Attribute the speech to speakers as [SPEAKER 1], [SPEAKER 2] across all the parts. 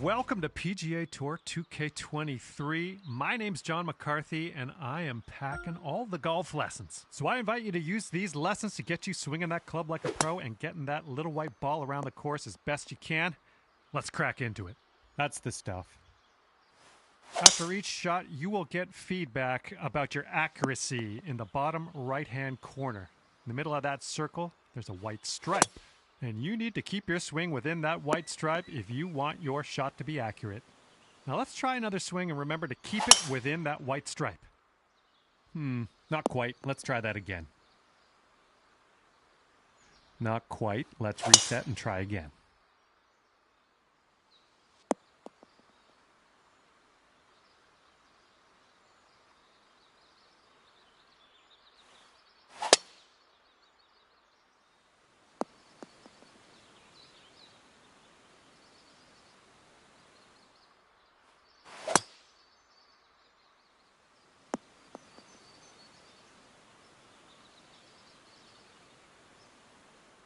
[SPEAKER 1] Welcome to PGA Tour 2K23. My name's John McCarthy, and I am packing all the golf lessons. So I invite you to use these lessons to get you swinging that club like a pro and getting that little white ball around the course as best you can. Let's crack into it. That's the stuff. After each shot, you will get feedback about your accuracy in the bottom right-hand corner. In the middle of that circle, there's a white stripe. And you need to keep your swing within that white stripe if you want your shot to be accurate. Now let's try another swing and remember to keep it within that white stripe. Not quite. Let's try that again. Not quite. Let's reset and try again.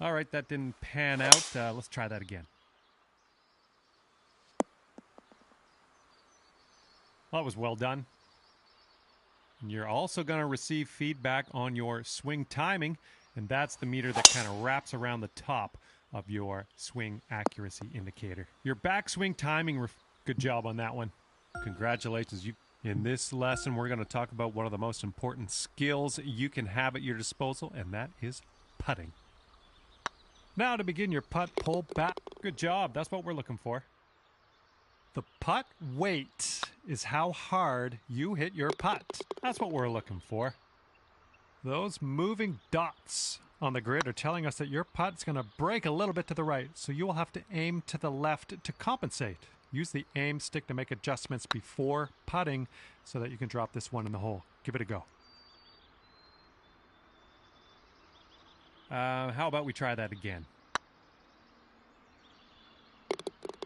[SPEAKER 1] All right, that didn't pan out. Let's try that again. Well, that was well done. And you're also going to receive feedback on your swing timing, and that's the meter that kind of wraps around the top of your swing accuracy indicator. Your backswing timing, good job on that one. Congratulations. In this lesson, we're going to talk about one of the most important skills you can have at your disposal, and that is putting. Now to begin your putt, pull back. Good job. That's what we're looking for. The putt weight is how hard you hit your putt. That's what we're looking for. Those moving dots on the grid are telling us that your putt's going to break a little bit to the right, so you will have to aim to the left to compensate. Use the aim stick to make adjustments before putting so that you can drop this one in the hole. Give it a go. How about we try that again?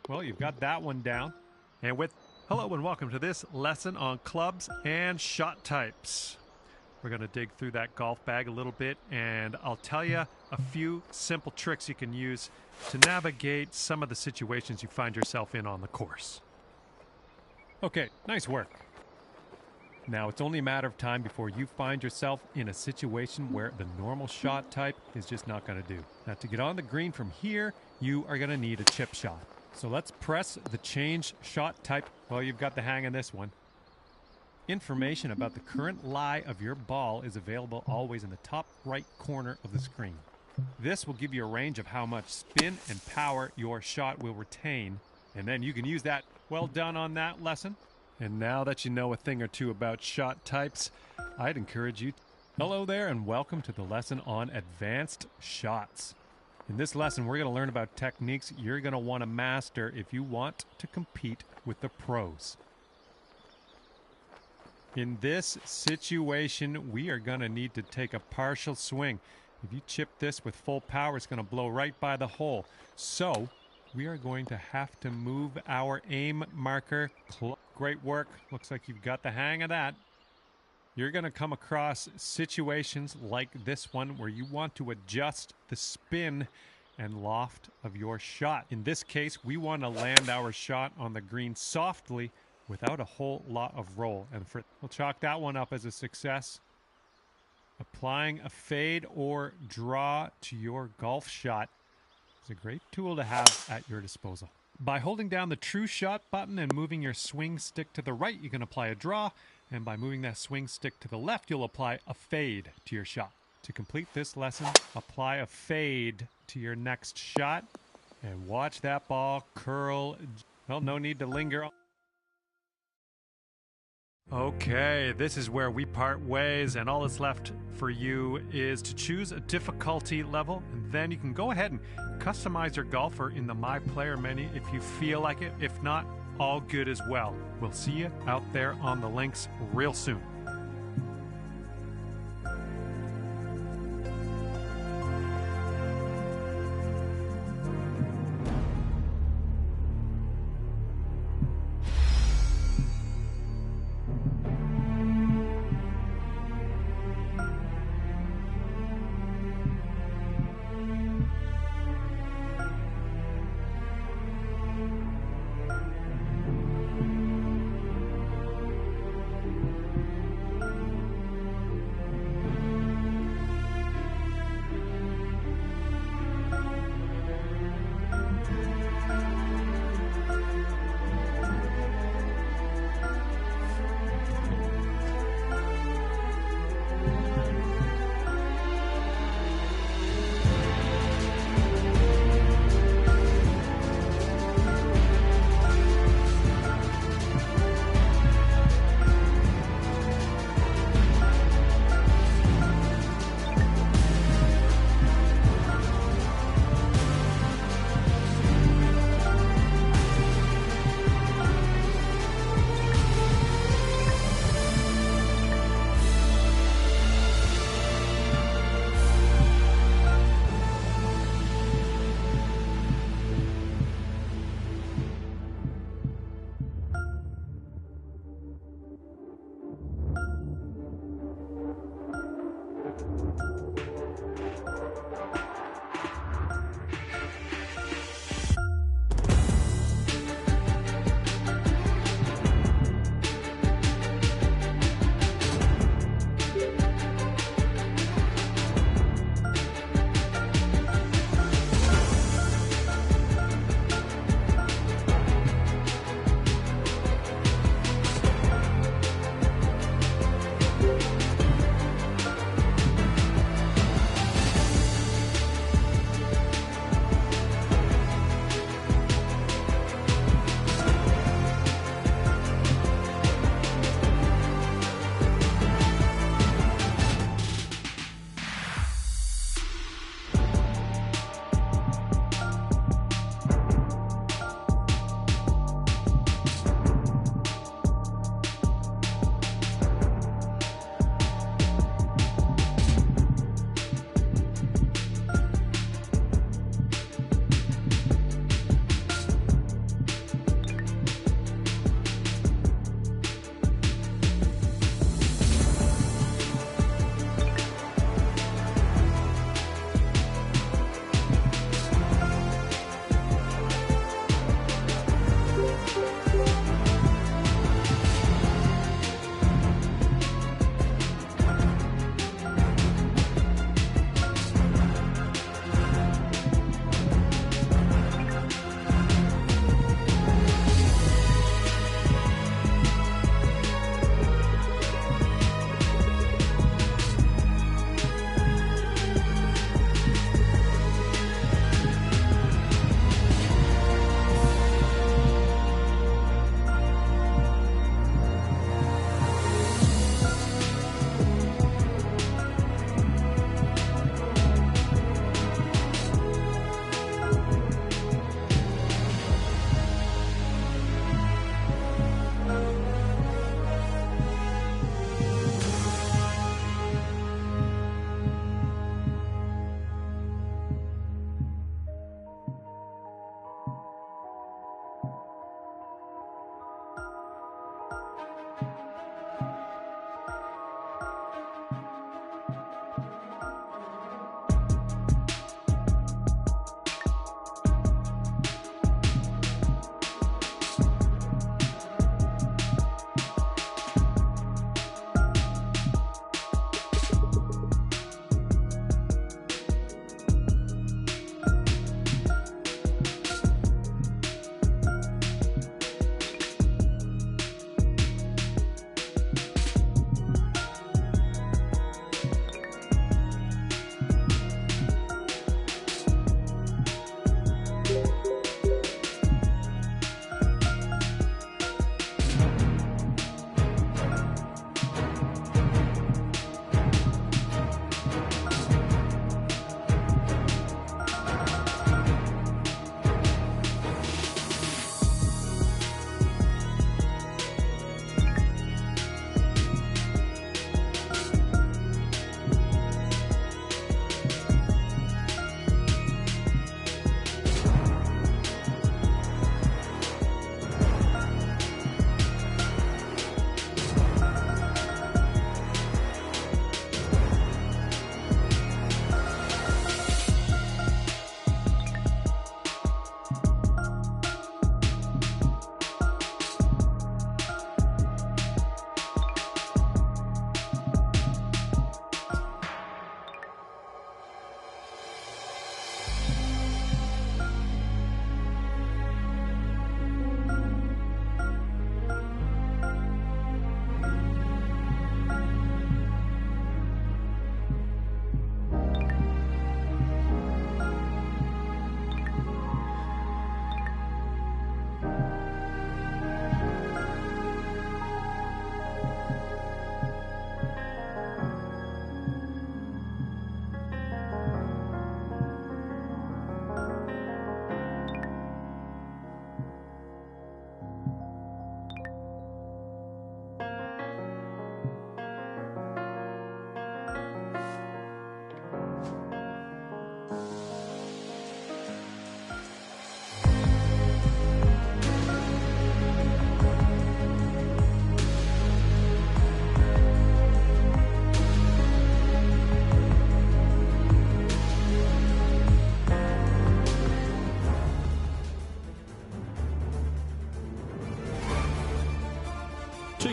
[SPEAKER 1] Well, you've got that one down. And hello and welcome to this lesson on clubs and shot types. We're going to dig through that golf bag a little bit, and I'll tell you a few simple tricks you can use to navigate some of the situations you find yourself in on the course. Okay, nice work. Now, it's only a matter of time before you find yourself in a situation where the normal shot type is just not going to do. Now, to get on the green from here, you are going to need a chip shot. So let's press the change shot type. Well, you've got the hang of this one. Information about the current lie of your ball is available always in the top right corner of the screen. This will give you a range of how much spin and power your shot will retain, and then you can use that. Well done on that lesson. And now that you know a thing or two about shot types, I'd encourage you. Hello there and welcome to the lesson on advanced shots. In this lesson, we're going to learn about techniques you're going to want to master if you want to compete with the pros. In this situation, we are going to need to take a partial swing. If you chip this with full power, it's going to blow right by the hole. So we are going to have to move our aim marker. Great work. Looks like you've got the hang of that. You're going to come across situations like this one where you want to adjust the spin and loft of your shot. In this case, we want to land our shot on the green softly without a whole lot of roll. And we'll chalk that one up as a success. Applying a fade or draw to your golf shot is a great tool to have at your disposal. By holding down the true shot button and moving your swing stick to the right, you can apply a draw. And by moving that swing stick to the left, you'll apply a fade to your shot. To complete this lesson, apply a fade to your next shot. And watch that ball curl. Well, no need to linger. Okay, this is where we part ways, and all that's left for you is to choose a difficulty level, and then you can go ahead and customize your golfer in the My Player menu if you feel like it. If not, all good as well. We'll see you out there on the links real soon.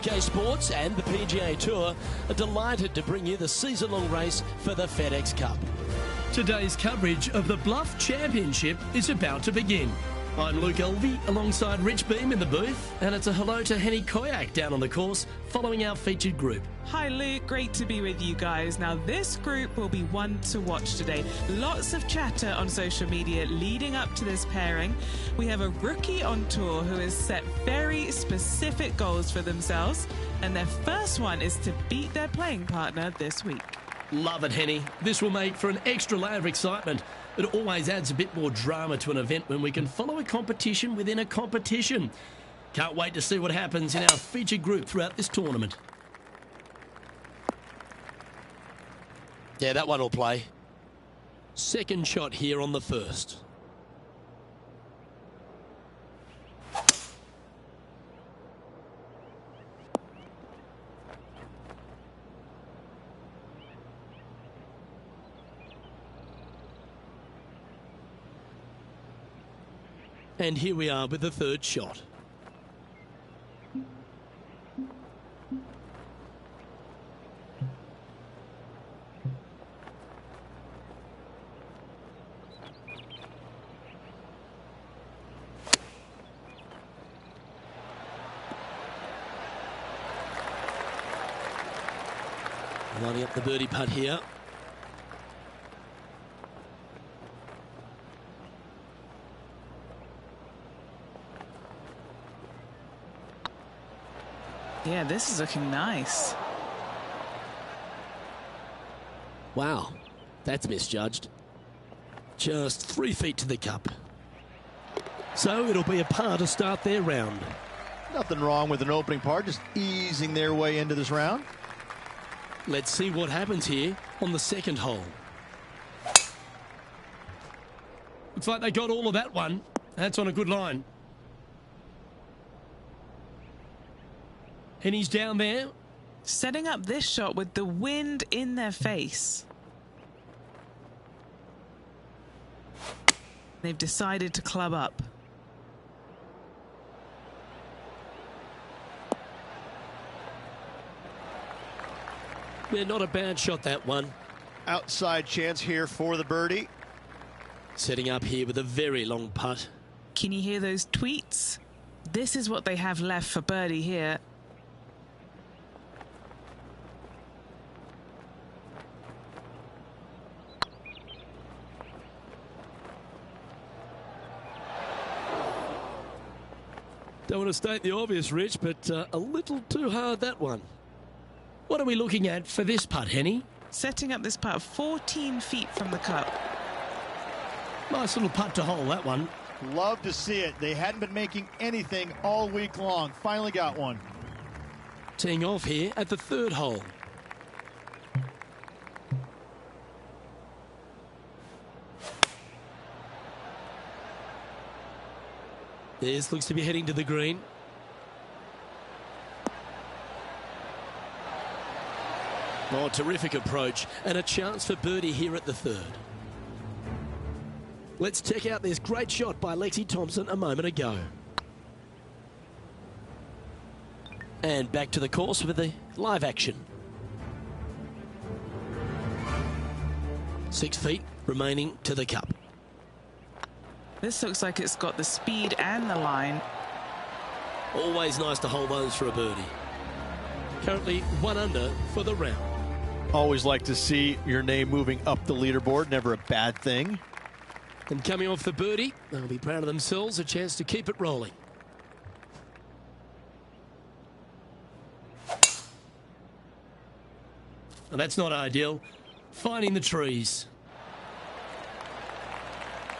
[SPEAKER 2] UK Sports and the PGA Tour are delighted to bring you the season-long race for the FedEx Cup. Today's coverage of the Bluff Championship is about to begin. I'm Luke Elvey alongside Rich Beam in the booth, and it's a hello to Henny Koyak down on the course following our featured group.
[SPEAKER 3] Hi Luke, great to be with you guys. Now this group will be one to watch today. Lots of chatter on social media leading up to this pairing. We have a rookie on tour who has set very specific goals for themselves, and their first one is to beat their playing partner this week.
[SPEAKER 2] Love it, Henny. This will make for an extra layer of excitement. It always adds a bit more drama to an event when we can follow a competition within a competition. Can't wait to see what happens in our featured group throughout this tournament. Yeah, that one will play. Second shot here on the first. And here we are with the third shot. Lining up the birdie putt here.
[SPEAKER 3] Yeah, this is looking nice.
[SPEAKER 2] Wow, that's misjudged. Just 3 feet to the cup. So it'll be a par to start their round.
[SPEAKER 4] Nothing wrong with an opening par, just easing their way into this round.
[SPEAKER 2] Let's see what happens here on the second hole. Looks like they got all of that one. That's on a good line. And he's down there.
[SPEAKER 3] Setting up this shot with the wind in their face. They've decided to club up.
[SPEAKER 2] Yeah, not a bad shot, that one.
[SPEAKER 4] Outside chance here for the birdie.
[SPEAKER 2] Setting up here with a very long putt.
[SPEAKER 3] Can you hear those tweets? This is what they have left for birdie here.
[SPEAKER 2] Don't want to state the obvious, Rich, but a little too hard, that one. What are we looking at for this putt, Henny?
[SPEAKER 3] Setting up this putt 14 feet from the cup.
[SPEAKER 2] Nice little putt to hole, that one.
[SPEAKER 4] Love to see it. They hadn't been making anything all week long. Finally got one.
[SPEAKER 2] Teeing off here at the third hole. This looks to be heading to the green. Oh, terrific approach and a chance for birdie here at the third. Let's check out this great shot by Lexi Thompson a moment ago. And back to the course with the live action. 6 feet remaining to the cup.
[SPEAKER 3] This looks like it's got the speed and the line.
[SPEAKER 2] Always nice to hold those for a birdie. Currently 1 under for the round.
[SPEAKER 4] Always like to see your name moving up the leaderboard. Never a bad thing.
[SPEAKER 2] And coming off the birdie, they'll be proud of themselves. A chance to keep it rolling. Well, that's not ideal. Finding the trees.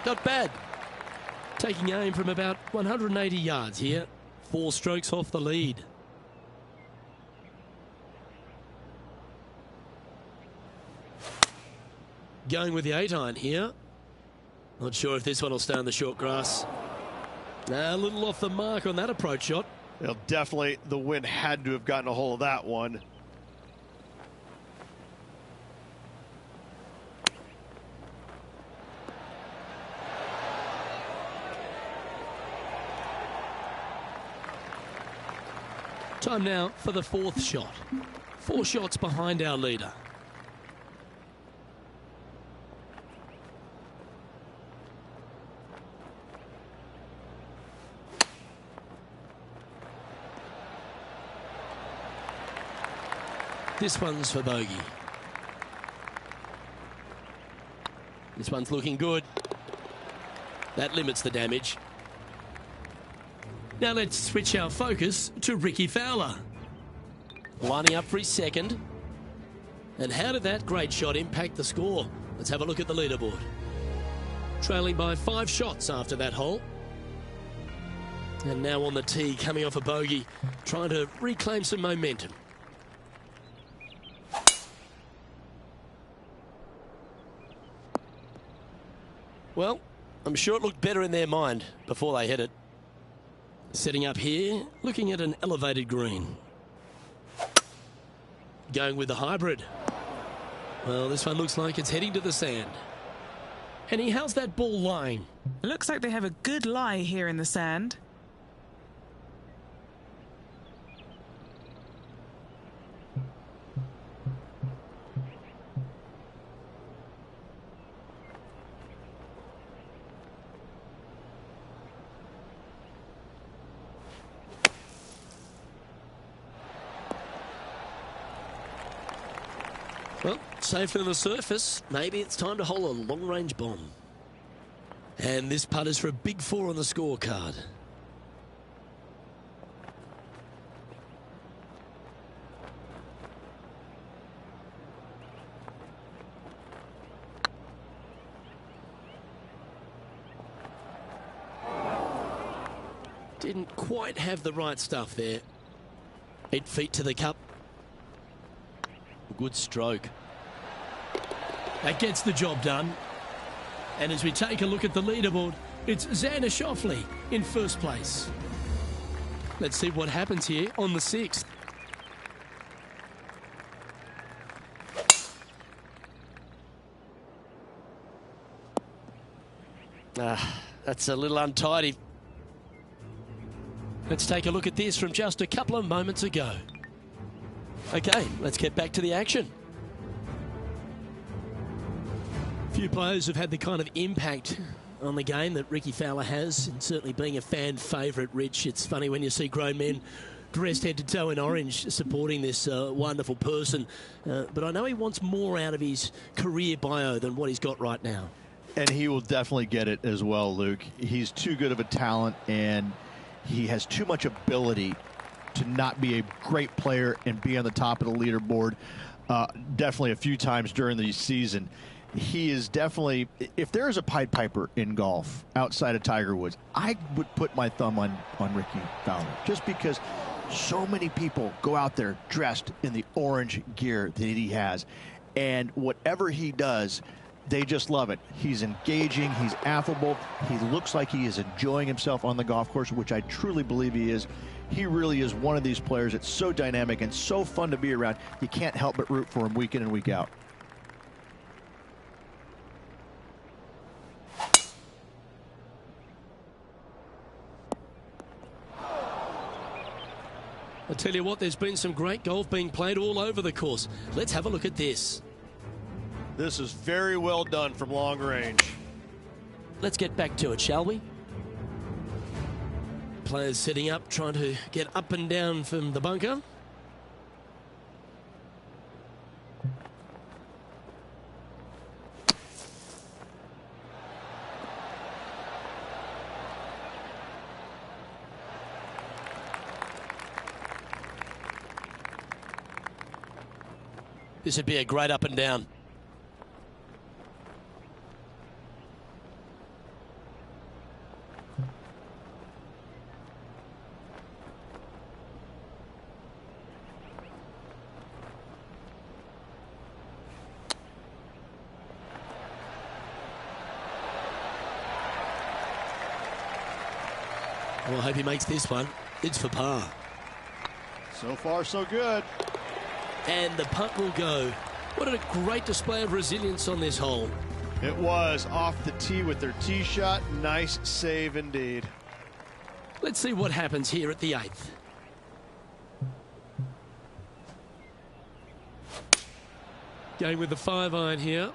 [SPEAKER 2] Not bad. Taking aim from about 180 yards here. 4 strokes off the lead. Going with the 8-iron here. Not sure if this one will stay on the short grass. A little off the mark on that approach shot.
[SPEAKER 4] Well, definitely the wind had to have gotten a hold of that one.
[SPEAKER 2] Time now for the fourth shot. 4 shots behind our leader. This one's for bogey. This one's looking good. That limits the damage. Now let's switch our focus to Ricky Fowler. Lining up for his second. And how did that great shot impact the score? Let's have a look at the leaderboard. Trailing by 5 shots after that hole. And now on the tee, coming off a bogey, trying to reclaim some momentum. Well, I'm sure it looked better in their mind before they hit it. Setting up here, looking at an elevated green. Going with the hybrid. Well, this one looks like it's heading to the sand. Henny, how's that ball lying?
[SPEAKER 3] It looks like they have a good lie here in the sand.
[SPEAKER 2] Well, safe on the surface. Maybe it's time to hole a long-range bomb. And this putt is for a big 4 on the scorecard. Didn't quite have the right stuff there. 8 feet to the cup. Good stroke. That gets the job done. And as we take a look at the leaderboard, it's Xander Schauffele in first place. Let's see what happens here on the 6th. That's a little untidy. Let's take a look at this from just a couple of moments ago. Okay, let's get back to the action. Few players have had the kind of impact on the game that Ricky Fowler has, and certainly being a fan favourite, Rich. It's funny when you see grown men dressed head to toe in orange supporting this wonderful person. But I know he wants more out of his career bio than what he's got right now.
[SPEAKER 4] And he will definitely get it as well, Luke. He's too good of a talent, and he has too much ability to not be a great player and be on the top of the leaderboard definitely a few times during the season. He is definitely, if there is a Pied Piper in golf outside of Tiger Woods, I would put my thumb on Ricky Fowler, just because so many people go out there dressed in the orange gear that he has, and whatever he does, they just love it. He's engaging, he's affable, he looks like he is enjoying himself on the golf course, which I truly believe he is. He really is one of these players that's so dynamic and so fun to be around. You can't help but root for him week in and week out.
[SPEAKER 2] I tell you what, there's been some great golf being played all over the course. Let's have a look at this.
[SPEAKER 5] This is very well done from long range.
[SPEAKER 2] Let's get back to it, shall we? Players setting up, trying to get up and down from the bunker. This would be a great up and down. Well, I hope he makes this one. It's for par.
[SPEAKER 5] So far, so good.
[SPEAKER 2] And the putt will go. What a great display of resilience on this hole.
[SPEAKER 5] It was off the tee with their tee shot. Nice save indeed.
[SPEAKER 2] Let's see what happens here at the 8th. Going with the 5-iron here.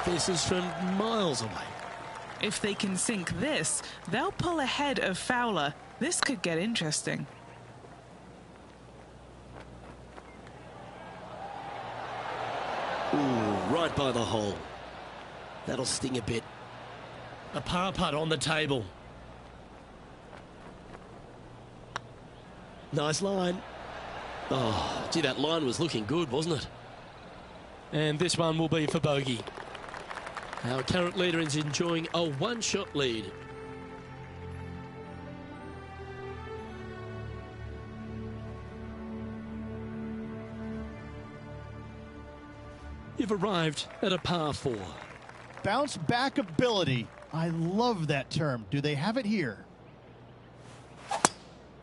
[SPEAKER 2] This is from miles away.
[SPEAKER 3] If they can sink this, they'll pull ahead of Fowler. This could get interesting.
[SPEAKER 2] Ooh, right by the hole. That'll sting a bit. A par putt on the table. Nice line. Oh, gee, that line was looking good, wasn't it? And this one will be for bogey. Our current leader is enjoying a one-shot lead. You've arrived at a par 4.
[SPEAKER 4] Bounce back ability. I love that term. Do they have it here?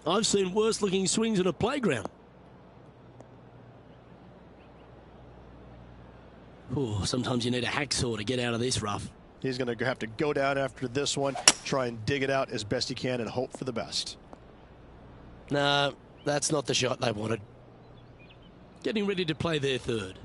[SPEAKER 2] I've seen worse looking swings at a playground. Ooh, sometimes you need a hacksaw to get out of this rough.
[SPEAKER 5] He's going to have to go down after this one, try and dig it out as best he can and hope for the best.
[SPEAKER 2] Nah, that's not the shot they wanted. Getting ready to play their third.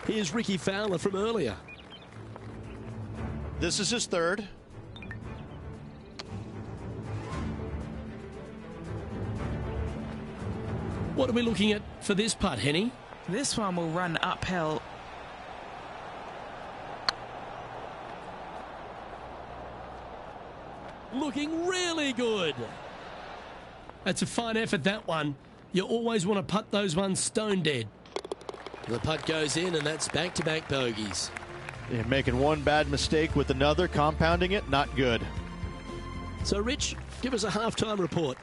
[SPEAKER 2] Here's Ricky Fowler from earlier.
[SPEAKER 5] This is his third.
[SPEAKER 2] What are we looking at for this putt, Henny?
[SPEAKER 3] This one will run uphill.
[SPEAKER 2] Looking really good. That's a fine effort, that one. You always want to putt those ones stone dead. The putt goes in, and that's back-to-back bogeys.
[SPEAKER 5] Yeah, making one bad mistake with another, compounding it, not good.
[SPEAKER 2] So, Rich, give us a halftime report.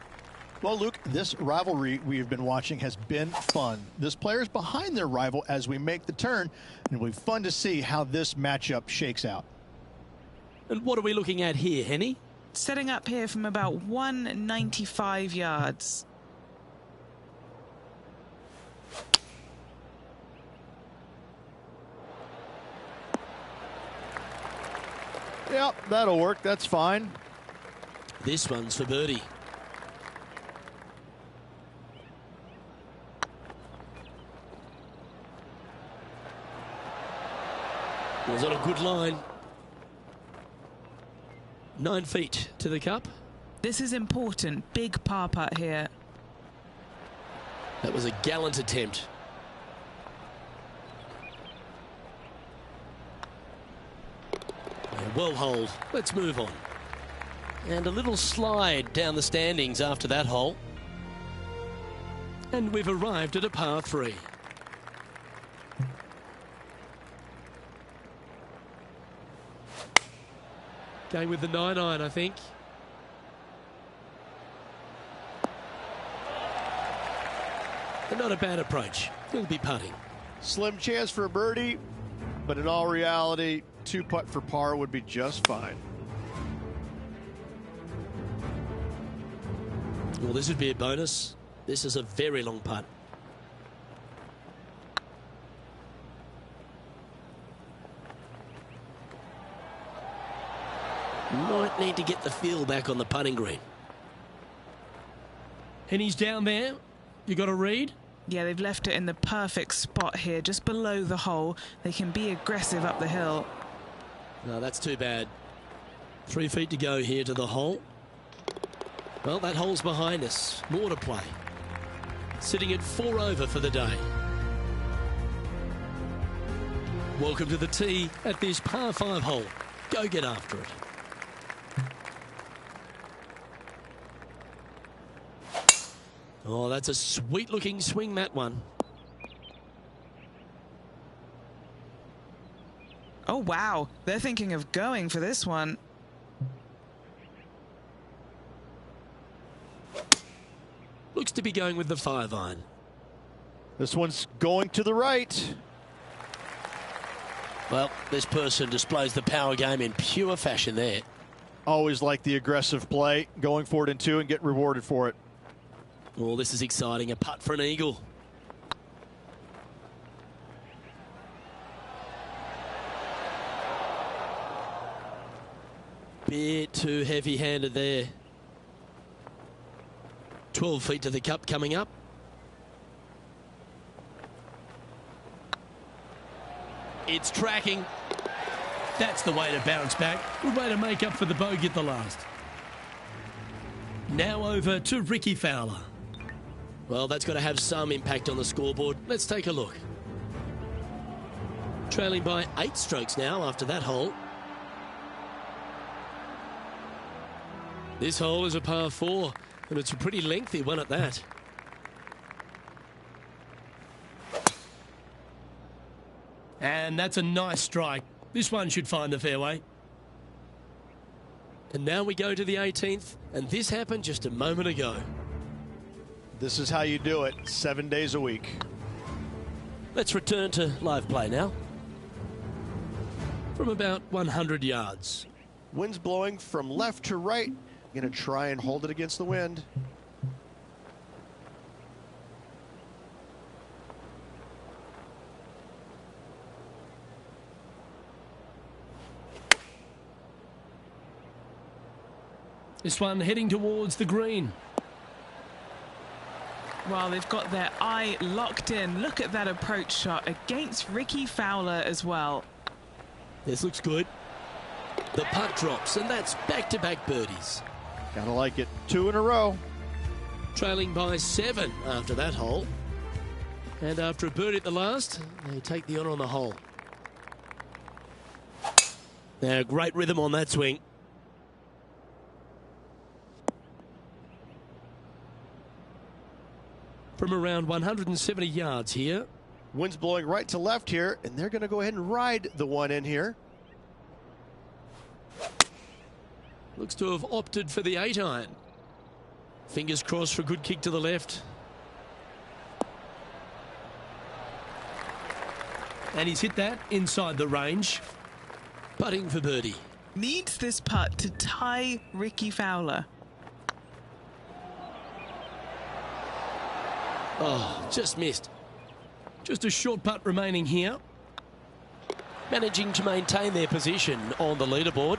[SPEAKER 4] Well, Luke, this rivalry we've been watching has been fun. This player's behind their rival as we make the turn, and it'll be fun to see how this matchup shakes out.
[SPEAKER 2] And what are we looking at here, Henny?
[SPEAKER 3] Setting up here from about 195 yards.
[SPEAKER 5] Yep, that'll work. That's fine.
[SPEAKER 2] This one's for birdie. Was on a good line. 9 feet to the cup.
[SPEAKER 3] This is important. Big par putt here.
[SPEAKER 2] That was a gallant attempt. Well holed. Let's move on. And a little slide down the standings after that hole. And we've arrived at a par 3. Going with the 9-iron, I think. And not a bad approach. He'll be putting.
[SPEAKER 5] Slim chance for a birdie, but in all reality, 2 putt for par would be just fine.
[SPEAKER 2] Well, this would be a bonus. This is a very long putt. Might need to get the feel back on the putting green. And he's down there. You got a read?
[SPEAKER 3] Yeah, they've left it in the perfect spot here, just below the hole. They can be aggressive up the hill.
[SPEAKER 2] No, that's too bad. 3 feet to go here to the hole. Well, that hole's behind us. More to play. Sitting at 4 over for the day. Welcome to the tee at this par 5 hole. Go get after it. Oh, that's a sweet-looking swing, that one.
[SPEAKER 3] Oh, wow. They're thinking of going for this one.
[SPEAKER 2] Looks to be going with the 5-iron.
[SPEAKER 5] This one's going to the right.
[SPEAKER 2] Well, this person displays the power game in pure fashion there.
[SPEAKER 5] Always like the aggressive play, going for it in 2 and get rewarded for it.
[SPEAKER 2] Oh, this is exciting. A putt for an eagle. Bit too heavy-handed there. 12 feet to the cup coming up. It's tracking. That's the way to bounce back. Good way to make up for the bogey at the last. Now over to Ricky Fowler. Well, that's got to have some impact on the scoreboard. Let's take a look. Trailing by 8 strokes now after that hole. This hole is a par 4, and it's a pretty lengthy one at that. And that's a nice strike. This one should find the fairway. And now we go to the 18th, and this happened just a moment ago.
[SPEAKER 5] This is how you do it, 7 days a week.
[SPEAKER 2] Let's return to live play now. From about 100 yards.
[SPEAKER 5] Wind's blowing from left to right. Going to try and hold it against the wind.
[SPEAKER 2] This one heading towards the green.
[SPEAKER 3] Well, they've got their eye locked in. Look at that approach shot against Ricky Fowler as well.
[SPEAKER 2] This looks good. The putt drops, and that's back-to-back birdies.
[SPEAKER 5] Gotta like it. 2 in a row.
[SPEAKER 2] Trailing by 7 after that hole. And after a birdie at the last, they take the honour on the hole. Now, great rhythm on that swing. From around 170 yards here.
[SPEAKER 5] Wind's blowing right to left here, and they're going to go ahead and ride the one in here.
[SPEAKER 2] Looks to have opted for the 8-iron. Fingers crossed for a good kick to the left. And he's hit that inside the range. Putting for birdie.
[SPEAKER 3] Needs this putt to tie Ricky Fowler.
[SPEAKER 2] Oh, just missed. Just a short putt remaining here. Managing to maintain their position on the leaderboard.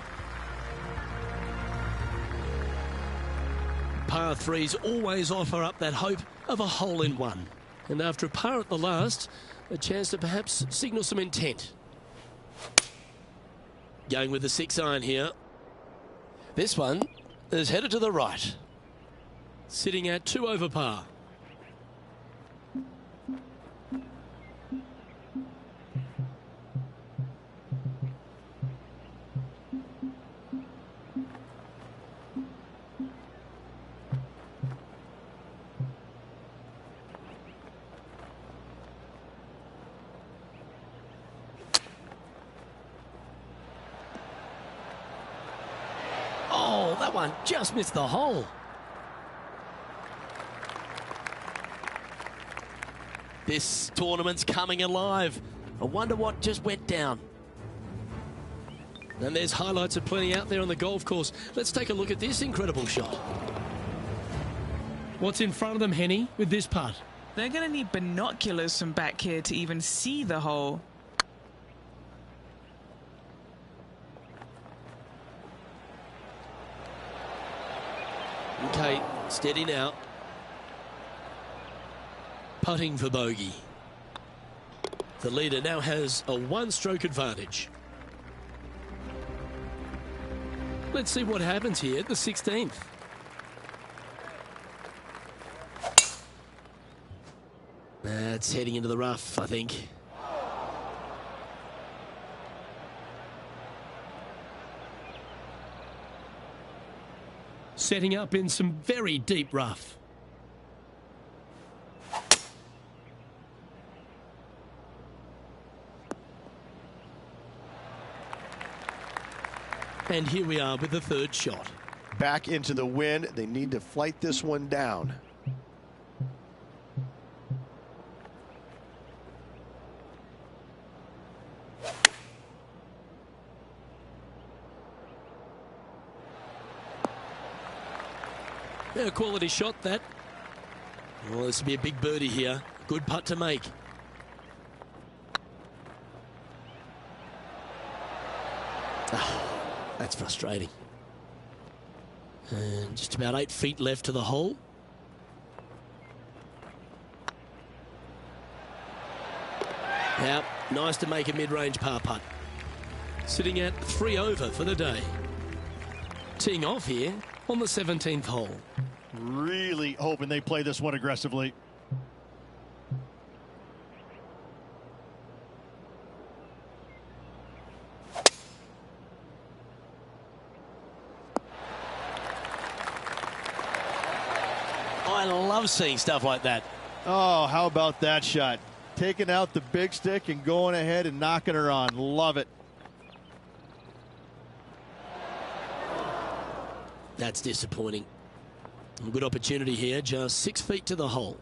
[SPEAKER 2] Par 3s always offer up that hope of a hole-in-one. And after a par at the last, a chance to perhaps signal some intent. Going with the 6-iron here. This one is headed to the right. Sitting at 2 over par. Oh, that one just missed the hole. This tournament's coming alive. I wonder what just went down. And there's highlights of plenty out there on the golf course. Let's take a look at this incredible shot. What's in front of them, Henny, with this putt?
[SPEAKER 3] They're going to need binoculars from back here to even see the hole.
[SPEAKER 2] Okay, steady now. Putting for bogey. The leader now has a 1-stroke advantage. Let's see what happens here at the 16th. That's heading into the rough, I think. Setting up in some very deep rough. And here we are with the 3rd shot.
[SPEAKER 5] Back into the wind. They need to flight this one down.
[SPEAKER 2] A quality shot, that. Well, this will be a big birdie here. Good putt to make. That's frustrating. And just about 8 feet left to the hole. Now, nice to make a mid-range par putt. Sitting at 3 over for the day. Teeing off here on the 17th hole.
[SPEAKER 4] Really hoping they play this one aggressively.
[SPEAKER 2] I love seeing stuff like that.
[SPEAKER 4] Oh, how about that shot? Taking out the big stick and going ahead and knocking her on. Love it.
[SPEAKER 2] That's disappointing. A good opportunity here, just 6 feet to the hole.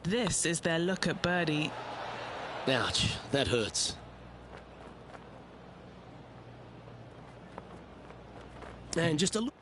[SPEAKER 3] This is their look at birdie.
[SPEAKER 2] Ouch, that hurts. And just a look.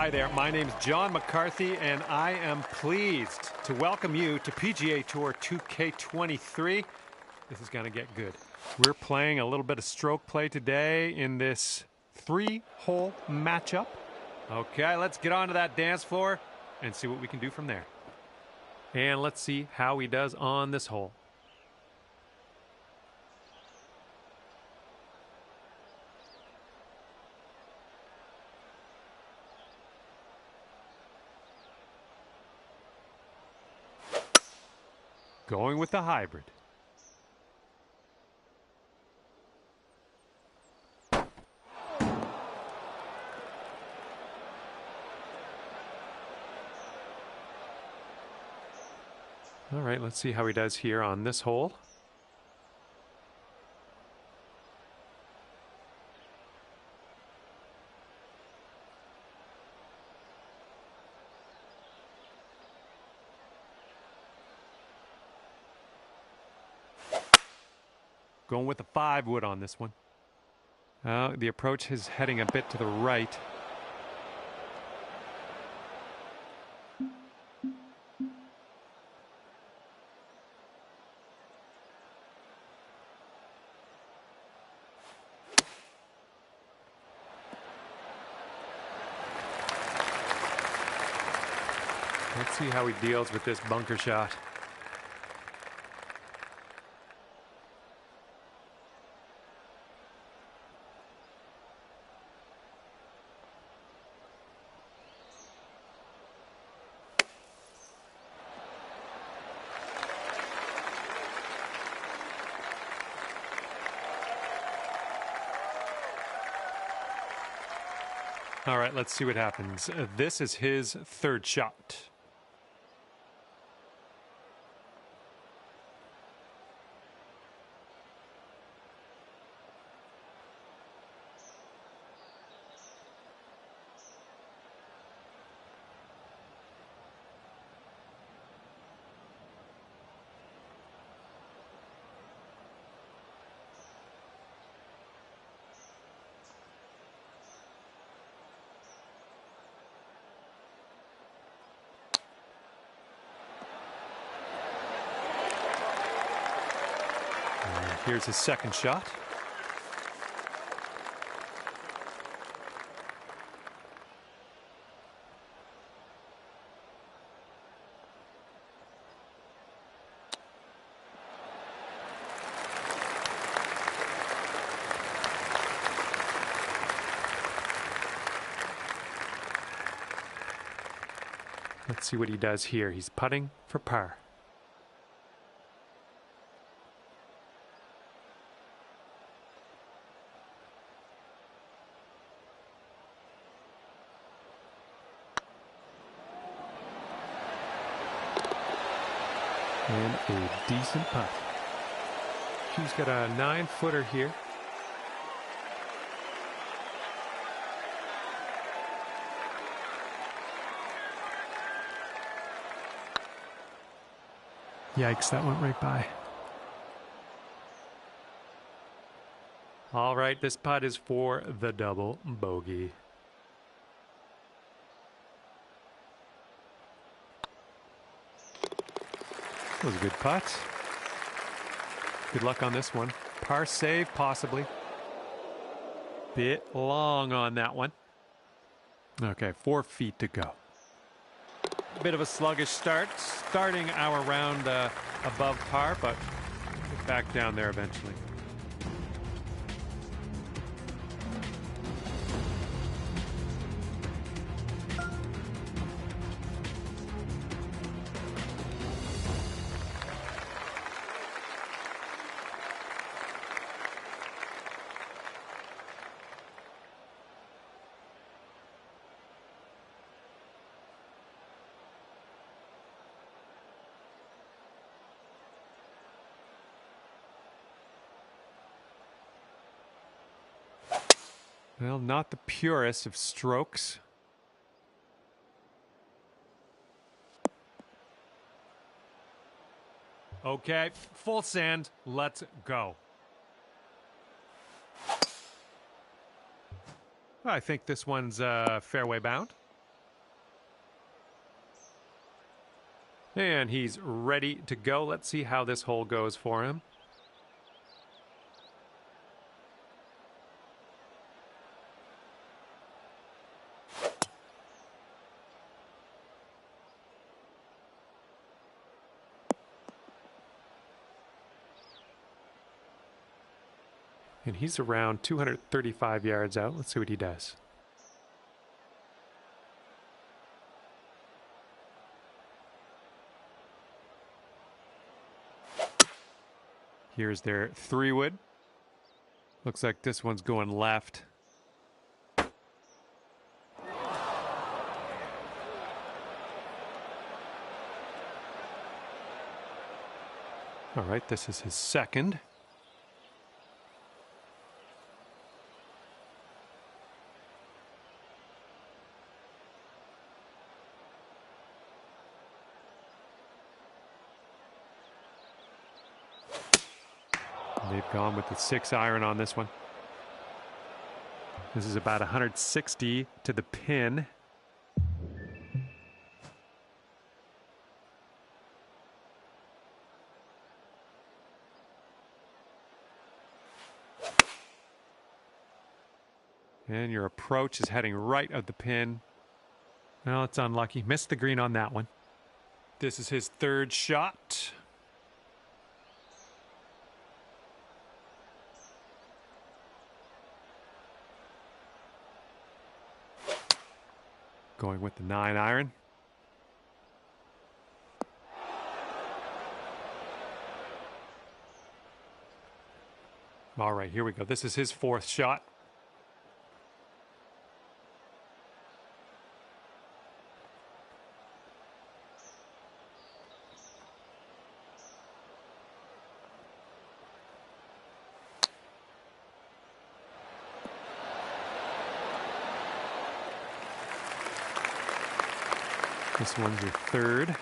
[SPEAKER 1] Hi there, my name's John McCarthy, and I am pleased to welcome you to PGA Tour 2K23. This is going to get good. We're playing a little bit of stroke play today in this 3-hole matchup. Okay, let's get onto that dance floor and see what we can do from there. And let's see how he does on this hole. Going with the hybrid. All right, let's see how he does here on this hole. Going with the 5-wood on this one. The approach is heading a bit to the right. Let's see how he deals with this bunker shot. All right, let's see what happens. This is his 3rd shot. Here's his 2nd shot. Let's see what he does here. He's putting for par. And a decent putt. He's got a 9-footer here. Yikes, that went right by. All right, this putt is for the double bogey. That was a good putt. Good luck on this one. Par save, possibly. Bit long on that one. Okay, 4 feet to go. Bit of a sluggish start. Starting our round above par, but get back down there eventually. Well, not the purest of strokes. Okay, full sand. Let's go. I think this one's fairway bound. And he's ready to go. Let's see how this hole goes for him. And he's around 235 yards out. Let's see what he does. Here's their 3-wood. Looks like this one's going left. All right, this is his second. They've gone with the 6-iron on this one. This is about 160 to the pin. And your approach is heading right of the pin. Well, it's unlucky. Missed the green on that one. This is his third shot. Going with the 9-iron. All right, here we go. This is his fourth shot. This one's your third.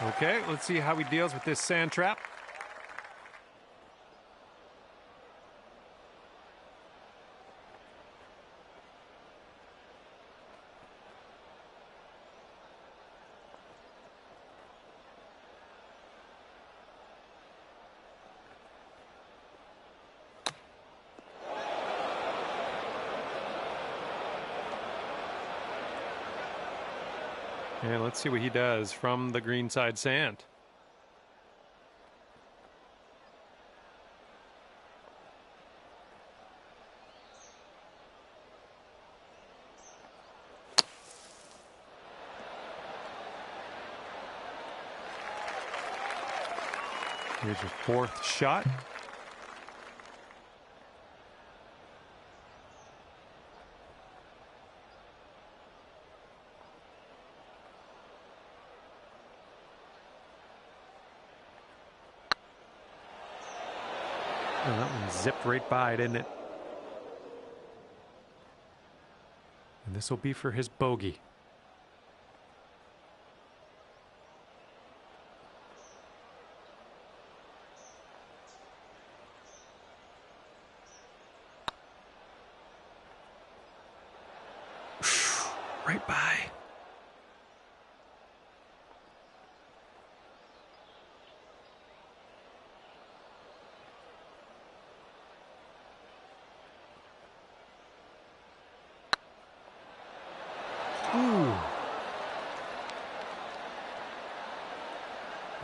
[SPEAKER 1] Okay, let's see how he deals with this sand trap. And let's see what he does from the greenside sand. Here's your fourth shot. Oh, that one zipped right by, didn't it? And this will be for his bogey. Right by. Ooh.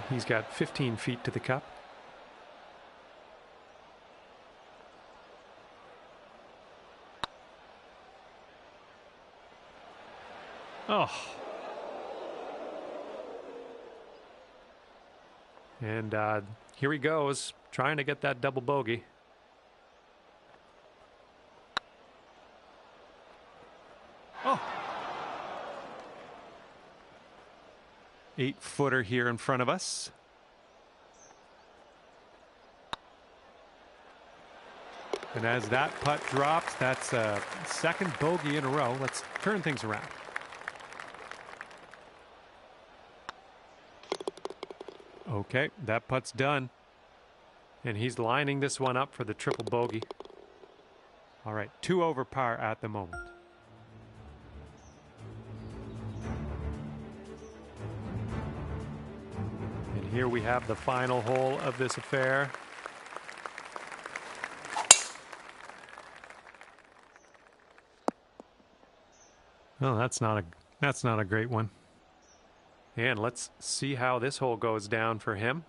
[SPEAKER 1] He's got 15 feet to the cup. Oh. And here he goes, trying to get that double bogey. Oh. 8-footer here in front of us. And as that putt drops, that's a second bogey in a row. Let's turn things around. Okay, that putt's done. And he's lining this one up for the triple bogey. All right, 2 over par at the moment. And here we have the final hole of this affair. Well, that's not a great one. And let's see how this hole goes down for him.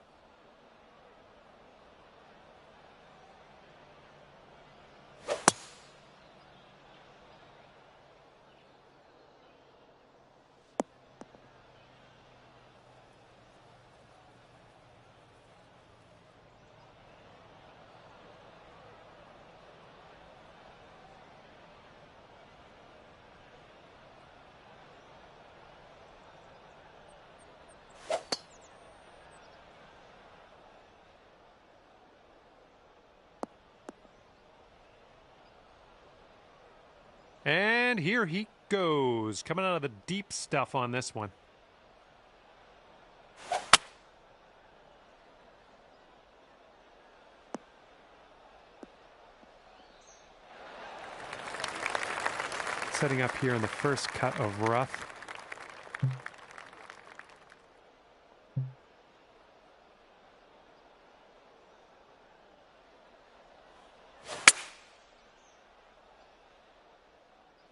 [SPEAKER 1] And here he goes, coming out of the deep stuff on this one. Setting up here in the first cut of rough.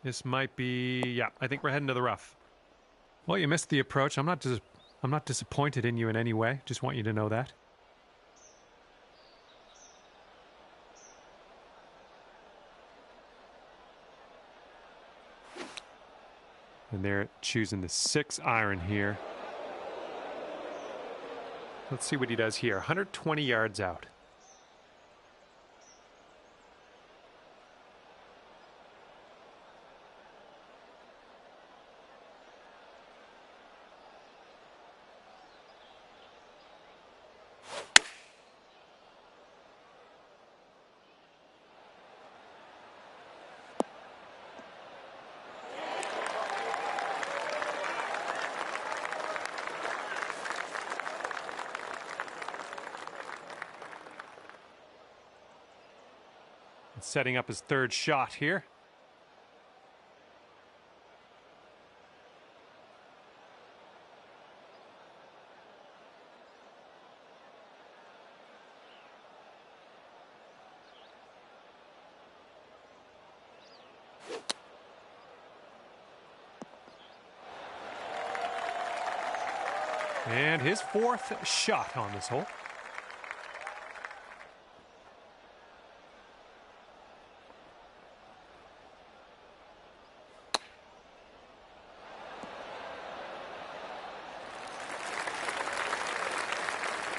[SPEAKER 1] This might be, yeah, I think we're heading to the rough. Well, you missed the approach. I'm not disappointed in you in any way. Just want you to know that. And they're choosing the 6 iron here. Let's see what he does here. 120 yards out. Setting up his third shot here. And his 4th shot on this hole.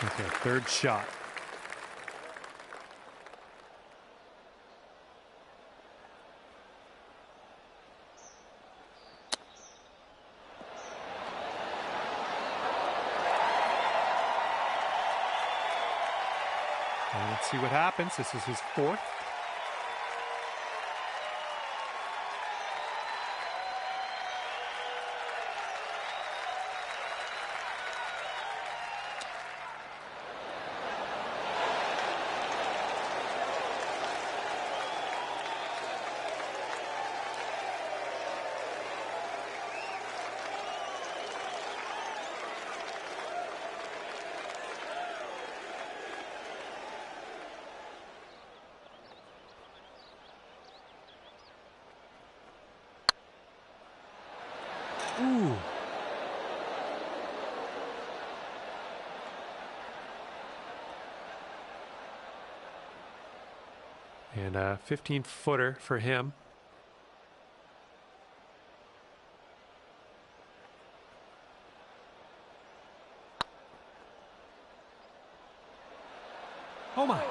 [SPEAKER 1] Okay, 3rd shot. And let's see what happens. This is his 4th. Ooh. And a 15-footer for him. Oh my.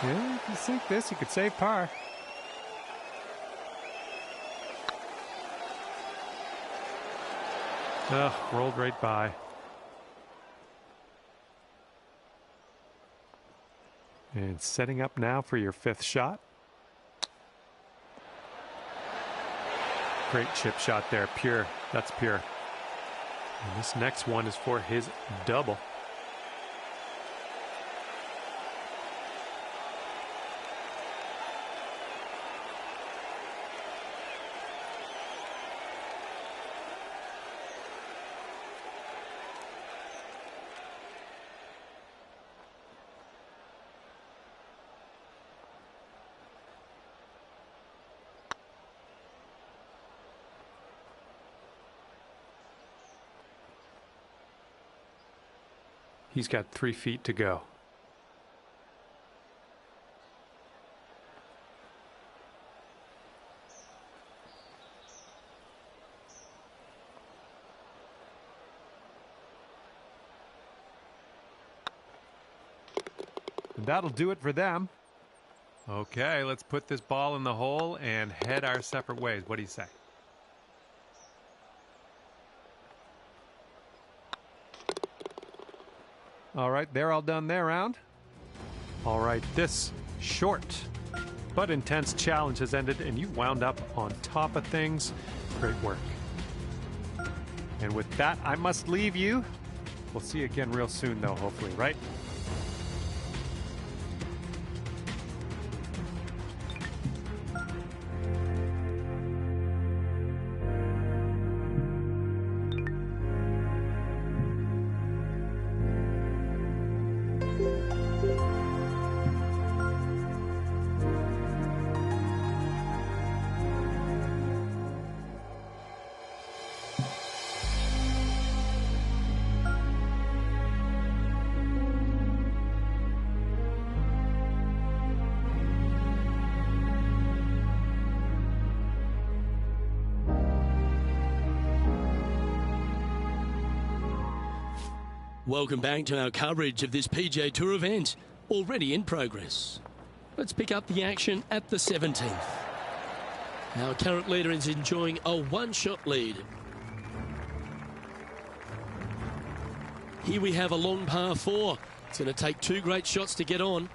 [SPEAKER 1] Yeah, if you sink this, you could save par. Ugh, rolled right by. And setting up now for your 5th shot. Great chip shot there, pure. That's pure. And this next one is for his double. He's got 3 feet to go. And that'll do it for them. Okay, let's put this ball in the hole and head our separate ways. What do you say? All right, they're all done their round. All right, this short but intense challenge has ended, and you wound up on top of things. Great work. And with that, I must leave you. We'll see you again real soon, though, hopefully, right?
[SPEAKER 2] Welcome back to our coverage of this PGA Tour event, already in progress. Let's pick up the action at the 17th. Our current leader is enjoying a 1-shot lead. Here we have a long par 4. It's going to take 2 great shots to get on.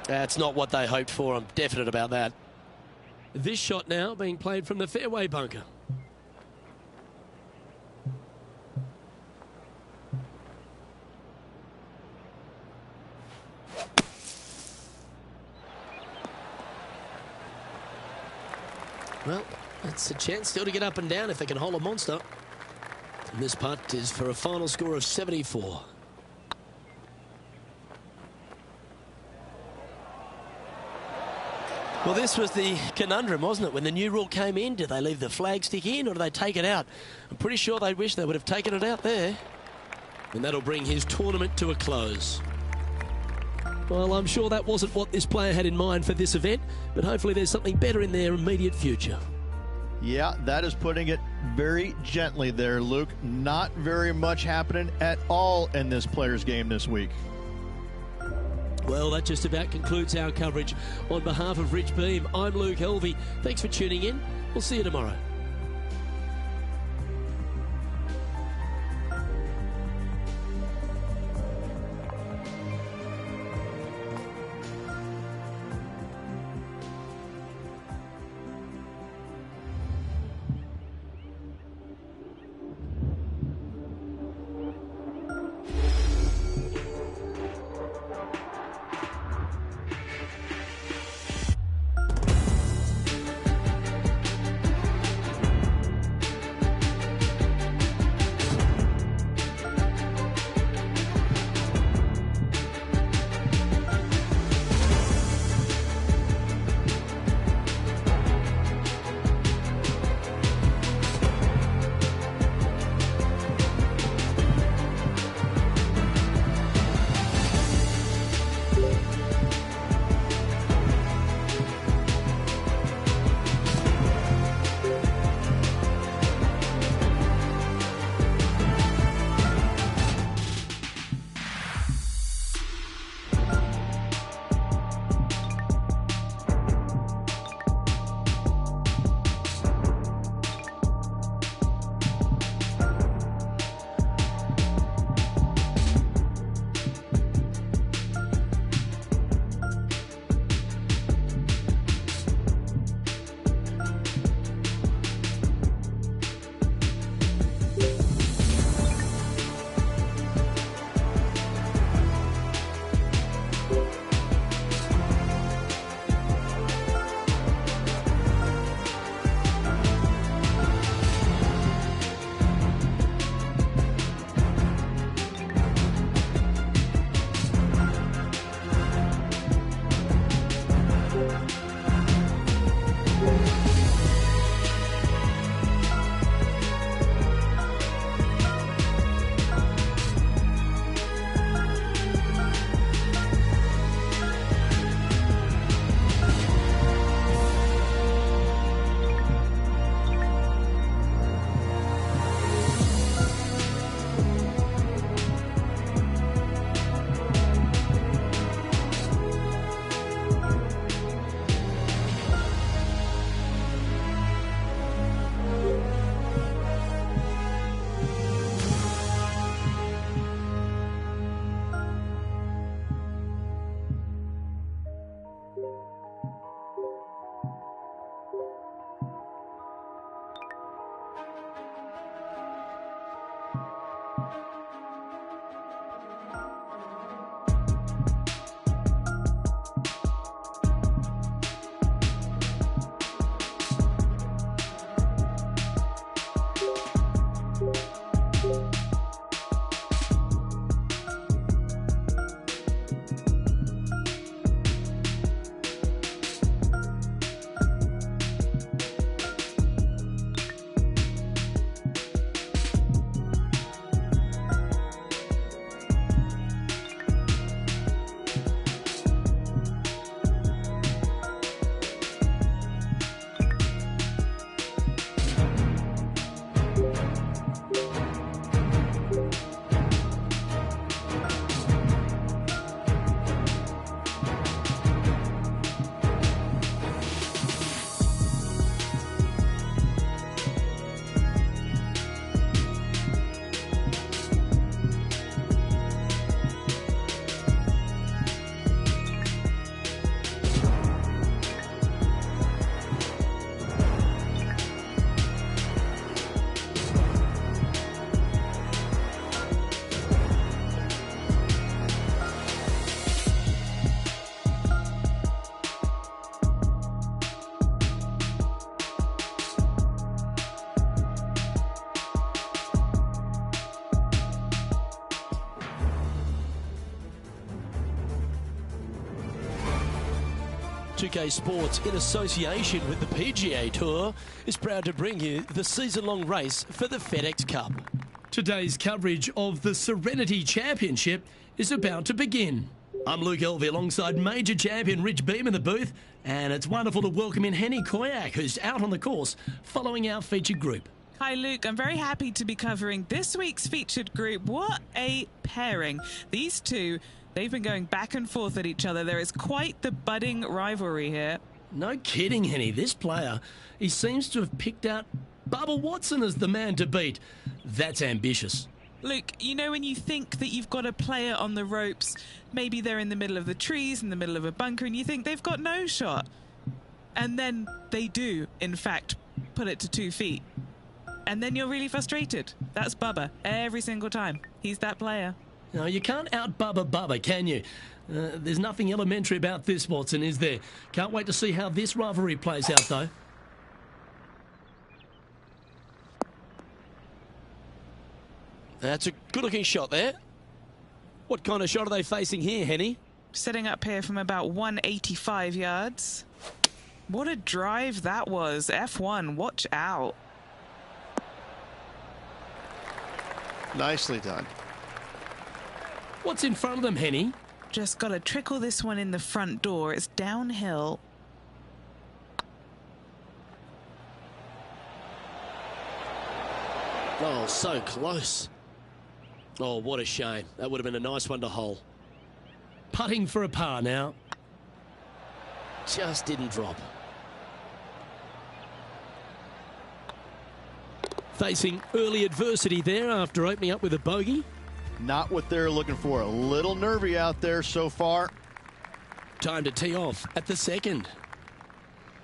[SPEAKER 2] That's not what they hoped for. I'm definite about that. This shot now being played from the fairway bunker. Well, it's a chance still to get up and down if they can hold a monster. And this putt is for a final score of 74. Well, this was the conundrum, wasn't it? When the new rule came in, did they leave the flag stick in or do they take it out? I'm pretty sure they wish they would have taken it out there. And that'll bring his tournament to a close. Well, I'm sure that wasn't what this player had in mind for this event, but hopefully there's something better in their immediate future.
[SPEAKER 4] Yeah, that is putting it very gently there, Luke. Not very much happening at all in this player's game this week.
[SPEAKER 2] Well, that just about concludes our coverage. On behalf of Rich Beam, I'm Luke Helvey. Thanks for tuning in. We'll see you tomorrow. 2K Sports, in association with the PGA Tour, is proud to bring you the season-long race for the FedEx Cup. Today's coverage of the Serenity Championship is about to begin. I'm Luke Elvey alongside major champion Rich Beam in the booth, and it's wonderful to welcome in Henny Koyak, who's out on the course following our featured group.
[SPEAKER 3] Hi Luke, I'm very happy to be covering this week's featured group. What a pairing. These two, they've been going back and forth at each other. There is quite the budding rivalry here.
[SPEAKER 2] No kidding, Henny. This player, he seems to have picked out Bubba Watson as the man to beat. That's ambitious.
[SPEAKER 3] Luke, you know when you think that you've got a player on the ropes, maybe they're in the middle of the trees, in the middle of a bunker, and you think they've got no shot. And then they do, in fact, put it to 2 feet. And then you're really frustrated. That's Bubba every single time. He's that player.
[SPEAKER 2] No, you can't out-Bubba Bubba, can you? There's nothing elementary about this, Watson, is there? Can't wait to see how this rivalry plays out, though. That's a good-looking shot there. What kind of shot are they facing here, Henny?
[SPEAKER 3] Setting up here from about 185 yards. What a drive that was. F1, watch out.
[SPEAKER 5] Nicely done.
[SPEAKER 2] What's in front of them, Henny?
[SPEAKER 3] Just got to trickle this one in the front door. It's downhill.
[SPEAKER 2] Oh, so close. Oh, what a shame. That would have been a nice one to hole. Putting for a par now. Just didn't drop. Facing early adversity there after opening up with a bogey.
[SPEAKER 5] Not what they're looking for. A little nervy out there so far.
[SPEAKER 2] Time to tee off at the second.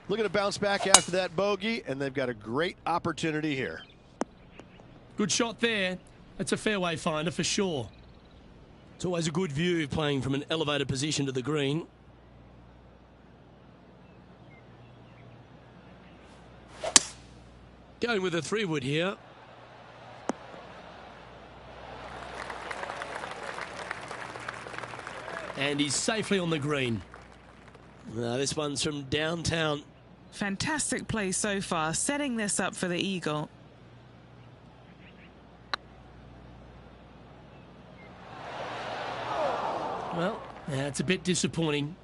[SPEAKER 5] Looking to bounce back after that bogey, and they've got a great opportunity here.
[SPEAKER 2] Good shot there. That's a fairway finder for sure. It's always a good view playing from an elevated position to the green. Going with a 3-wood here. And he's safely on the green. This one's from downtown.
[SPEAKER 3] Fantastic play so far, setting this up for the eagle.
[SPEAKER 2] Well, that's a bit disappointing.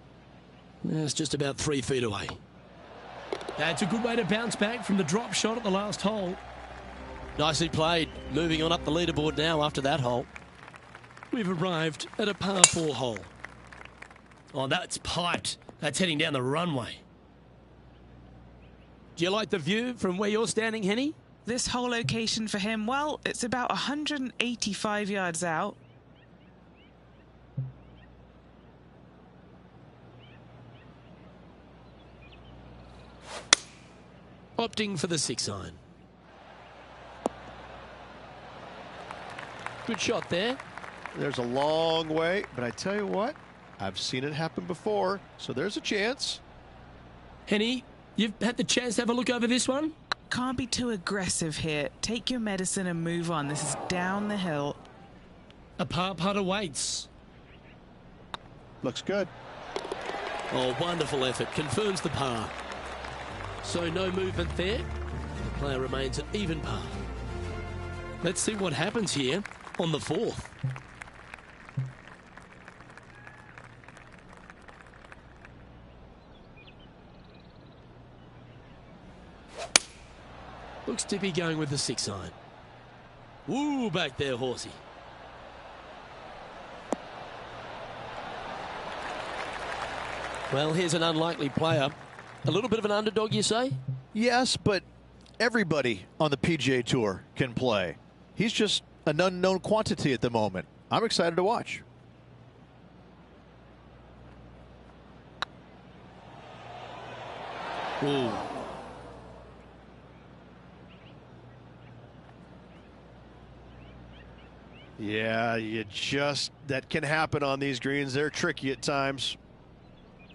[SPEAKER 2] It's just about 3 feet away. That's a good way to bounce back from the drop shot at the last hole. Nicely played. Moving on up the leaderboard now after that hole. We've arrived at a par 4 hole. Oh, that's piped. That's heading down the runway. Do you like the view from where you're standing, Henny?
[SPEAKER 3] This whole location for him, well, it's about 185 yards out.
[SPEAKER 2] Opting for the 6-iron. Good shot there.
[SPEAKER 5] There's a long way, but I tell you what, I've seen it happen before, so there's a chance.
[SPEAKER 2] Henny, you've had the chance to have a look over this one?
[SPEAKER 3] Can't be too aggressive here. Take your medicine and move on. This is down the hill.
[SPEAKER 2] A par putt awaits.
[SPEAKER 5] Looks good.
[SPEAKER 2] Oh, wonderful effort. Confirms the par. So no movement there. The player remains at even par. Let's see what happens here on the 4th. Looks to be going with the 6-iron. Woo, back there, horsey. Well, here's an unlikely player. A little bit of an underdog, you say?
[SPEAKER 5] Yes, but everybody on the PGA Tour can play. He's just an unknown quantity at the moment. I'm excited to watch.
[SPEAKER 2] Ooh.
[SPEAKER 5] Yeah, that can happen on these greens. They're tricky at times.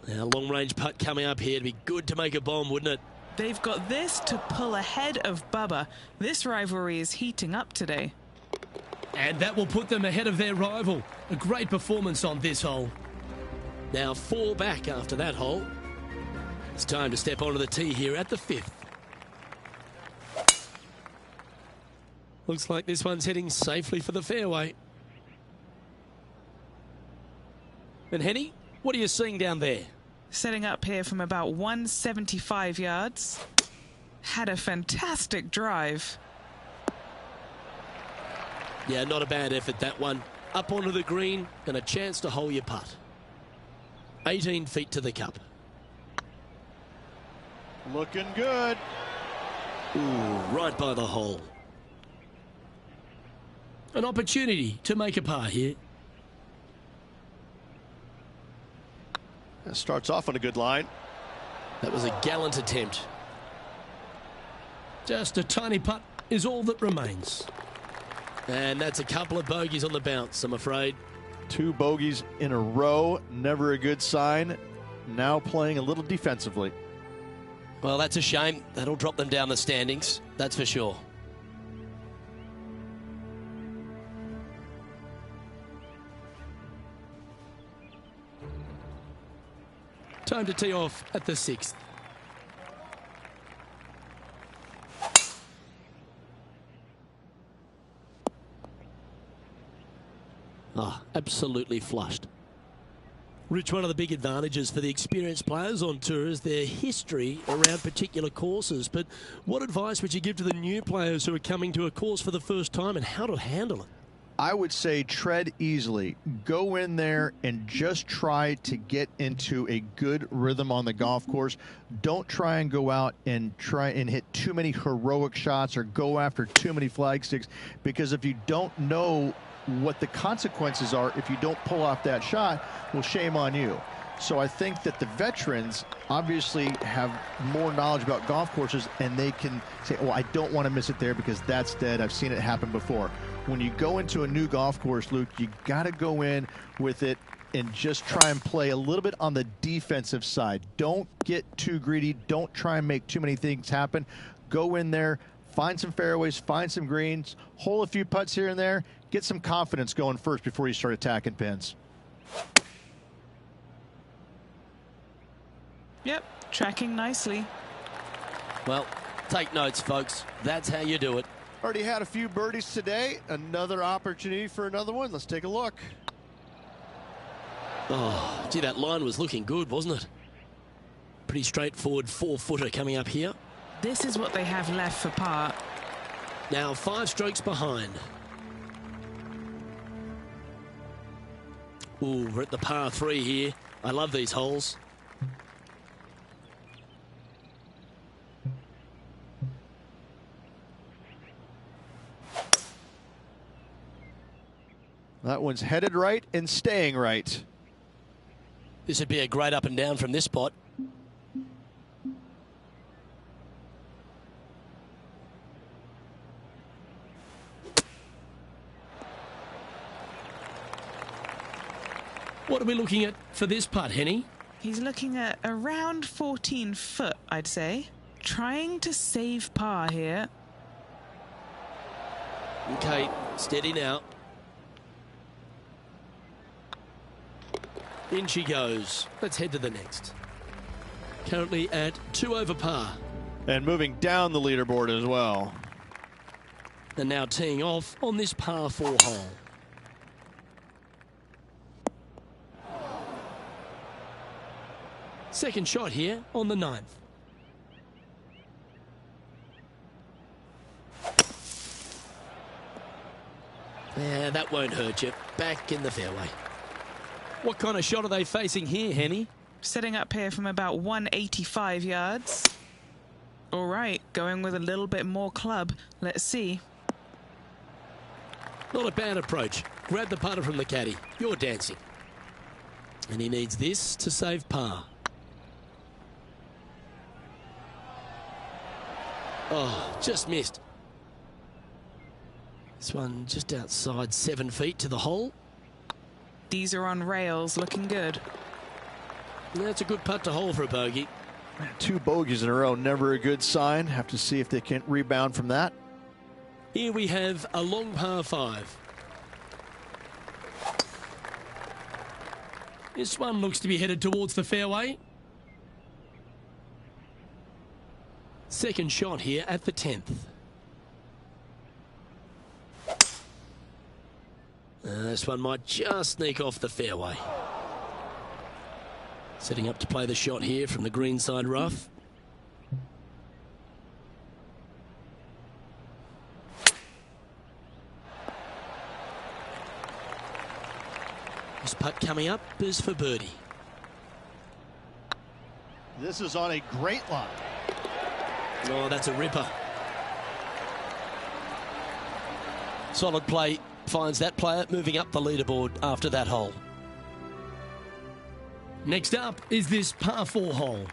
[SPEAKER 2] Now, long-range putt coming up here. It'd be good to make a bomb, wouldn't it?
[SPEAKER 3] They've got this to pull ahead of Bubba. This rivalry is heating up today.
[SPEAKER 2] And that will put them ahead of their rival. A great performance on this hole. Now 4 back after that hole. It's time to step onto the tee here at the 5th. Looks like this one's heading safely for the fairway. And Henny, what are you seeing down there?
[SPEAKER 3] Setting up here from about 175 yards. Had a fantastic drive.
[SPEAKER 2] Yeah, not a bad effort, that one. Up onto the green and a chance to hole your putt. 18 feet to the cup.
[SPEAKER 5] Looking good.
[SPEAKER 2] Ooh, right by the hole. An opportunity to make a par here.
[SPEAKER 5] That starts off on a good line.
[SPEAKER 2] That was a gallant attempt. Just a tiny putt is all that remains. And that's a couple of bogeys on the bounce, I'm afraid.
[SPEAKER 5] 2 bogeys in a row, never a good sign. Now playing a little defensively.
[SPEAKER 2] Well, that's a shame. That'll drop them down the standings, that's for sure. Time to tee off at the 6th. Ah, absolutely flushed. Rich, one of the big advantages for the experienced players on tour is their history around particular courses. But what advice would you give to the new players who are coming to a course for the first time and how to handle it?
[SPEAKER 5] I would say tread easily. Go in there and just try to get into a good rhythm on the golf course. Don't try and go out and try and hit too many heroic shots or go after too many flag sticks, because if you don't know what the consequences are if you don't pull off that shot, well, shame on you. So I think that the veterans obviously have more knowledge about golf courses, and they can say, oh, I don't want to miss it there because that's dead. I've seen it happen before. When you go into a new golf course, Luke, you got to go in with it and just try and play a little bit on the defensive side. Don't get too greedy. Don't try and make too many things happen. Go in there, find some fairways, find some greens, hole a few putts here and there, get some confidence going first before you start attacking pins.
[SPEAKER 3] Yep, tracking nicely.
[SPEAKER 2] Well, take notes, folks. That's how you do it.
[SPEAKER 5] Already had a few birdies today. Another opportunity for another one. Let's take a look.
[SPEAKER 2] Oh, gee, that line was looking good, wasn't it? Pretty straightforward 4-footer coming up here.
[SPEAKER 3] This is what they have left for par.
[SPEAKER 2] Now 5 strokes behind. Ooh, we're at the par 3 here. I love these holes.
[SPEAKER 5] That one's headed right and staying right.
[SPEAKER 2] This would be a great up and down from this spot. What are we looking at for this putt, Henny?
[SPEAKER 3] He's looking at around 14 foot, I'd say. Trying to save par here.
[SPEAKER 2] Okay, steady now. In she goes. Let's head to the next. Currently at 2 over par.
[SPEAKER 5] And moving down the leaderboard as well.
[SPEAKER 2] And now teeing off on this par 4 hole. Second shot here on the 9th. Yeah, that won't hurt you. Back in the fairway. What kind of shot are they facing here, Henny?
[SPEAKER 3] Setting up here from about 185 yards. All right, going with a little bit more club. Let's see.
[SPEAKER 2] Not a bad approach. Grab the putter from the caddy. You're dancing. And he needs this to save par. Oh, just missed. This one just outside 7 feet to the hole.
[SPEAKER 3] These are on rails, looking good.
[SPEAKER 2] That's a good putt to hole for a bogey.
[SPEAKER 5] 2 bogeys in a row, never a good sign. Have to see if they can rebound from that.
[SPEAKER 2] Here we have a long par 5. This one looks to be headed towards the fairway. Second shot here at the 10th. This one might just sneak off the fairway. Setting up to play the shot here from the greenside rough. This putt coming up is for birdie.
[SPEAKER 5] This is on a great line.
[SPEAKER 2] Oh, that's a ripper. Solid play finds that player moving up the leaderboard after that hole. Next up is this par 4 hole.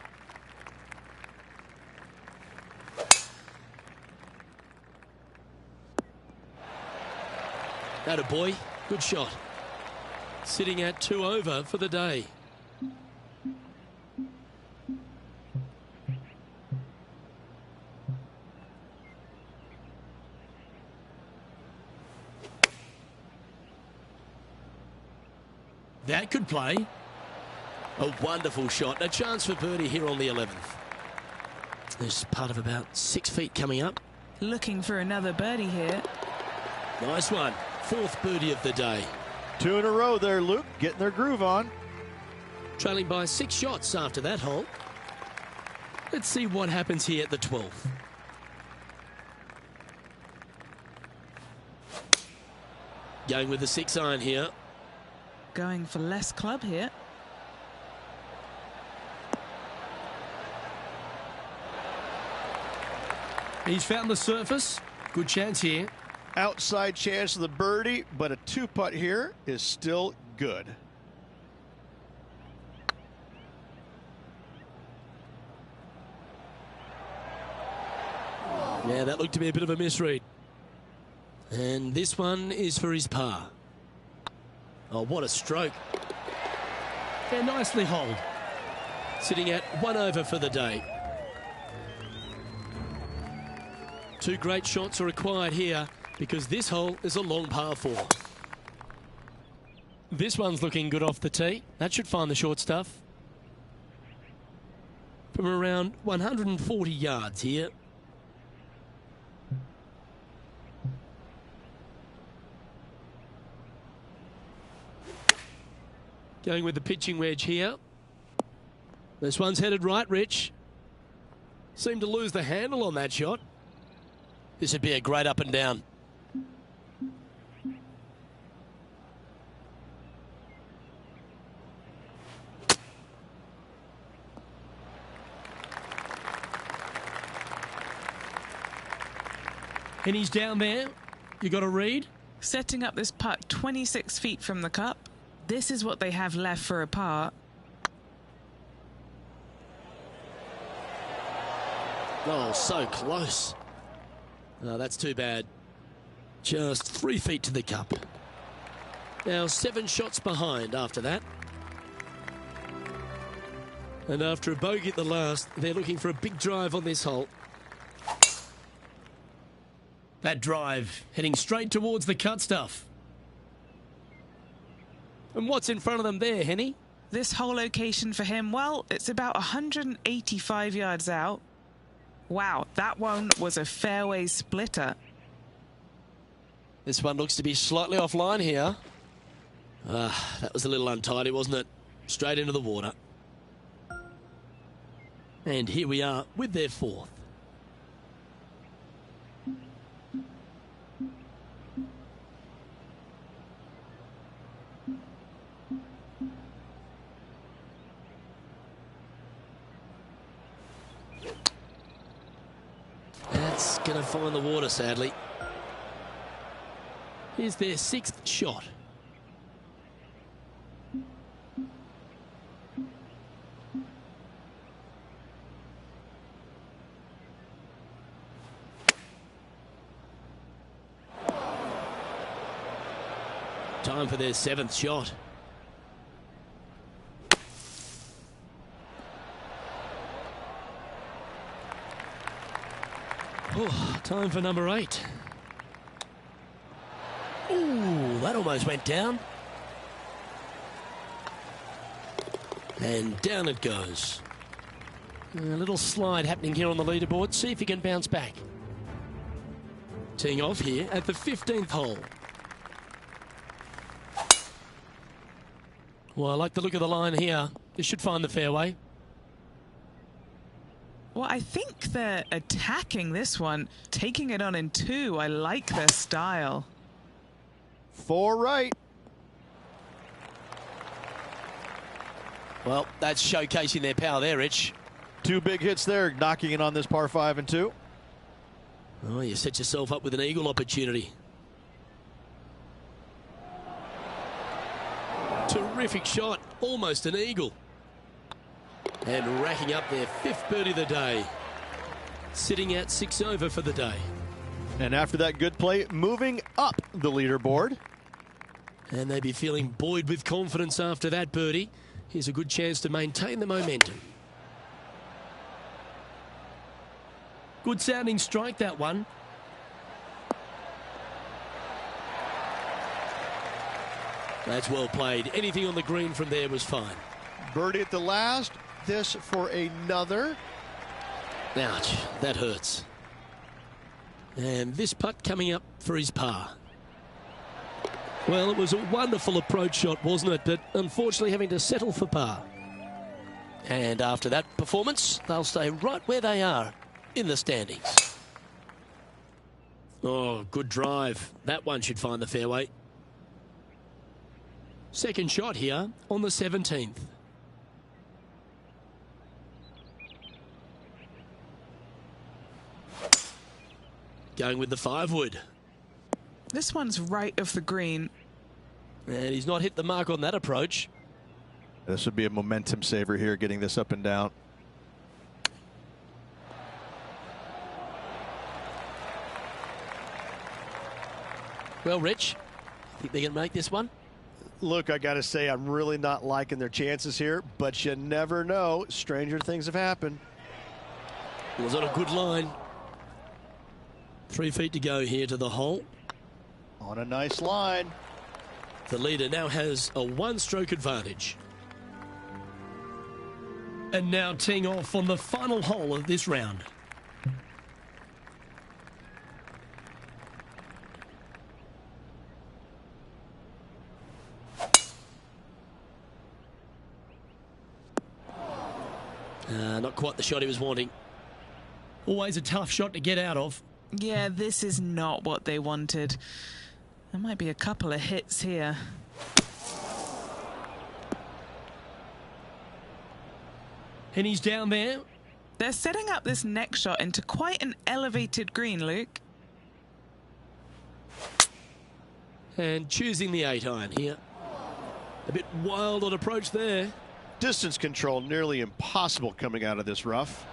[SPEAKER 2] That a boy, good shot. Sitting at 2 over for the day. That could play. A wonderful shot. A chance for birdie here on the 11th. There's part of about 6 feet coming up.
[SPEAKER 3] Looking for another birdie here.
[SPEAKER 2] Nice one. 4th birdie of the day.
[SPEAKER 5] 2 in a row there, Luke. Getting their groove on.
[SPEAKER 2] Trailing by 6 shots after that hole. Let's see what happens here at the 12th. Going with the 6 iron here.
[SPEAKER 3] Going for less club here.
[SPEAKER 2] He's found the surface. Good chance here.
[SPEAKER 5] Outside chance of the birdie, but a 2-putt here is still good.
[SPEAKER 2] Yeah, that looked to be a bit of a misread. And this one is for his par. Oh, what a stroke. And nicely holed. Sitting at 1 over for the day. 2 great shots are required here because this hole is a long par 4. This one's looking good off the tee. That should find the short stuff. From around 140 yards here. Going with the pitching wedge here. This one's headed right, Rich. Seemed to lose the handle on that shot. This would be a great up and down. And he's down there. You got a read?
[SPEAKER 3] Setting up this putt 26 feet from the cup. This is what they have left for a par.
[SPEAKER 2] Oh, so close. Oh, that's too bad. Just 3 feet to the cup. Now 7 shots behind after that. And after a bogey at the last, they're looking for a big drive on this hole. That drive heading straight towards the cut stuff. And what's in front of them there, Henny?
[SPEAKER 3] This whole location for him, well, it's about 185 yards out. Wow, that one was a fairway splitter.
[SPEAKER 2] This one looks to be slightly offline here. That was a little untidy, wasn't it? Straight into the water. And here we are with their 4th. That's going to find the water, sadly. Here's their 6th shot. Time for their 7th shot. Oh, time for number 8. Ooh, that almost went down. And down it goes. A little slide happening here on the leaderboard. See if he can bounce back. Teeing off here at the 15th hole. Well, I like the look of the line here. This should find the fairway.
[SPEAKER 3] Well, I think they're attacking this one, taking it on in two. I like their style.
[SPEAKER 5] 4 right.
[SPEAKER 2] Well, that's showcasing their power there, Rich.
[SPEAKER 5] 2 big hits there, knocking it on this par 5 and 2.
[SPEAKER 2] Oh, you set yourself up with an eagle opportunity. Terrific shot, almost an eagle. And racking up their 5th birdie of the day. Sitting at 6 over for the day.
[SPEAKER 5] And after that good play, moving up the leaderboard.
[SPEAKER 2] And they'd be feeling buoyed with confidence after that birdie. Here's a good chance to maintain the momentum. Good sounding strike, that one. That's well played. Anything on the green from there was fine.
[SPEAKER 5] Birdie at the last. This for another.
[SPEAKER 2] Ouch, that hurts. And this putt coming up for his par. Well, it was a wonderful approach shot, wasn't it? But unfortunately having to settle for par. And after that performance, they'll stay right where they are in the standings. Oh, good drive. That one should find the fairway. Second shot here on the 17th. Going with the 5-wood.
[SPEAKER 3] This one's right of the green.
[SPEAKER 2] And he's not hit the mark on that approach.
[SPEAKER 5] This would be a momentum saver here, getting this up and down.
[SPEAKER 2] Well, Rich, think they can make this one?
[SPEAKER 6] Look, I got to say, I'm really not liking their chances here, but you never know. Stranger things have happened.
[SPEAKER 2] It was on a good line. 3 feet to go here to the hole.
[SPEAKER 5] On a nice line.
[SPEAKER 2] The leader now has a 1-stroke advantage. And now teeing off on the final hole of this round. Not quite the shot he was wanting. Always a tough shot to get out of.
[SPEAKER 3] Yeah, this is not what they wanted. There might be a couple of hits here.
[SPEAKER 2] And he's down there.
[SPEAKER 3] They're setting up this next shot into quite an elevated green, Luke.
[SPEAKER 2] And choosing the 8-iron here. A bit wild on approach there.
[SPEAKER 6] Distance control nearly impossible coming out of this rough.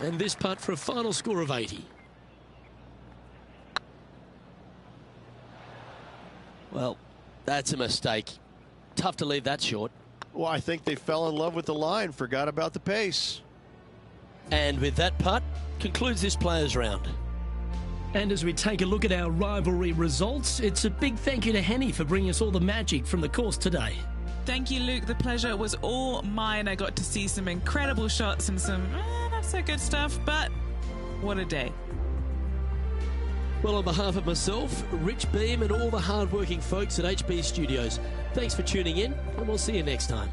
[SPEAKER 2] And this putt for a final score of 80. Well, that's a mistake. Tough to leave that short.
[SPEAKER 6] Well, I think they fell in love with the line, forgot about the pace.
[SPEAKER 2] And with that putt, concludes this players' round. And as we take a look at our rivalry results, it's a big thank you to Henny for bringing us all the magic from the course today.
[SPEAKER 3] Thank you, Luke. The pleasure was all mine. I got to see some incredible shots and some not so good stuff, but what a day.
[SPEAKER 2] Well, on behalf of myself, Rich Beam, and all the hard-working folks at HB Studios, thanks for tuning in, and we'll see you next time.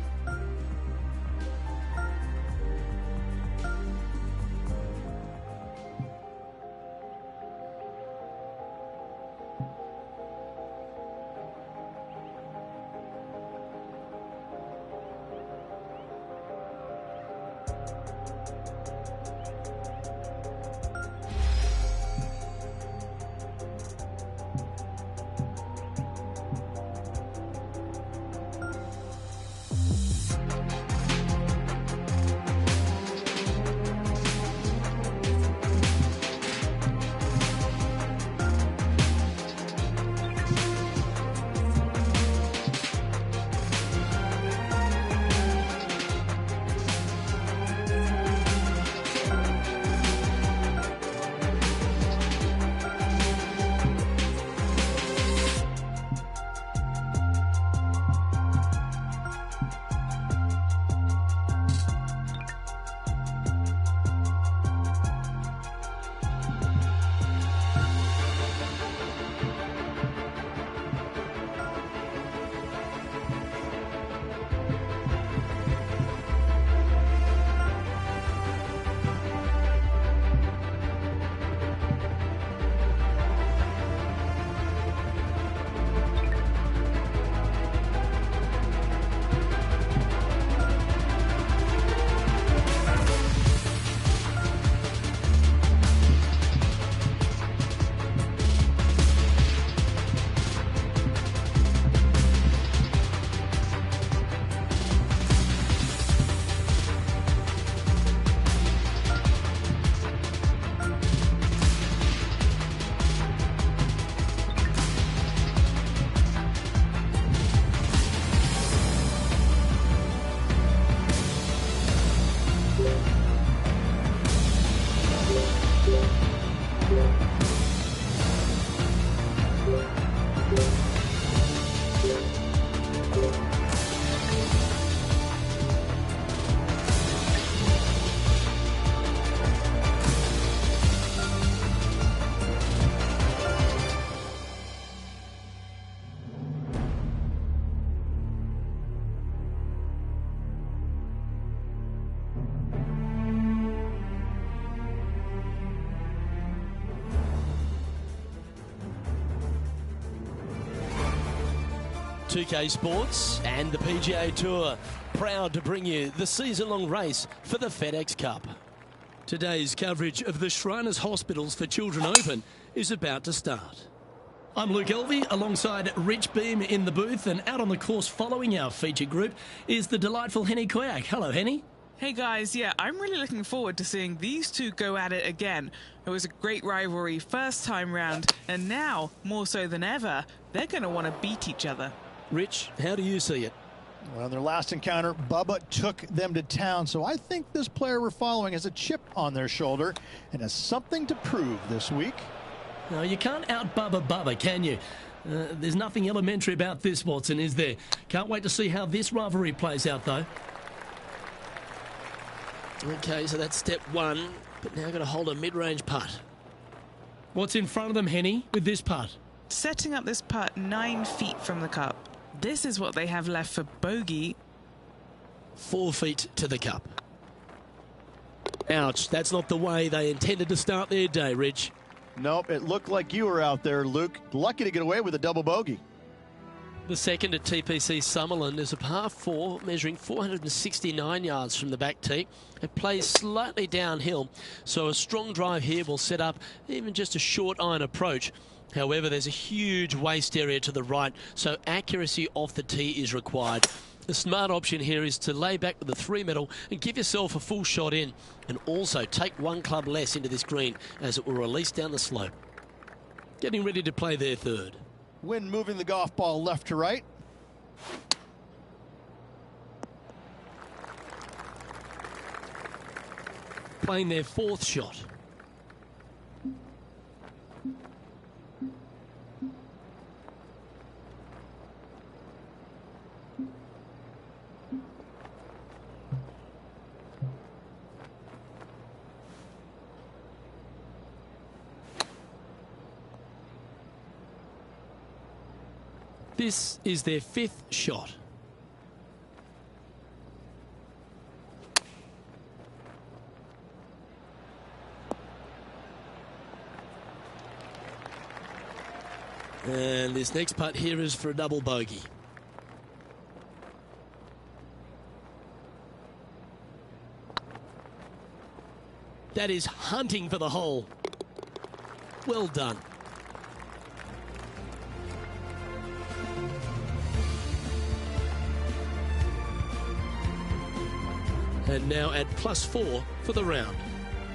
[SPEAKER 2] 2K Sports and the PGA Tour, proud to bring you the season-long race for the FedEx Cup. Today's coverage of the Shriners Hospitals for Children Open is about to start. I'm Luke Elvey alongside Rich Beam in the booth, and out on the course following our feature group is the delightful Henny Koyak. Hello, Henny.
[SPEAKER 3] Hey guys, yeah, I'm really looking forward to seeing these two go at it again. It was a great rivalry first time round, and now, more so than ever, they're going to want to beat each other.
[SPEAKER 2] Rich, how do you see it?
[SPEAKER 5] Well, in their last encounter, Bubba took them to town, so I think this player we're following has a chip on their shoulder and has something to prove this week.
[SPEAKER 2] No, you can't out-Bubba, can you? There's nothing elementary about this, Watson, is there? Can't wait to see how this rivalry plays out, though. Okay, so that's step one, but now got to hold a mid-range putt. What's in front of them, Henny, with this putt?
[SPEAKER 3] Setting up this putt 9 feet from the cup. This is what they have left for bogey.
[SPEAKER 2] 4 feet to the cup. Ouch, that's not the way they intended to start their day, Rich.
[SPEAKER 5] Nope, it looked like you were out there, Luke. Lucky to get away with a double bogey.
[SPEAKER 2] The second at TPC Summerland is a par 4 measuring 469 yards from the back tee. It plays slightly downhill, so a strong drive here will set up even just a short iron approach. However, there's a huge waste area to the right, so accuracy off the tee is required. The smart option here is to lay back with the 3-metal and give yourself a full shot in, and also take 1 club less into this green as it will release down the slope. Getting ready to play their third.
[SPEAKER 5] Wind moving the golf ball left to right.
[SPEAKER 2] Playing their 4th shot. This is their 5th shot. And this next putt here is for a double bogey. That is hunting for the hole. Well done. And now at +4 for the round.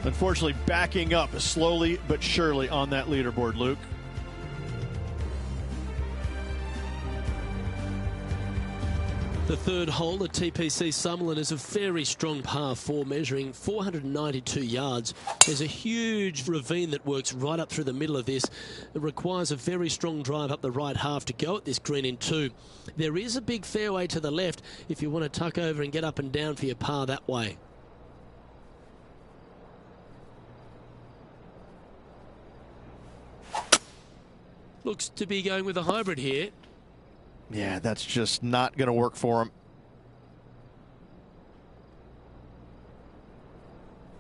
[SPEAKER 5] Unfortunately, backing up slowly but surely on that leaderboard, Luke.
[SPEAKER 2] The third hole at TPC Summerland is a very strong par 4 measuring 492 yards. There's a huge ravine that works right up through the middle of this. It requires a very strong drive up the right half to go at this green in 2. There is a big fairway to the left if you want to tuck over and get up and down for your par that way. Looks to be going with a hybrid here.
[SPEAKER 5] Yeah, that's just not going to work for him.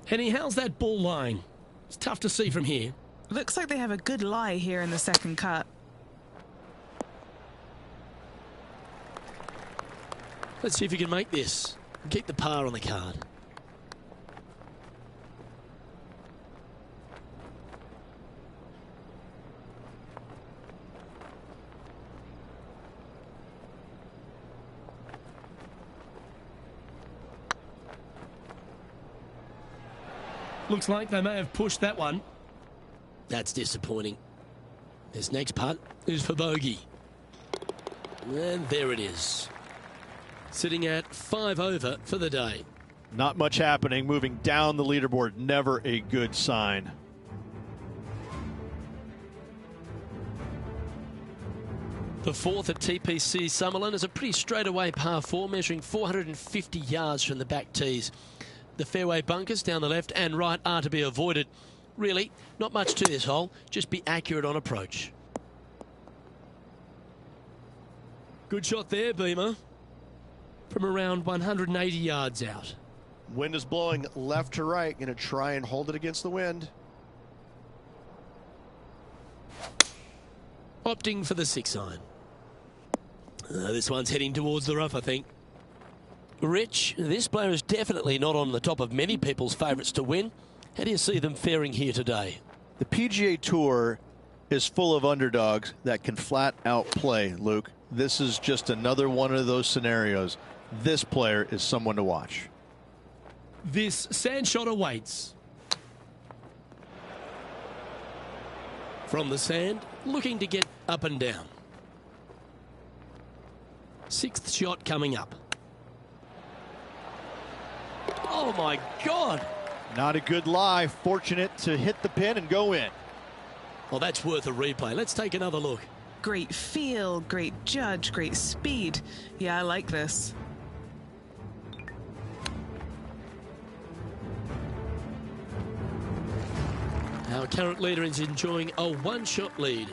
[SPEAKER 2] Henny, how's that ball lying? It's tough to see from here.
[SPEAKER 3] Looks like they have a good lie here in the second cut.
[SPEAKER 2] Let's see if you can make this. Keep the par on the card. Looks like they may have pushed that one. That's disappointing. This next putt is for bogey. And there it is. Sitting at 5 over for the day.
[SPEAKER 5] Not much happening. Moving down the leaderboard, never a good sign.
[SPEAKER 2] The 4th at TPC Summerland is a pretty straightaway par 4 measuring 450 yards from the back tees. The fairway bunkers down the left and right are to be avoided. Really, not much to this hole. Just be accurate on approach. Good shot there, Beamer. From around 180 yards out.
[SPEAKER 6] Wind is blowing left to right. Going to try and hold it against the wind.
[SPEAKER 2] Opting for the 6 iron. This one's heading towards the rough, I think. Rich, this player is definitely not on the top of many people's favourites to win. How do you see them faring here today?
[SPEAKER 5] The PGA Tour is full of underdogs that can flat out play, Luke. This is just another one of those scenarios. This player is someone to watch.
[SPEAKER 2] This sand shot awaits. From the sand, looking to get up and down. Sixth shot coming up. Oh my God!
[SPEAKER 5] Not a good lie. Fortunate to hit the pin and go in.
[SPEAKER 2] Well, that's worth a replay. Let's take another look.
[SPEAKER 3] Great feel, great judge, great speed. Yeah, I like this.
[SPEAKER 2] Our current leader is enjoying a one-shot lead.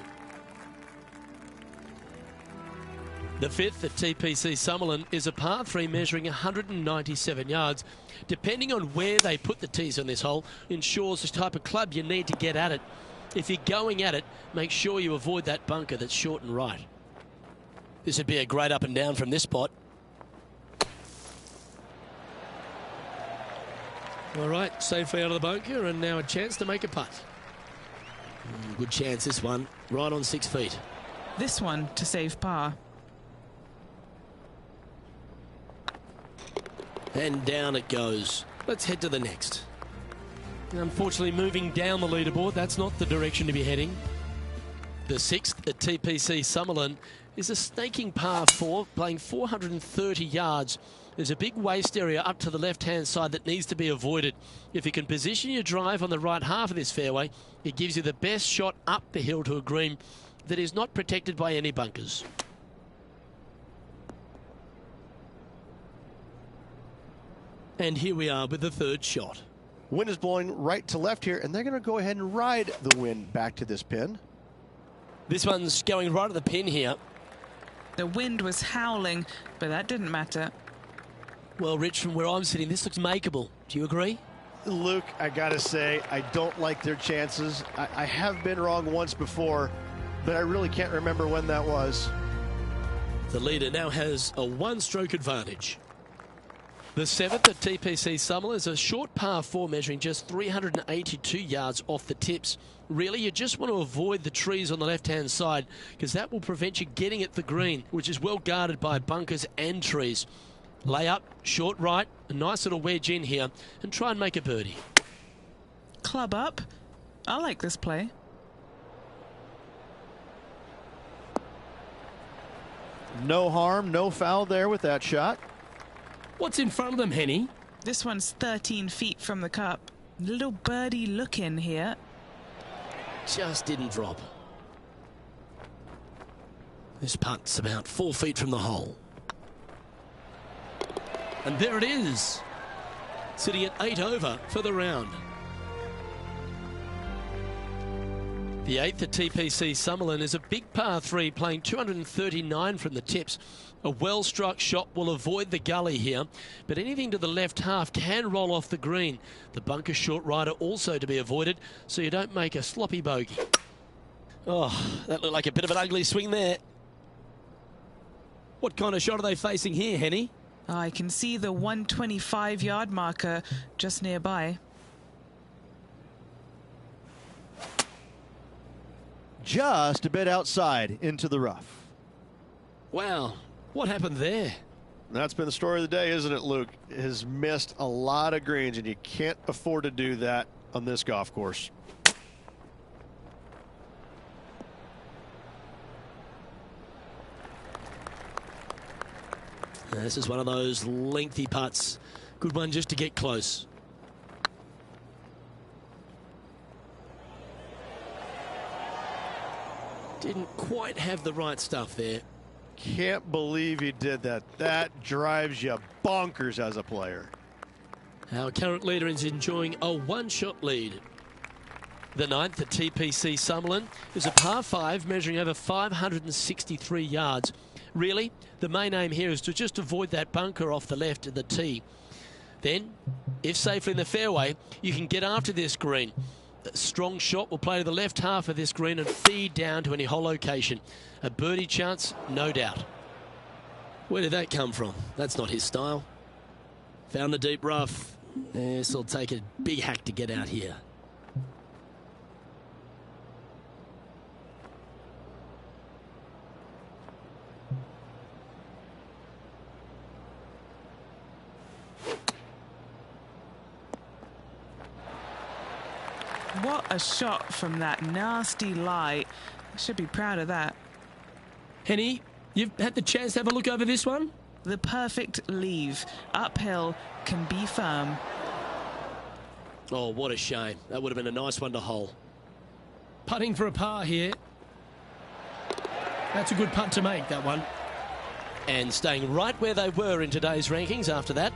[SPEAKER 2] The fifth at TPC Summerlin is a par 3 measuring 197 yards. Depending on where they put the tees on this hole ensures the type of club you need to get at it. If you're going at it, make sure you avoid that bunker that's short and right. This would be a great up and down from this spot. All right, safely out of the bunker and now a chance to make a putt. Good chance this one, right on 6 feet.
[SPEAKER 3] This one to save par.
[SPEAKER 2] And down it goes. Let's head to the next. Unfortunately, moving down the leaderboard, that's not the direction to be heading. The sixth at TPC Summerlin is a snaking par 4, playing 430 yards. There's a big waste area up to the left-hand side that needs to be avoided. If you can position your drive on the right half of this fairway, it gives you the best shot up the hill to a green that is not protected by any bunkers. And here we are with the third shot.
[SPEAKER 6] Wind is blowing right to left here, and they're going to go ahead and ride the wind back to this pin.
[SPEAKER 2] This one's going right at the pin here.
[SPEAKER 3] The wind was howling, but that didn't matter.
[SPEAKER 2] Well, Rich, from where I'm sitting, this looks makeable. Do you agree?
[SPEAKER 6] Luke, I got to say, I don't like their chances. I have been wrong once before, but I really can't remember when that was.
[SPEAKER 2] The leader now has a one-stroke advantage. The seventh at TPC Summerlin is a short par 4 measuring just 382 yards off the tips. Really, you just want to avoid the trees on the left-hand side because that will prevent you getting at the green, which is well guarded by bunkers and trees. Lay up, short right, a nice little wedge in here, and try and make a birdie.
[SPEAKER 3] Club up. I like this play.
[SPEAKER 5] No harm, no foul there with that shot.
[SPEAKER 2] What's in front of them, Henny?
[SPEAKER 3] This one's 13 feet from the cup. Little birdie look in here.
[SPEAKER 2] Just didn't drop. This putt's about 4 feet from the hole. And there it is. Sitting at 8 over for the round. The eighth at TPC Summerlin is a big par 3 playing 239 from the tips. A well-struck shot will avoid the gully here, but anything to the left half can roll off the green. The bunker short rider also to be avoided, so you don't make a sloppy bogey. Oh, that looked like a bit of an ugly swing there. What kind of shot are they facing here, Henny?
[SPEAKER 3] I can see the 125-yard marker just nearby.
[SPEAKER 5] Just a bit outside into the rough.
[SPEAKER 2] Wow, what happened there?
[SPEAKER 6] That's been the story of the day, isn't it, Luke? Has missed a lot of greens, and you can't afford to do that on this golf course.
[SPEAKER 2] This is one of those lengthy putts. Good one just to get close. Didn't quite have the right stuff there.
[SPEAKER 6] Can't believe he did that. That drives you bonkers as a player.
[SPEAKER 2] Our current leader is enjoying a one-shot lead. The ninth at TPC Summerlin is a par 5 measuring over 563 yards. Really, the main aim here is to just avoid that bunker off the left of the tee. Then, if safely in the fairway, you can get after this green. A strong shot will play to the left half of this green and feed down to any hole location. A birdie chance, no doubt. Where did that come from? That's not his style. Found the deep rough. This will take a big hack to get out here.
[SPEAKER 3] What a shot from that nasty lie. I should be proud of that.
[SPEAKER 2] Henny, you've had the chance to have a look over this one?
[SPEAKER 3] The perfect leave. Uphill, can be firm.
[SPEAKER 2] Oh, what a shame. That would have been a nice one to hole. Putting for a par here. That's a good putt to make, that one. And staying right where they were in today's rankings after that.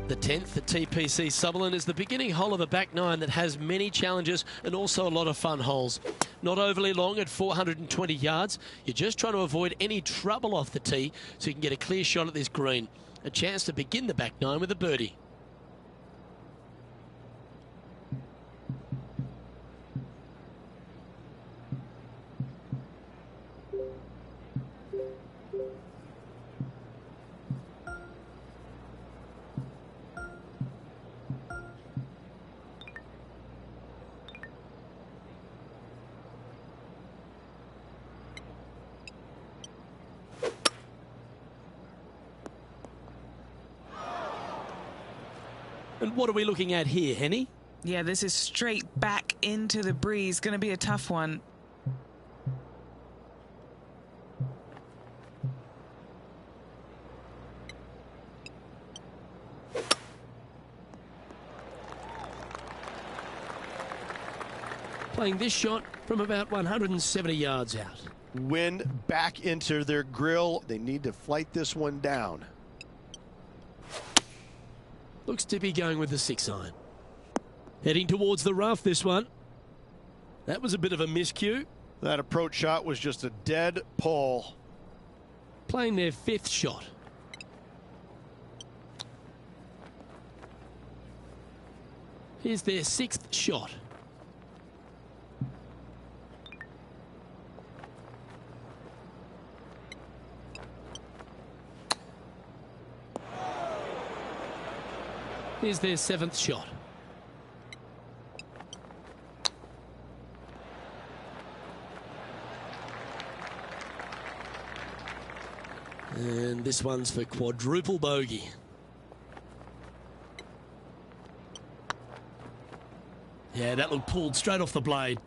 [SPEAKER 2] The 10th at TPC Sutherland is the beginning hole of a back nine that has many challenges and also a lot of fun holes. Not overly long at 420 yards. You're just trying to avoid any trouble off the tee so you can get a clear shot at this green. A chance to begin the back nine with a birdie. And what are we looking at here, Henny?
[SPEAKER 3] Yeah, this is straight back into the breeze. Going to be a tough one.
[SPEAKER 2] Playing this shot from about 170 yards out.
[SPEAKER 6] Wind back into their grill. They need to flight this one down.
[SPEAKER 2] Looks to be going with the 6-iron. Heading towards the rough, this one. That was a bit of a miscue.
[SPEAKER 6] That approach shot was just a dead pull.
[SPEAKER 2] Playing their 5th shot. Here's their 6th shot. Here's their 7th shot. And this one's for quadruple bogey. Yeah, that looked pulled straight off the blade.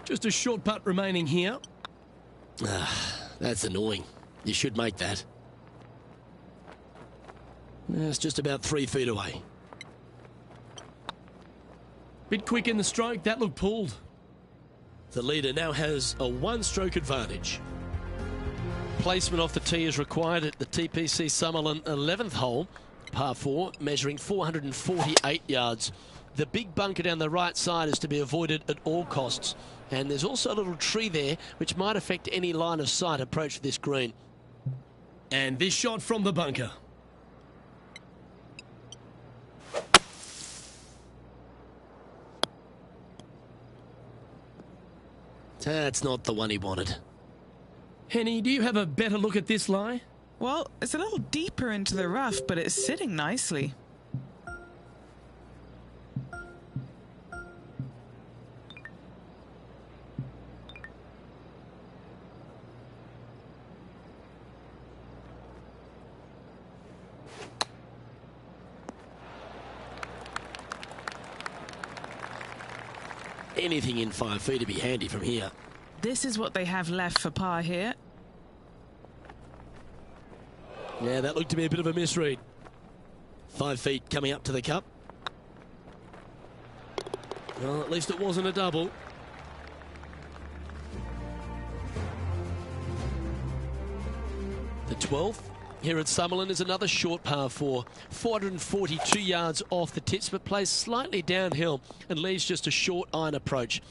[SPEAKER 2] Just a short putt remaining here. That's annoying. You should make that. It's just about 3 feet away. Bit quick in the stroke, that looked pulled. The leader now has a 1-stroke advantage. Placement off the tee is required at the TPC Summerlin 11th hole, par 4, measuring 448 yards. The big bunker down the right side is to be avoided at all costs. And there's also a little tree there which might affect any line of sight approach to this green. And this shot from the bunker. That's not the one he wanted. Henny, do you have a better look at this lie?
[SPEAKER 3] Well, it's a little deeper into the rough, but it's sitting nicely.
[SPEAKER 2] Anything in 5 feet to be handy from here.
[SPEAKER 3] This is what they have left for par here.
[SPEAKER 2] Yeah, that looked to be a bit of a misread. 5 feet coming up to the cup. Well, at least it wasn't a double. The 12th here at Summerlin is another short par 4. 442 yards off the tips, but plays slightly downhill and leaves just a short iron approach.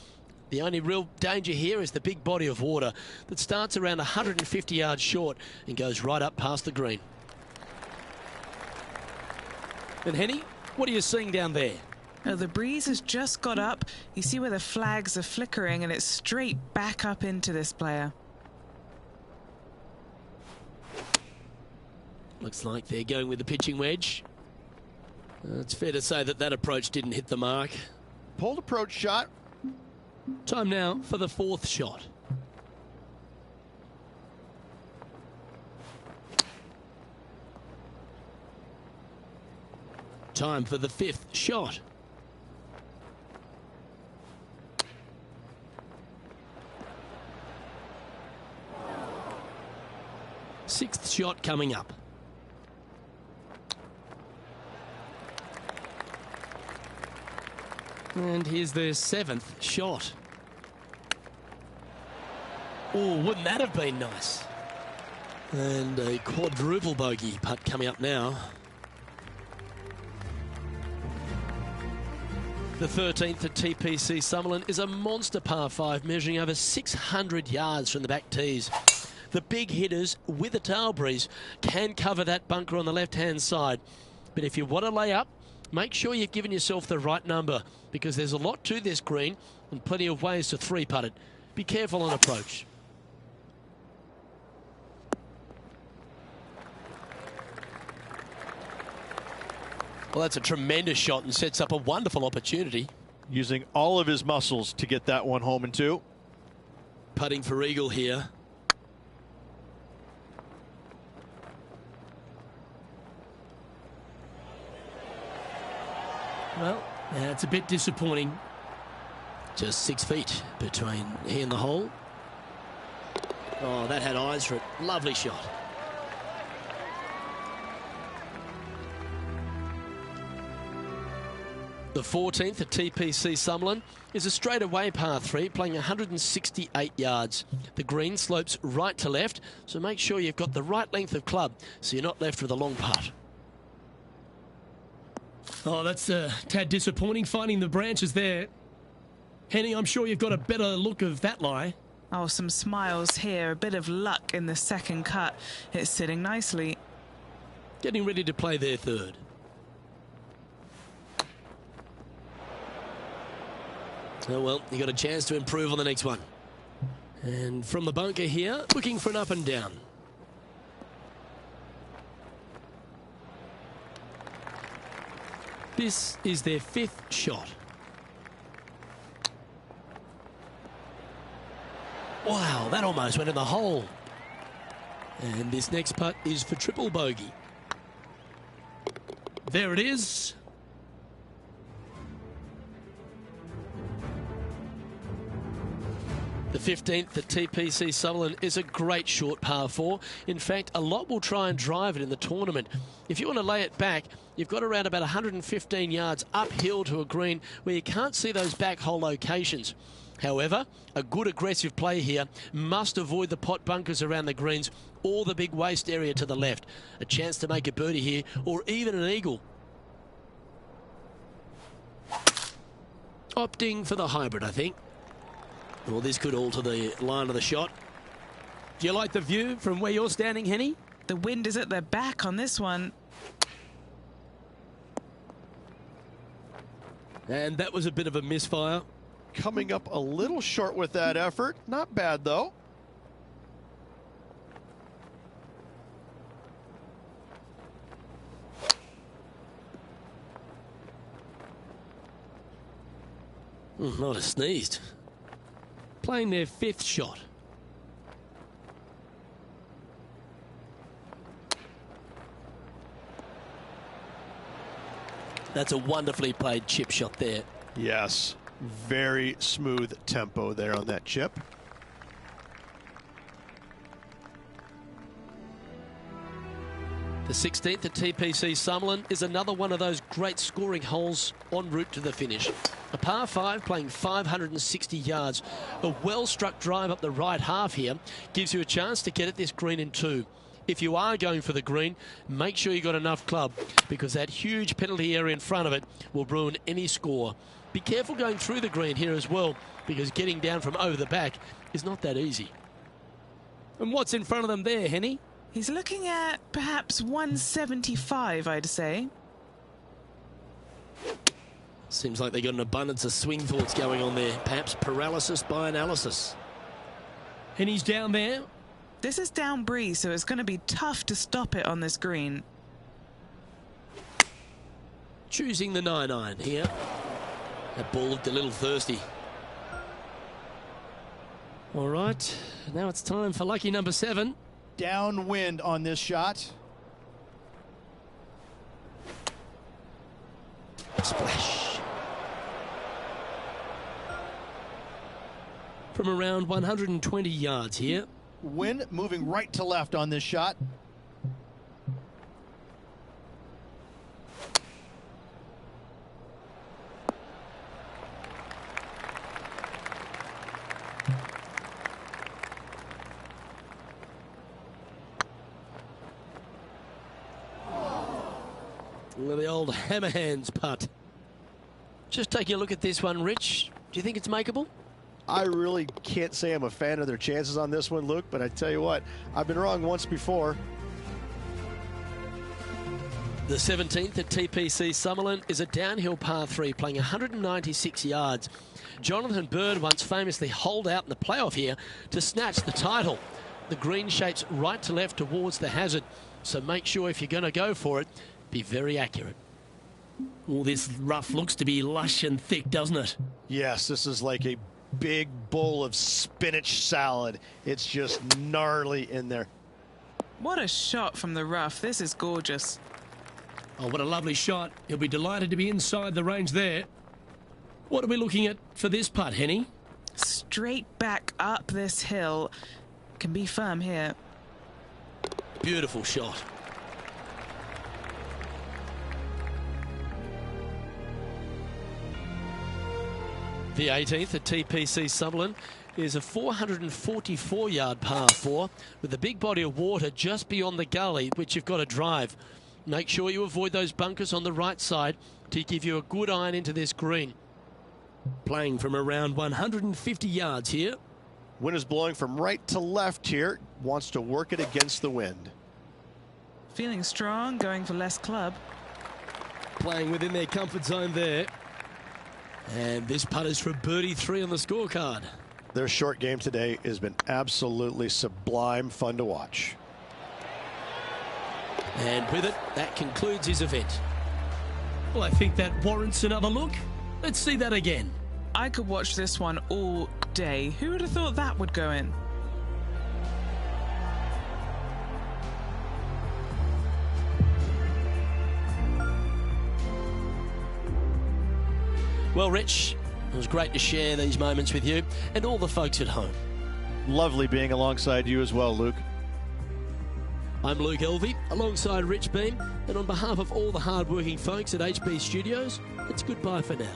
[SPEAKER 2] The only real danger here is the big body of water that starts around 150 yards short and goes right up past the green. And Henny, what are you seeing down there?
[SPEAKER 3] Now, the breeze has just got up. You see where the flags are flickering, and it's straight back up into this player.
[SPEAKER 2] Looks like they're going with the pitching wedge. It's fair to say that approach didn't hit the mark.
[SPEAKER 5] Pulled approach shot.
[SPEAKER 2] Time now for the fourth shot. Time for the fifth shot. Sixth shot coming up. And here's the seventh shot. Oh, wouldn't that have been nice? And a quadruple bogey putt coming up now. The 13th at TPC Summerlin is a monster par 5 measuring over 600 yards from the back tees. The big hitters with a tail breeze can cover that bunker on the left-hand side. But if you want to lay up, make sure you've given yourself the right number, because there's a lot to this green and plenty of ways to three-putt it. Be careful on approach. Well, that's a tremendous shot and sets up a wonderful opportunity.
[SPEAKER 5] Using all of his muscles to get that one home and two.
[SPEAKER 2] Putting for eagle here. Well, that's a bit disappointing. Just 6 feet between he and the hole. Oh, that had eyes for it. Lovely shot. The 14th at TPC Summerlin is a straightaway par 3, playing 168 yards. The green slopes right to left, so make sure you've got the right length of club so you're not left with a long putt. Oh, that's a tad disappointing, finding the branches there. Henny, I'm sure you've got a better look of that lie.
[SPEAKER 3] Oh, some smiles here. A bit of luck in the second cut. It's sitting nicely.
[SPEAKER 2] Getting ready to play their third. Oh, well, you got a chance to improve on the next one. And from the bunker here, looking for an up and down. This is their fifth shot. Wow, that almost went in the hole. And this next putt is for triple bogey. There it is. The 15th at TPC Summerlin is a great short par 4. In fact, a lot will try and drive it in the tournament. If you want to lay it back, you've got around about 115 yards uphill to a green where you can't see those back hole locations. However, a good aggressive play here must avoid the pot bunkers around the greens or the big waste area to the left. A chance to make a birdie here or even an eagle. Opting for the hybrid, I think. Well, this could alter the line of the shot. Do you like the view from where you're standing, Henny?
[SPEAKER 3] The wind is at their back on this one.
[SPEAKER 2] And that was a bit of a misfire.
[SPEAKER 5] Coming up a little short with that effort. Not bad, though.
[SPEAKER 2] Not a sneezed. Playing their fifth shot. That's a wonderfully played chip shot there.
[SPEAKER 5] Yes, very smooth tempo there on that chip.
[SPEAKER 2] The 16th at TPC Summerlin is another one of those great scoring holes en route to the finish. A par 5 playing 560 yards. A well-struck drive up the right half here gives you a chance to get at this green in 2. If you are going for the green, make sure you got enough club, because that huge penalty area in front of it will ruin any score. Be careful going through the green here as well, because getting down from over the back is not that easy. And what's in front of them there, Henny?
[SPEAKER 3] He's looking at perhaps 175, I'd say.
[SPEAKER 2] Seems like they got an abundance of swing thoughts going on there. Perhaps paralysis by analysis. And he's down there.
[SPEAKER 3] This is down breeze, so it's going to be tough to stop it on this green.
[SPEAKER 2] Choosing the 9-iron here. That ball looked a little thirsty. All right, now it's time for lucky number 7.
[SPEAKER 5] Downwind on this shot.
[SPEAKER 2] Splash. From around 120 yards here.
[SPEAKER 5] Wind moving right to left on this shot.
[SPEAKER 2] Well, the old hammer hands putt. Just taking a look at this one, Rich. Do you think it's makeable?
[SPEAKER 6] I really can't say I'm a fan of their chances on this one, Luke, but I tell you what, I've been wrong once before.
[SPEAKER 2] The 17th at TPC Summerlin is a downhill par 3 playing 196 yards. Jonathan Bird once famously holed out in the playoff here to snatch the title. The green shapes right to left towards the hazard, so make sure if you're going to go for it, be very accurate. All this rough looks to be lush and thick, doesn't it?
[SPEAKER 6] Yes, this is like a big bowl of spinach salad. It's just gnarly in there.
[SPEAKER 3] What a shot from the rough. This is gorgeous.
[SPEAKER 2] Oh, what a lovely shot. He'll be delighted to be inside the range there. What are we looking at for this putt, Henny?
[SPEAKER 3] Straight back up this hill. Can be firm here.
[SPEAKER 2] Beautiful shot. The 18th at TPC Summerlin is a 444-yard par 4 with a big body of water just beyond the gully, which you've got to drive. Make sure you avoid those bunkers on the right side to give you a good iron into this green. Playing from around 150 yards here.
[SPEAKER 6] Wind is blowing from right to left here. Wants to work it against the wind.
[SPEAKER 3] Feeling strong, going for less club.
[SPEAKER 2] Playing within their comfort zone there. And this putt is for birdie 3 on the scorecard.
[SPEAKER 6] Their short game today has been absolutely sublime fun to watch.
[SPEAKER 2] And with it, that concludes his event. Well, I think that warrants another look. Let's see that again.
[SPEAKER 3] I could watch this one all day. Who would have thought that would go in?
[SPEAKER 2] Well, Rich, it was great to share these moments with you and all the folks at home.
[SPEAKER 6] Lovely being alongside you as well, Luke.
[SPEAKER 2] I'm Luke Elvey, alongside Rich Beam, and on behalf of all the hard-working folks at HB Studios, it's goodbye for now.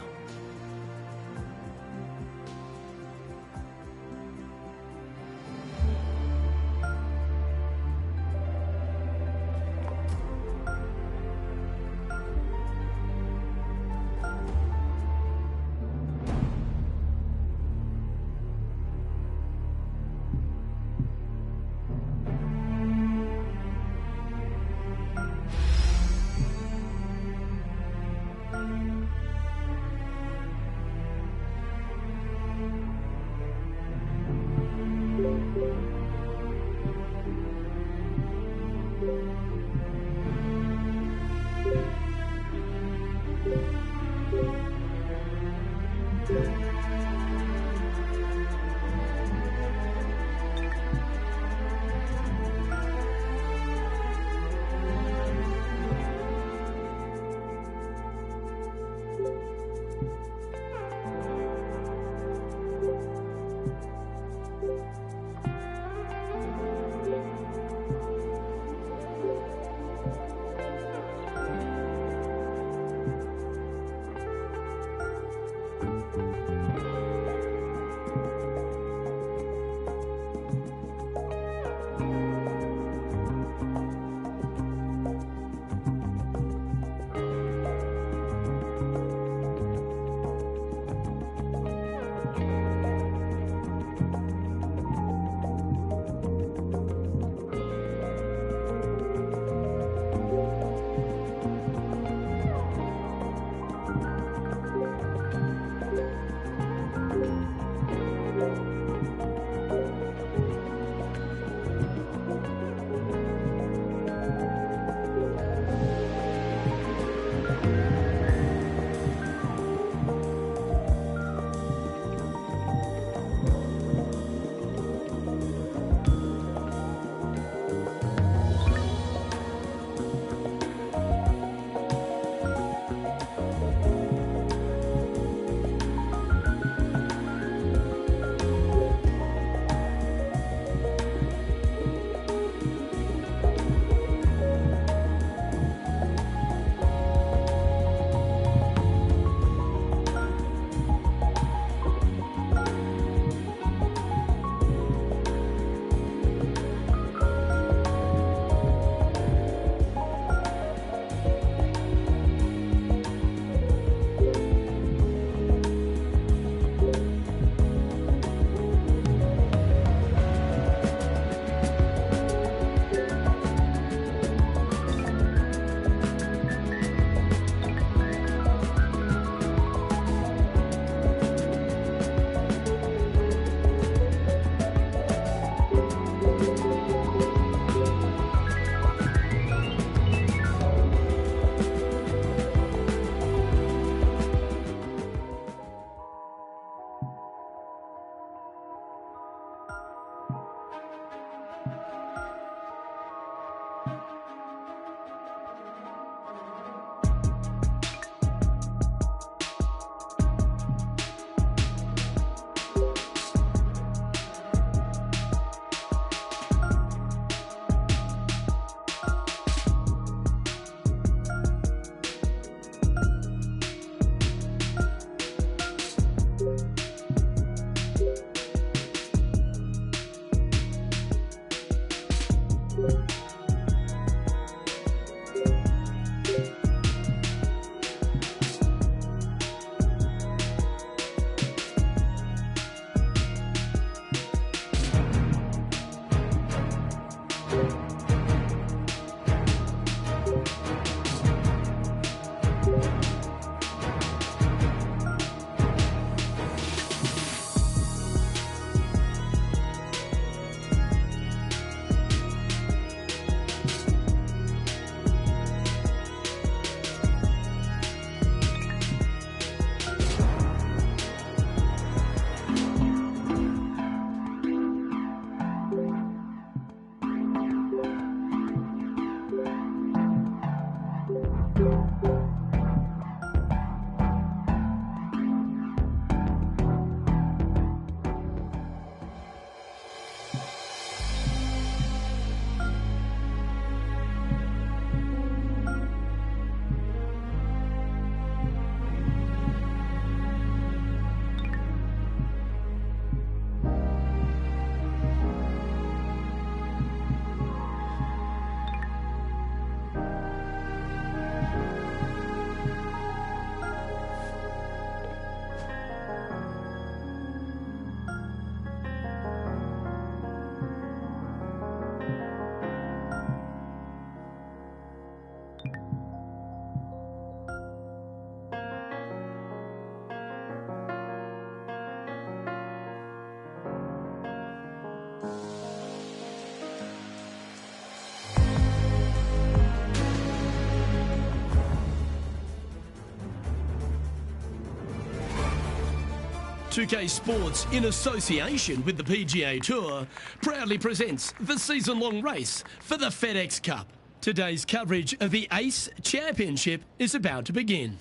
[SPEAKER 2] 2K Sports, in association with the PGA Tour, proudly presents the season-long race for the FedEx Cup. Today's coverage of the Ace Championship is about to begin.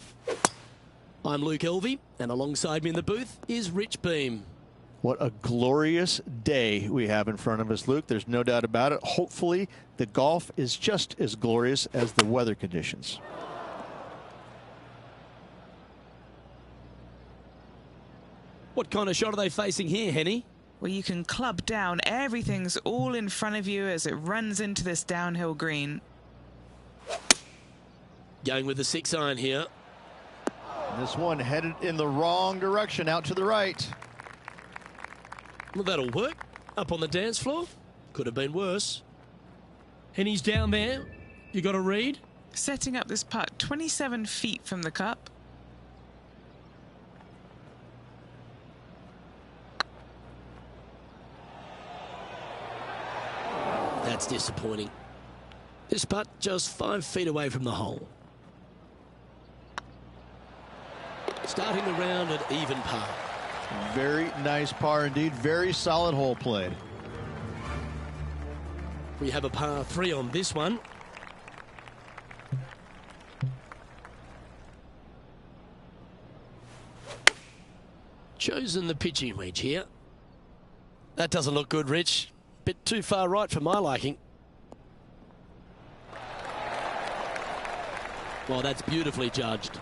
[SPEAKER 2] I'm Luke Elvey, and alongside me in the booth is Rich Beam.
[SPEAKER 5] What a glorious day we have in front of us, Luke. There's no doubt about it. Hopefully, the golf is just as glorious as the weather conditions.
[SPEAKER 2] What kind of shot are they facing here, Henny?
[SPEAKER 3] Well, you can club down. Everything's all in front of you as it runs into this downhill green.
[SPEAKER 2] Going with the 6-iron here.
[SPEAKER 5] This one headed in the wrong direction, out to the right.
[SPEAKER 2] Well, that'll work. Up on the dance floor. Could have been worse. Henny's down there. You got a read?
[SPEAKER 3] Setting up this putt 27 feet from the cup.
[SPEAKER 2] That's disappointing. This putt just 5 feet away from the hole. Starting the round at even par.
[SPEAKER 5] Very nice par indeed. Very solid hole played.
[SPEAKER 2] We have a par 3 on this one. Chosen the pitching wedge here. That doesn't look good, Rich. Bit too far right for my liking. Well, that's beautifully judged.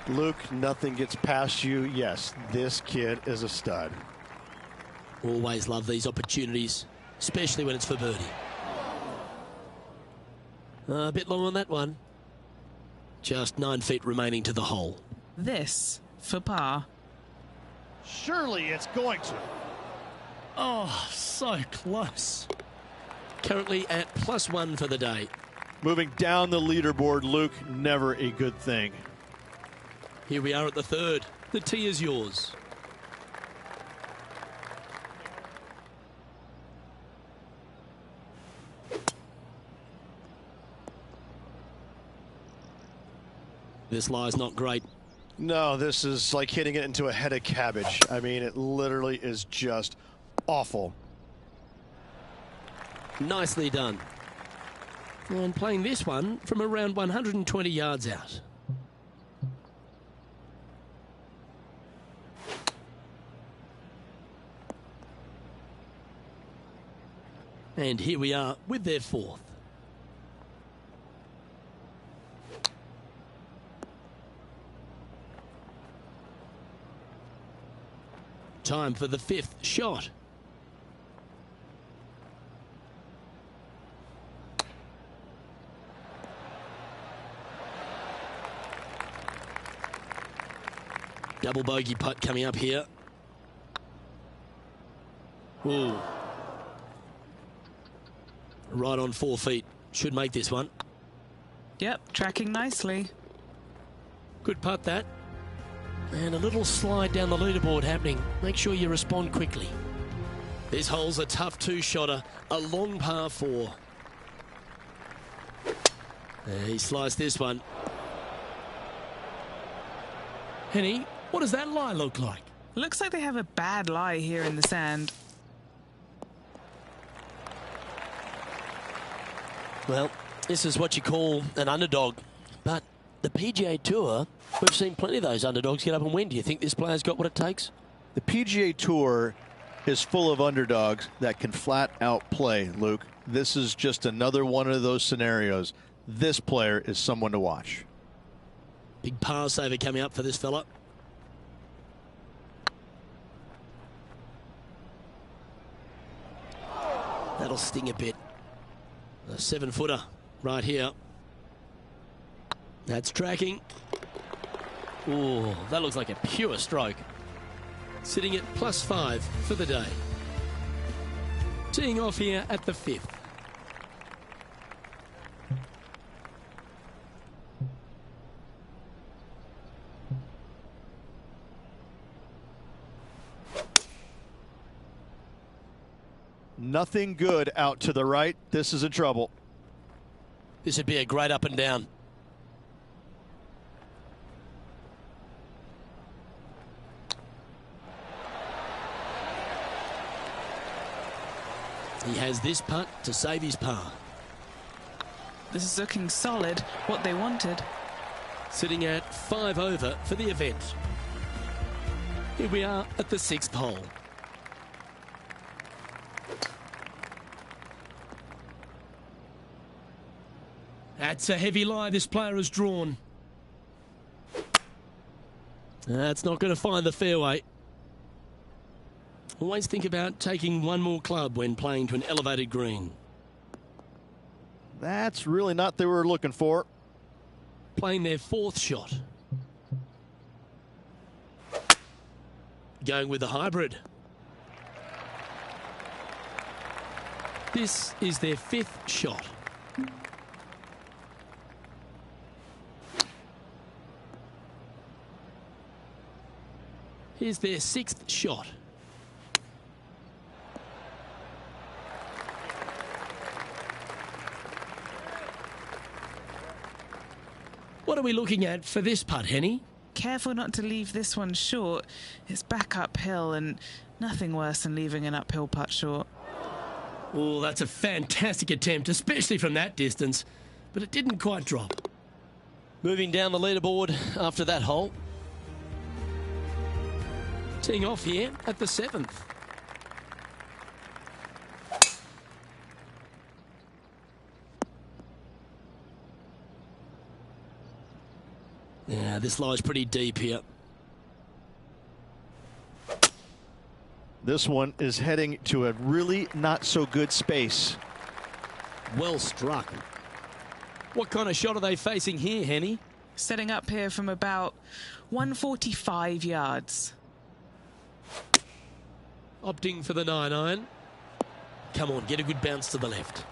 [SPEAKER 6] Luke, nothing gets past you. Yes, this kid is a stud.
[SPEAKER 2] Always love these opportunities, especially when it's for birdie. A bit long on that one. Just 9 feet remaining to the hole.
[SPEAKER 3] This for par.
[SPEAKER 6] Surely it's going to.
[SPEAKER 2] Oh, so close. Currently at +1 for the day.
[SPEAKER 5] Moving down the leaderboard, Luke, never a good thing.
[SPEAKER 2] Here we are at the third. The tee is yours. This lie's not great.
[SPEAKER 6] No, this is like hitting it into a head of cabbage. I mean, it literally is just awful.
[SPEAKER 2] Nicely done. And playing this one from around 120 yards out. And here we are with their fourth. Time for the fifth shot. Double bogey putt coming up here. Ooh. Right on 4 feet. Should make this one.
[SPEAKER 3] Yep, tracking nicely.
[SPEAKER 2] Good putt, that. And a little slide down the leaderboard happening. Make sure you respond quickly. This hole's a tough 2-shotter. A long par 4. He sliced this one. Henny, what does that lie look like?
[SPEAKER 3] Looks like they have a bad lie here in the sand.
[SPEAKER 2] Well, this is what you call an underdog. But the PGA Tour, we've seen plenty of those underdogs get up and win. Do you think this player's got what it takes?
[SPEAKER 5] The PGA Tour is full of underdogs that can flat out play, Luke. This is just another one of those scenarios. This player is someone to watch.
[SPEAKER 2] Big par saver coming up for this fella. That'll sting a bit. A 7-footer right here. That's tracking. Ooh, that looks like a pure stroke. Sitting at +5 for the day. Teeing off here at the 5th.
[SPEAKER 5] Nothing good out to the right. This is in trouble.
[SPEAKER 2] This would be a great up and down. He has this putt to save his par.
[SPEAKER 3] This is looking solid, what they wanted.
[SPEAKER 2] Sitting at 5 over for the event. Here we are at the 6th hole. That's a heavy lie this player has drawn. That's not going to find the fairway. Always think about taking one more club when playing to an elevated green.
[SPEAKER 5] That's really not what they were looking for.
[SPEAKER 2] Playing their 4th shot. Going with the hybrid. This is their 5th shot. Here's their 6th shot. What are we looking at for this putt, Henny?
[SPEAKER 3] Careful not to leave this one short. It's back uphill and nothing worse than leaving an uphill putt short.
[SPEAKER 2] Oh, that's a fantastic attempt, especially from that distance, but it didn't quite drop. Moving down the leaderboard after that hole. Teeing off here at the 7th. Yeah, this lies pretty deep here.
[SPEAKER 5] This one is heading to a really not so good space.
[SPEAKER 2] Well struck. What kind of shot are they facing here, Henny?
[SPEAKER 3] Setting up here from about 145 yards.
[SPEAKER 2] Opting for the 9-iron. Come on, get a good bounce to the left.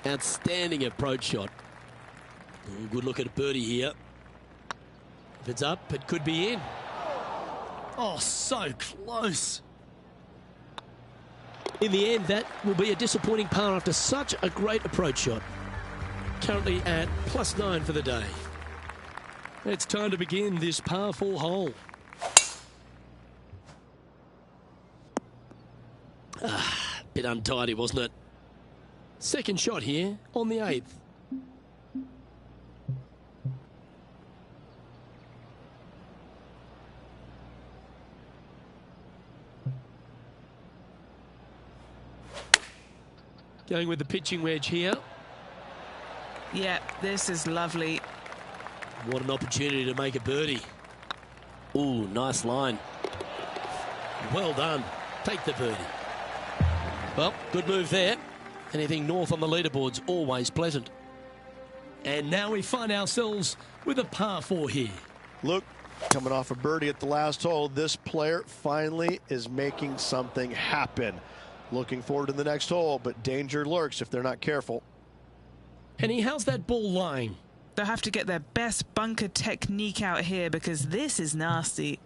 [SPEAKER 2] Outstanding approach shot. Good look at a birdie here. If it's up, it could be in. Oh, so close. In the end, that will be a disappointing par after such a great approach shot. Currently at +9 for the day. It's time to begin this par 4 hole. Bit untidy, wasn't it? Second shot here on the 8th. Going with the pitching wedge here.
[SPEAKER 3] Yeah, this is lovely.
[SPEAKER 2] What an opportunity to make a birdie. Ooh, nice line. Well done. Take the birdie. Well, good move there. Anything north on the leaderboard's always pleasant. And now we find ourselves with a par 4 here.
[SPEAKER 6] Look, coming off a birdie at the last hole, this player finally is making something happen. Looking forward to the next hole, but danger lurks if they're not careful.
[SPEAKER 2] Henny, how's that ball lying?
[SPEAKER 3] They'll have to get their best bunker technique out here because this is nasty.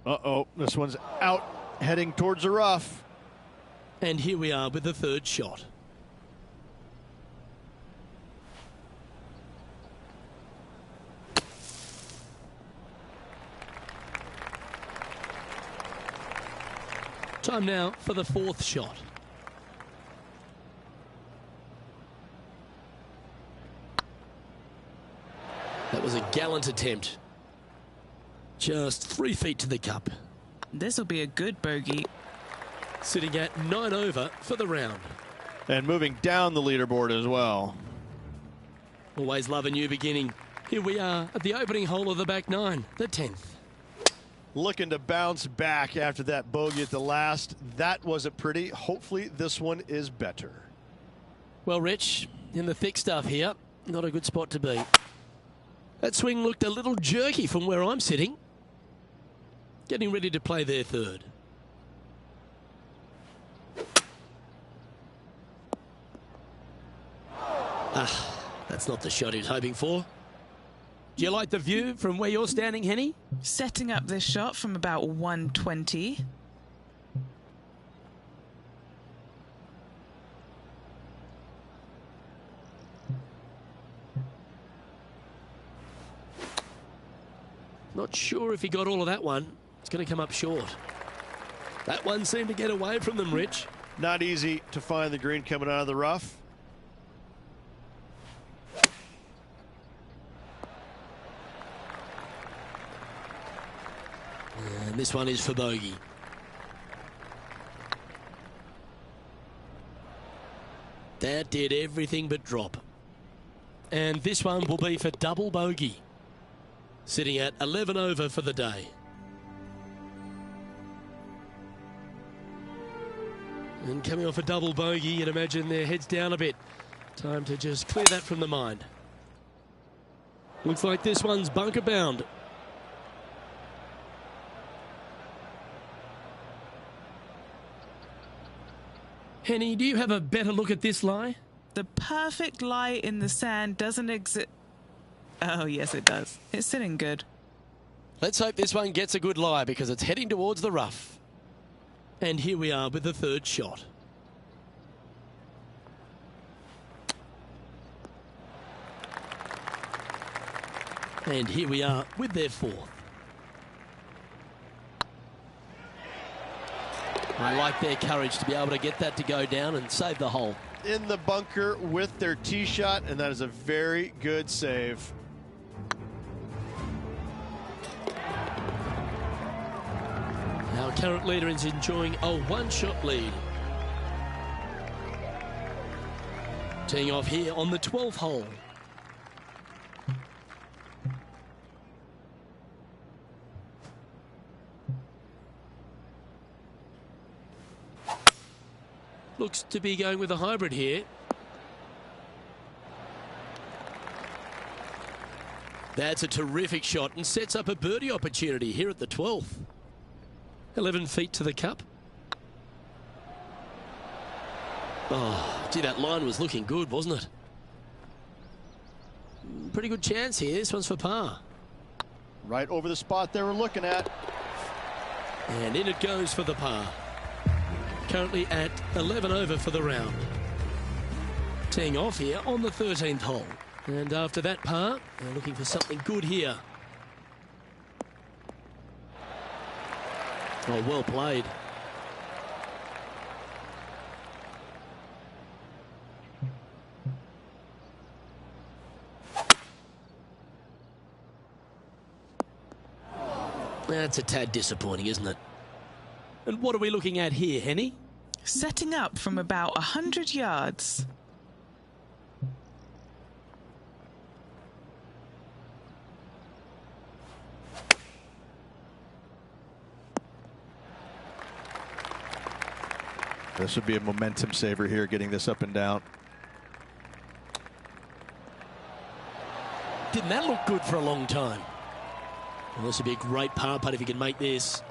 [SPEAKER 6] Uh-oh, this one's out, heading towards the rough.
[SPEAKER 2] And here we are with the third shot. Time now for the fourth shot. That was a gallant attempt. Just 3 feet to the cup.
[SPEAKER 3] This will be a good bogey.
[SPEAKER 2] Sitting at 9 over for the round.
[SPEAKER 6] And moving down the leaderboard as well.
[SPEAKER 2] Always love a new beginning. Here we are at the opening hole of the back nine, the 10th.
[SPEAKER 6] Looking to bounce back after that bogey at the last. That wasn't pretty. Hopefully this one is better.
[SPEAKER 2] Well, Rich, in the thick stuff here, not a good spot to be. That swing looked a little jerky from where I'm sitting. Getting ready to play their third. That's not the shot he was hoping for. Do you like the view from where you're standing, Henny?
[SPEAKER 3] Setting up this shot from about 120.
[SPEAKER 2] Not sure if he got all of that one. It's going to come up short. That one seemed to get away from them, Rich.
[SPEAKER 6] Not easy to find the green coming out of the rough.
[SPEAKER 2] And this one is for bogey. That did everything but drop. And this one will be for double bogey. Sitting at 11 over for the day. And coming off a double bogey, you'd imagine their heads down a bit. Time to just clear that from the mind. Looks like this one's bunker bound. Henny, do you have a better look at this lie?
[SPEAKER 3] The perfect lie in the sand doesn't exist. Oh, yes, it does. It's sitting good.
[SPEAKER 2] Let's hope this one gets a good lie because it's heading towards the rough. And here we are with the third shot. And here we are with their fourth. I like their courage to be able to get that to go down and save the hole.
[SPEAKER 6] In the bunker with their tee shot, and that is a very good save.
[SPEAKER 2] Our current leader is enjoying a one-shot lead. Teeing off here on the 12th hole. Looks to be going with a hybrid here. That's a terrific shot and sets up a birdie opportunity here at the 12th. 11 feet to the cup. Oh, gee, that line was looking good, wasn't it? Pretty good chance here. This one's for par.
[SPEAKER 6] Right over the spot they were looking at.
[SPEAKER 2] And in it goes for the par. Currently at 11 over for the round. Teeing off here on the 13th hole. And after that par, they're looking for something good here. Oh, well played. That's a tad disappointing, isn't it? And what are we looking at here, Henny?
[SPEAKER 3] Setting up from about 100 yards.
[SPEAKER 6] This would be a momentum saver here, getting this up and down.
[SPEAKER 2] Didn't that look good for a long time? Well, this would be a great par putt if he can make this.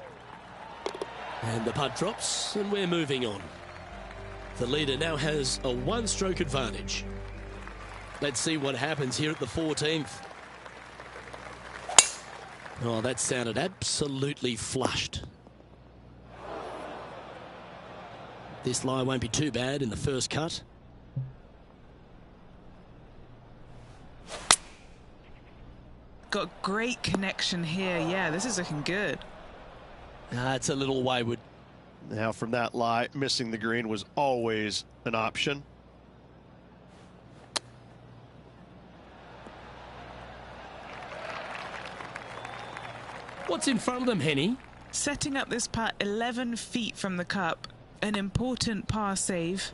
[SPEAKER 2] And the putt drops, and we're moving on. The leader now has a one-stroke advantage. Let's see what happens here at the 14th. Oh, that sounded absolutely flushed. This lie won't be too bad in the first cut.
[SPEAKER 3] Got great connection here. Yeah, this is looking good.
[SPEAKER 2] It's a little wayward.
[SPEAKER 6] Now from that lie, missing the green was always an option.
[SPEAKER 2] What's in front of them, Henny?
[SPEAKER 3] Setting up this putt 11 feet from the cup. An important par save.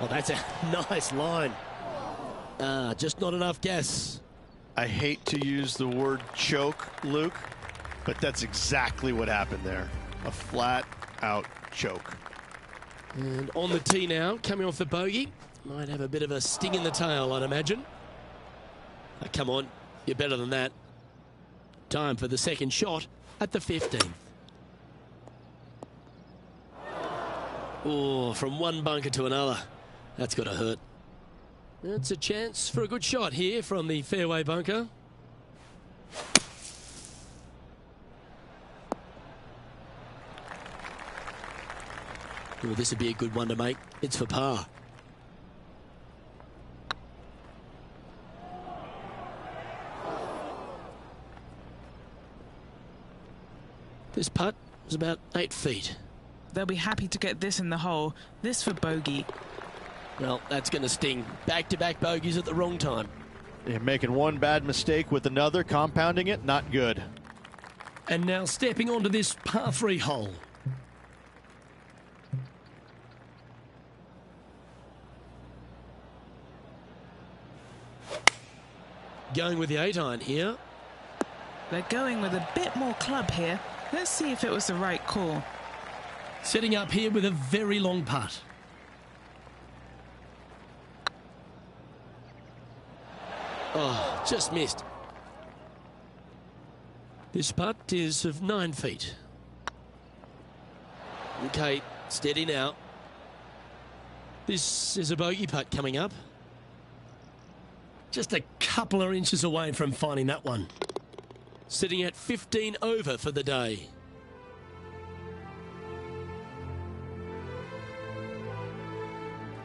[SPEAKER 2] Oh, that's a nice line. Just not enough gas.
[SPEAKER 6] I hate to use the word choke, Luke, but that's exactly what happened there. A flat-out choke.
[SPEAKER 2] And on the tee now, coming off the bogey. Might have a bit of a sting in the tail, I'd imagine. Come on, you're better than that. Time for the second shot at the 15th. Oh, from one bunker to another. That's got to hurt. It's a chance for a good shot here from the fairway bunker. Oh, this would be a good one to make. It's for par. This putt was about 8 feet.
[SPEAKER 3] They'll be happy to get this in the hole. This for bogey.
[SPEAKER 2] Well, that's going to sting. Back-to-back bogeys at the wrong time.
[SPEAKER 5] You're making one bad mistake with another, compounding it, not good.
[SPEAKER 2] And now stepping onto this par 3 hole. Going with the 8-iron here.
[SPEAKER 3] They're going with a bit more club here. Let's see if it was the right call.
[SPEAKER 2] Setting up here with a very long putt. Oh, just missed. This putt is of 9 feet. Okay, steady now. This is a bogey putt coming up. Just a couple of inches away from finding that one. Sitting at 15 over for the day.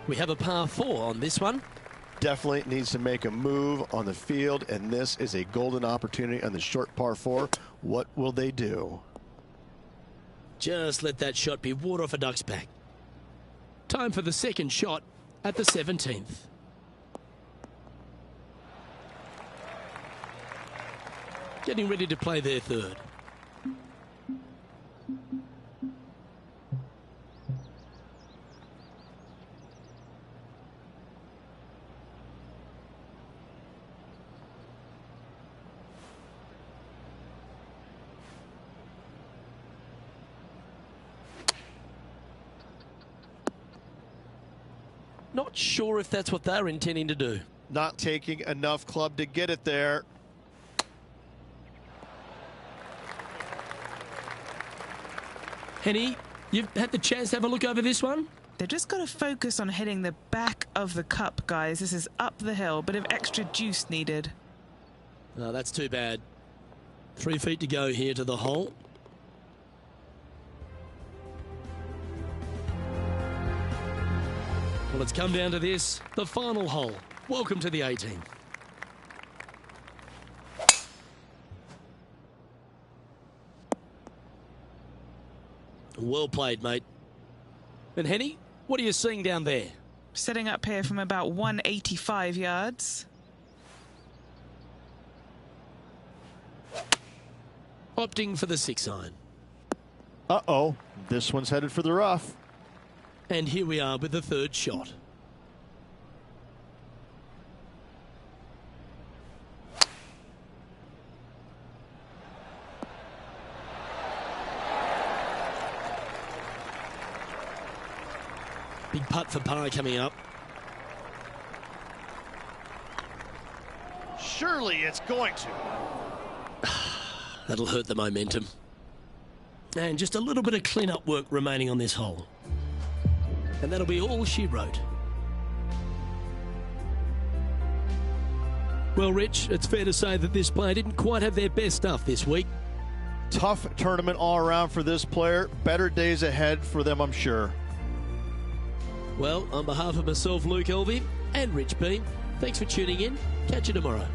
[SPEAKER 2] We have a par 4 on this one.
[SPEAKER 6] Definitely needs to make a move on the field, and this is a golden opportunity on the short par 4. What will they do?
[SPEAKER 2] Just let that shot be water off a duck's back. Time for the second shot at the 17th. Getting ready to play their third. Not sure if that's what they're intending to do.
[SPEAKER 6] Not taking enough club to get it there.
[SPEAKER 2] Henny, you've had the chance to have a look over this one?
[SPEAKER 3] They've just got to focus on hitting the back of the cup, guys. This is up the hill, bit of extra juice needed.
[SPEAKER 2] No, that's too bad. 3 feet to go here to the hole. Well, it's come down to this, the final hole. Welcome to the 18th. Well played, mate. And Henny, what are you seeing down there?
[SPEAKER 3] Setting up here from about 185 yards.
[SPEAKER 2] Opting for the 6-iron.
[SPEAKER 5] Uh-oh, this one's headed for the rough.
[SPEAKER 2] And here we are with the third shot. Big putt for par coming up.
[SPEAKER 6] Surely it's going to.
[SPEAKER 2] That'll hurt the momentum. And just a little bit of clean-up work remaining on this hole. And that'll be all she wrote. Well, Rich, it's fair to say that this player didn't quite have their best stuff this week.
[SPEAKER 5] Tough tournament all around for this player. Better days ahead for them, I'm sure.
[SPEAKER 2] Well, on behalf of myself, Luke Elvey, and Rich Beam, thanks for tuning in. Catch you tomorrow.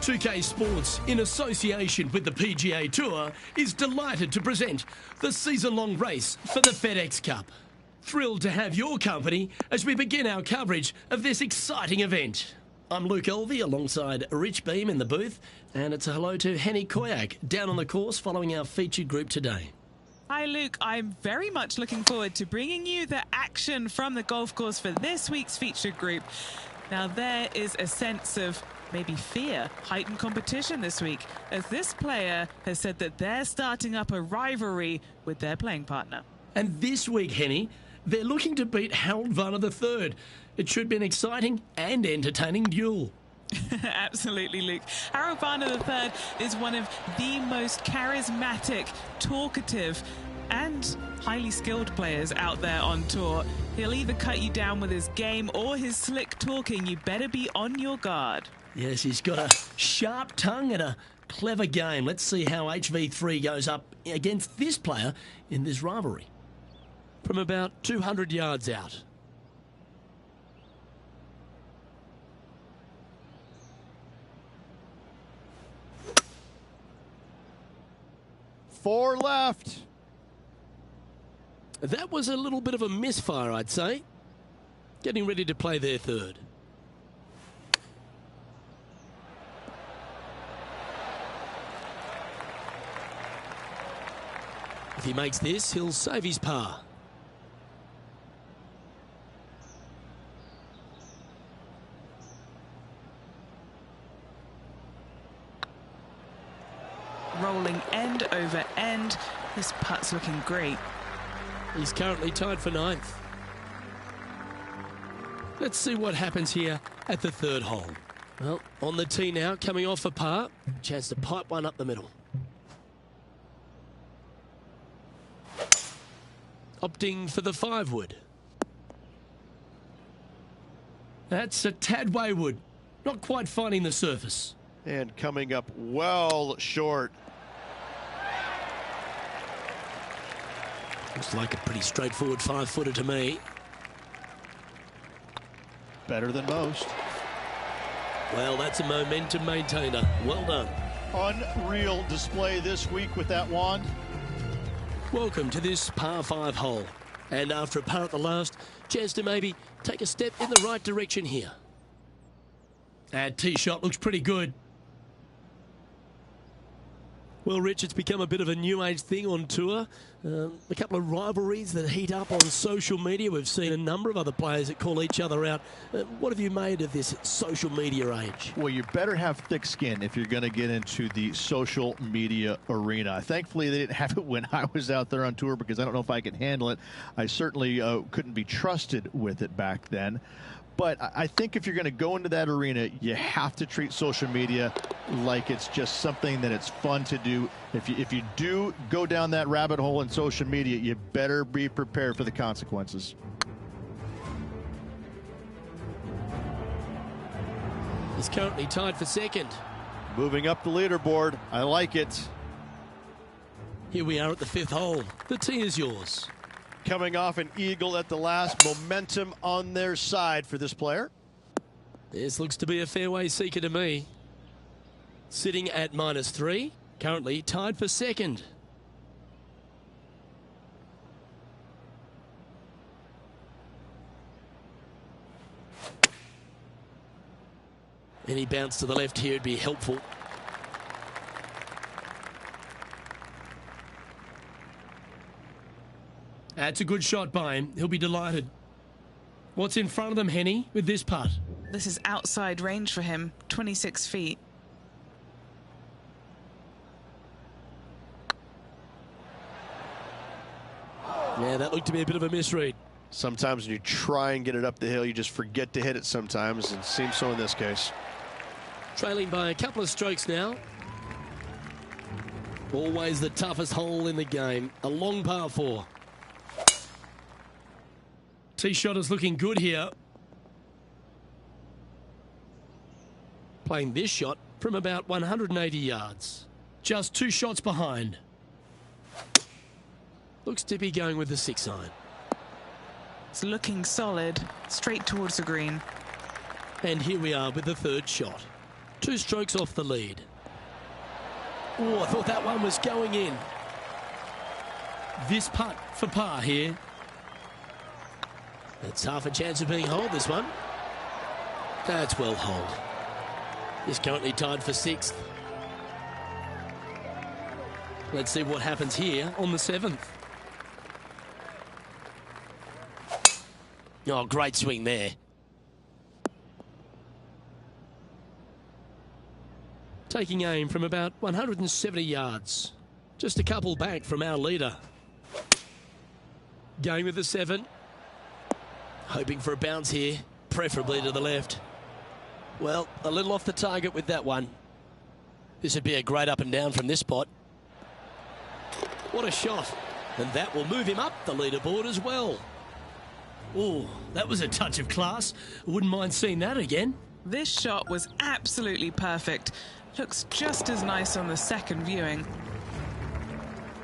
[SPEAKER 2] 2K Sports, in association with the PGA Tour, is delighted to present the season-long race for the FedEx Cup. Thrilled to have your company as we begin our coverage of this exciting event. I'm Luke Elvey alongside Rich Beam in the booth, and it's a hello to Henny Koyak down on the course following our featured group today.
[SPEAKER 3] Hi Luke, I'm very much looking forward to bringing you the action from the golf course for this week's featured group. Now there is a sense of maybe fear, heightened competition this week, as this player has said that they're starting up a rivalry with their playing partner.
[SPEAKER 2] And this week, Henny, they're looking to beat Harold Varner III. It should be an exciting and entertaining duel.
[SPEAKER 3] Absolutely, Luke. Harold Varner III is one of the most charismatic, talkative and highly skilled players out there on tour. He'll either cut you down with his game or his slick talking. You better be on your guard.
[SPEAKER 2] Yes, he's got a sharp tongue and a clever game. Let's see how HV3 goes up against this player in this rivalry. From about 200 yards out.
[SPEAKER 5] Four left.
[SPEAKER 2] That was a little bit of a misfire, I'd say. Getting ready to play their third. If he makes this, he'll save his par.
[SPEAKER 3] Rolling end over end. This putt's looking great.
[SPEAKER 2] He's currently tied for ninth. Let's see what happens here at the third hole. Well, on the tee now, coming off a par. Chance to pipe one up the middle. Opting for the 5-wood. That's a tad wayward. Not quite finding the surface.
[SPEAKER 6] And coming up well short.
[SPEAKER 2] Looks like a pretty straightforward 5-footer to me.
[SPEAKER 5] Better than most.
[SPEAKER 2] Well, that's a momentum maintainer. Well done.
[SPEAKER 5] Unreal display this week with that wand.
[SPEAKER 2] Welcome to this par 5 hole. And after a par at the last, chance to maybe take a step in the right direction here. That tee shot looks pretty good. Well, Rich, it's become a bit of a new age thing on tour. A couple of rivalries that heat up on social media. We've seen a number of other players that call each other out. What have you made of this social media age?
[SPEAKER 5] Well, you better have thick skin if you're going to get into the social media arena. Thankfully, they didn't have it when I was out there on tour because I don't know if I could handle it. I certainly couldn't be trusted with it back then. But I think if you're going to go into that arena, you have to treat social media like it's just something that it's fun to do. If you do go down that rabbit hole in social media, you better be prepared for the consequences.
[SPEAKER 2] He's currently tied for second.
[SPEAKER 6] Moving up the leaderboard. I like it.
[SPEAKER 2] Here we are at the 5th hole. The tee is yours.
[SPEAKER 6] Coming off an eagle at the last, momentum on their side for this player.
[SPEAKER 2] This looks to be a fairway seeker to me. Sitting at -3, currently tied for second. Any bounce to the left here would be helpful. That's a good shot by him. He'll be delighted. What's in front of them, Henny, with this putt?
[SPEAKER 3] This is outside range for him, 26 feet.
[SPEAKER 2] Yeah, that looked to be a bit of a misread.
[SPEAKER 6] Sometimes when you try and get it up the hill, you just forget to hit it sometimes, and it seems so in this case.
[SPEAKER 2] Trailing by a couple of strokes now. Always the toughest hole in the game. A long par 4. Tee shot is looking good here. Playing this shot from about 180 yards. Just 2 shots behind. Looks to be going with the 6-iron.
[SPEAKER 3] It's looking solid, straight towards the green.
[SPEAKER 2] And here we are with the 3rd shot. 2 strokes off the lead. Oh, I thought that one was going in. This putt for par here. That's half a chance of being holed, this one. That's well holed. He's currently tied for 6th. Let's see what happens here on the 7th. Oh, great swing there. Taking aim from about 170 yards. Just a couple back from our leader. Going with the 7. Hoping for a bounce here, preferably to the left. Well, a little off the target with that one. This would be a great up and down from this spot. What a shot. And that will move him up the leaderboard as well. Oh, that was a touch of class. Wouldn't mind seeing that again.
[SPEAKER 3] This shot was absolutely perfect. Looks just as nice on the second viewing.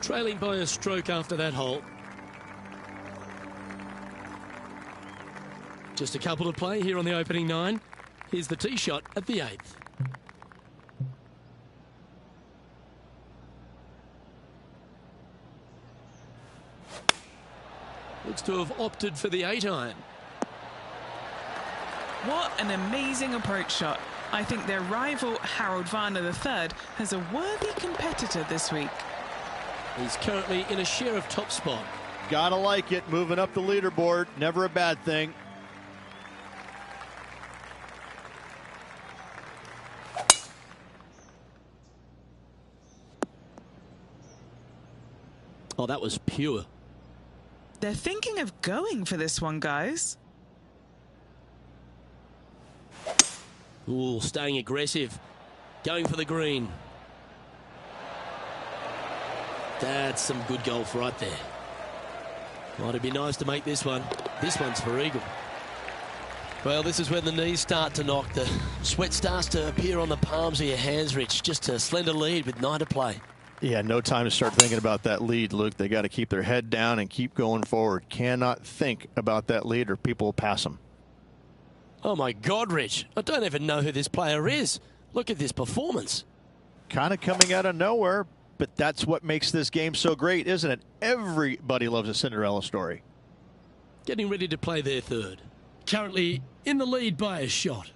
[SPEAKER 2] Trailing by a stroke after that hole. Just a couple to play here on the opening 9. Here's the tee shot at the 8th. Looks to have opted for the 8-iron.
[SPEAKER 3] What an amazing approach shot. I think their rival, Harold Varner III, has a worthy competitor this week.
[SPEAKER 2] He's currently in a share of top spot.
[SPEAKER 6] Gotta like it, moving up the leaderboard, never a bad thing.
[SPEAKER 2] Oh, that was pure.
[SPEAKER 3] They're thinking of going for this one, guys.
[SPEAKER 2] Ooh, staying aggressive. Going for the green. That's some good golf right there. Might it be nice to make this one. This one's for eagle. Well, this is when the knees start to knock. The sweat starts to appear on the palms of your hands, Rich. Just a slender lead with 9 to play.
[SPEAKER 5] Yeah, no time to start thinking about that lead, Luke. They got to keep their head down and keep going forward. Cannot think about that lead or people will pass them.
[SPEAKER 2] Oh, my God, Rich. I don't even know who this player is. Look at this performance.
[SPEAKER 5] Kind of coming out of nowhere, but that's what makes this game so great, isn't it? Everybody loves a Cinderella story.
[SPEAKER 2] Getting ready to play their 3rd. Currently in the lead by a shot.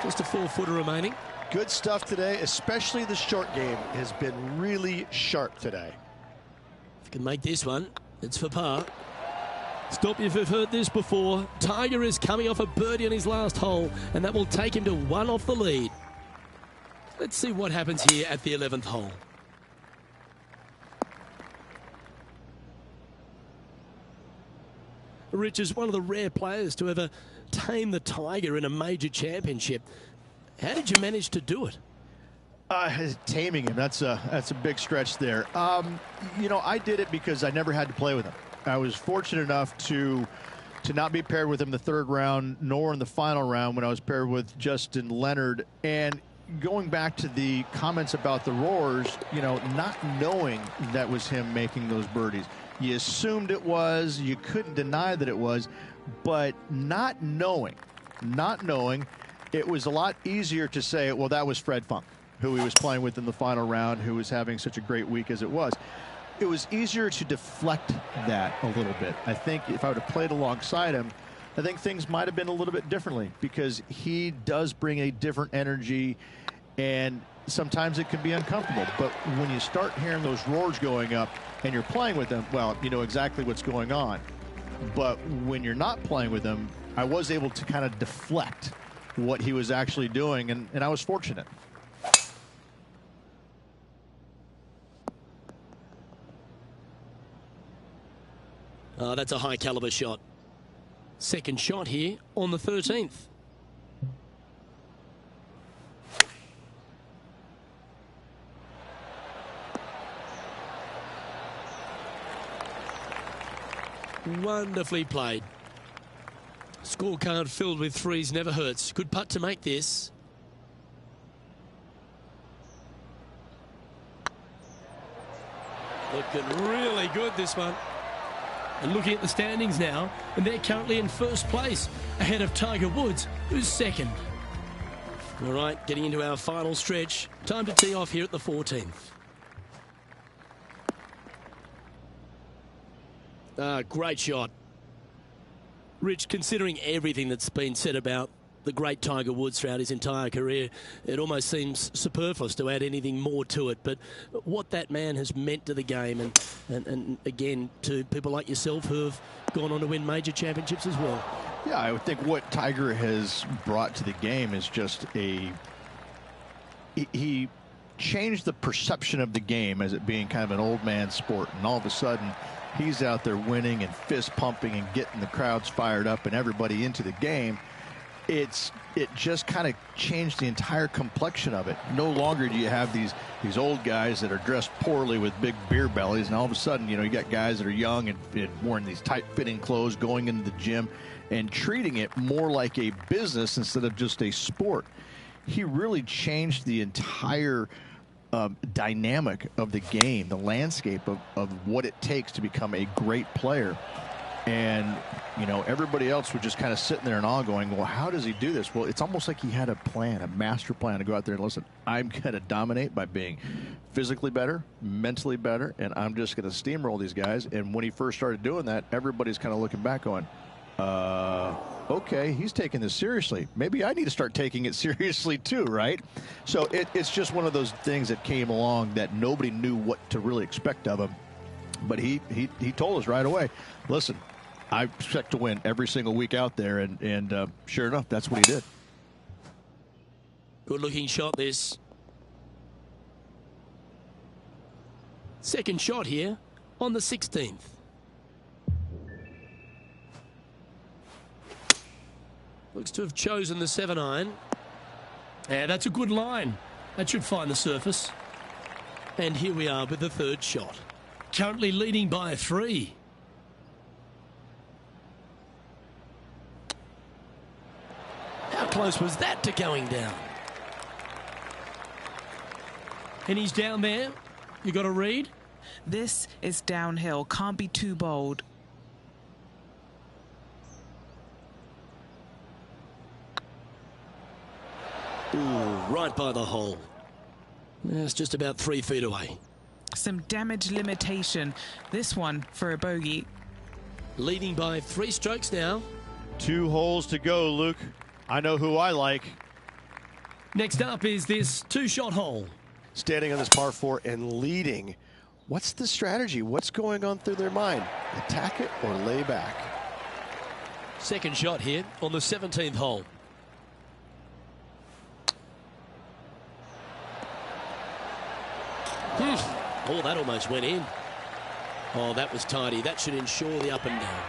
[SPEAKER 2] Just a 4-footer remaining.
[SPEAKER 6] Good stuff today, especially the short game has been really sharp today.
[SPEAKER 2] If you can make this one, it's for par. Stop you if you've heard this before. Tiger is coming off a birdie on his last hole, and that will take him to 1 off the lead. Let's see what happens here at the 11th hole. Rich is one of the rare players to ever tame the Tiger in a major championship. How did you manage to do it?
[SPEAKER 5] Taming him, that's a big stretch there. You know, I did it because I never had to play with him. I was fortunate enough to not be paired with him the 3rd round, nor in the final round when I was paired with Justin Leonard. And going back to the comments about the roars, not knowing that was him making those birdies. You assumed it was, you couldn't deny that it was, but not knowing, it was a lot easier to say, well, that was Fred Funk, who he was playing with in the final round, who was having such a great week as it was. It was easier to deflect that a little bit. I think if I would have played alongside him, I think things might have been a little bit differently, because he does bring a different energy, and sometimes it can be uncomfortable. But when you start hearing those roars going up and you're playing with them, well, you know exactly what's going on. But when you're not playing with him, I was able to kind of deflect what he was actually doing, and I was fortunate.
[SPEAKER 2] Oh, that's a high caliber shot. Second shot here on the 13th. Wonderfully played. Scorecard filled with threes never hurts. Good putt to make this. Looking really good, this one. And looking at the standings now, and they're currently in first place, ahead of Tiger Woods, who's second. All right, getting into our final stretch. Time to tee off here at the 14th. Great shot. Rich, considering everything that's been said about the great Tiger Woods throughout his entire career, it almost seems superfluous to add anything more to it. But what that man has meant to the game, and again, to people like yourself who have gone on to win major championships as well.
[SPEAKER 5] Yeah, I would think what Tiger has brought to the game is just he changed the perception of the game as it being kind of an old man sport, and all of a sudden he's out there winning and fist pumping and getting the crowds fired up and everybody into the game. It just kind of changed the entire complexion of it. No longer do you have these old guys that are dressed poorly with big beer bellies, and all of a sudden, you got guys that are young and wearing these tight-fitting clothes, going into the gym and treating it more like a business instead of just a sport. He really changed the entire dynamic of the game, the landscape of what it takes to become a great player. And everybody else was just kind of sitting there in awe going, well, how does he do this? Well, it's almost like he had a plan, a master plan to go out there and listen, I'm going to dominate by being physically better, mentally better, and I'm just going to steamroll these guys. And when he first started doing that, everybody's kind of looking back going, okay, he's taking this seriously. Maybe I need to start taking it seriously too, right? So it's just one of those things that came along that nobody knew what to really expect of him. But he told us right away, listen, I expect to win every single week out there, and sure enough, that's what he did.
[SPEAKER 2] Good looking shot this. Second shot here on the 16th. Looks to have chosen the 7-iron. Yeah, that's a good line. That should find the surface. And here we are with the third shot. Currently leading by 3. How close was that to going down? And he's down there. You got to read.
[SPEAKER 3] This is downhill. Can't be too bold.
[SPEAKER 2] Ooh, right by the hole. It's just about 3 feet away.
[SPEAKER 3] Some damage limitation. This one for a bogey.
[SPEAKER 2] Leading by 3 strokes now.
[SPEAKER 6] 2 holes to go, Luke. I know who I like.
[SPEAKER 2] Next up is this 2-shot hole.
[SPEAKER 6] Standing on this par 4 and leading. What's the strategy? What's going on through their mind? Attack it or lay back?
[SPEAKER 2] Second shot here on the 17th hole. Oh, that almost went in. Oh, that was tidy. That should ensure the up and down.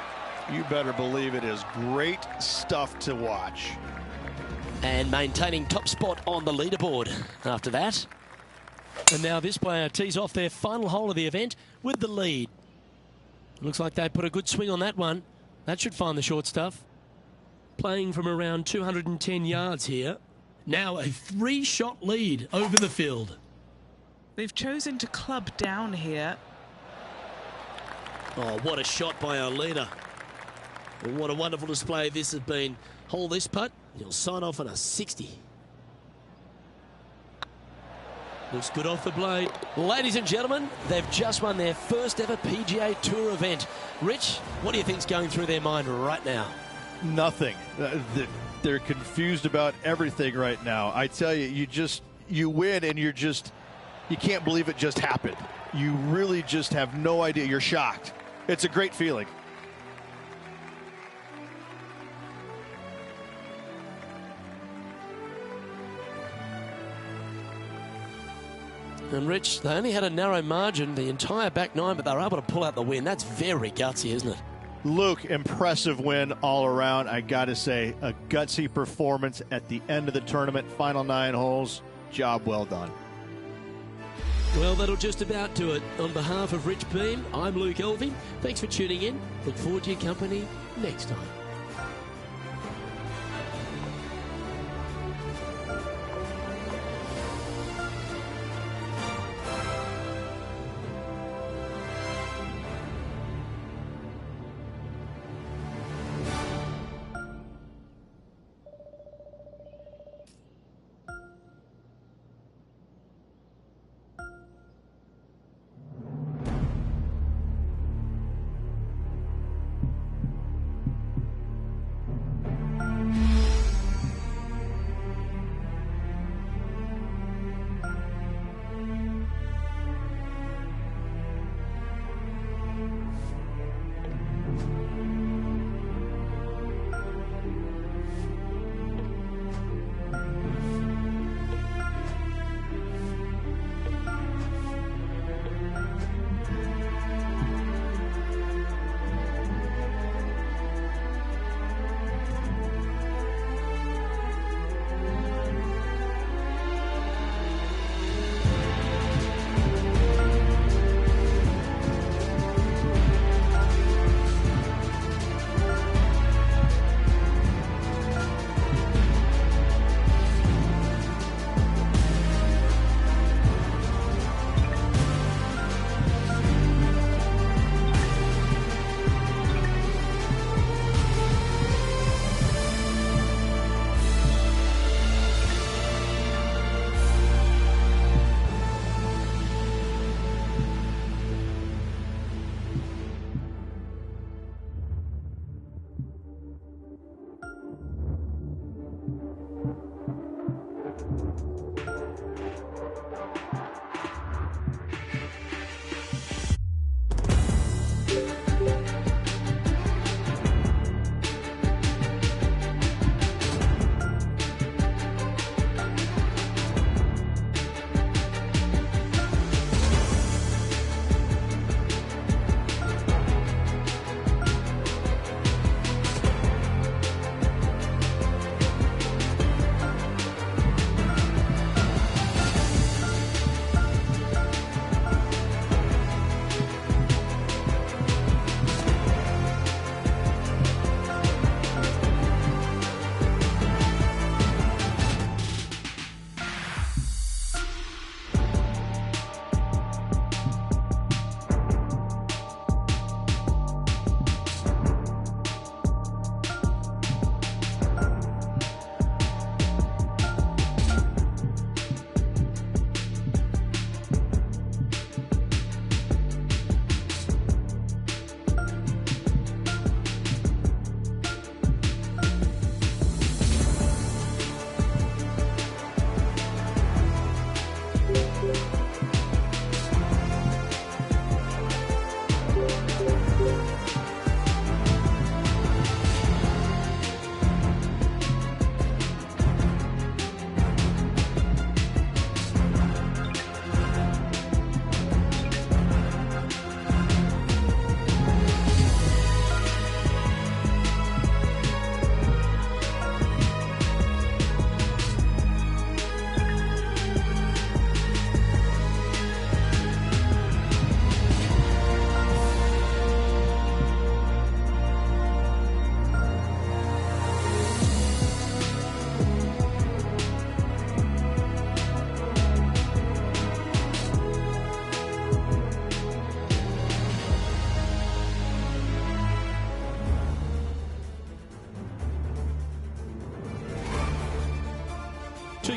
[SPEAKER 6] You better believe it is great stuff to watch.
[SPEAKER 2] And maintaining top spot on the leaderboard after that. And now this player tees off their final hole of the event with the lead. Looks like they put a good swing on that one. That should find the short stuff. Playing from around 210 yards here. Now a 3-shot lead over the field.
[SPEAKER 3] They've chosen to club down here.
[SPEAKER 2] Oh, what a shot by our leader. And what a wonderful display this has been. Hole this putt, he'll sign off on a 60. Looks good off the blade. Ladies and gentlemen, they've just won their first ever PGA Tour event. Rich, what do you think's going through their mind right now?
[SPEAKER 5] Nothing. They're confused about everything right now. I tell you, you win and you can't believe it just happened. You really just have no idea. You're shocked. It's a great feeling.
[SPEAKER 2] And Rich, they only had a narrow margin the entire back nine, but they were able to pull out the win. That's very gutsy, isn't it?
[SPEAKER 5] Luke, impressive win all around. I got to say, a gutsy performance at the end of the tournament. Final 9 holes. Job well done.
[SPEAKER 2] Well, that'll just about do it. On behalf of Rich Beam, I'm Luke Elving. Thanks for tuning in. Look forward to your company next time.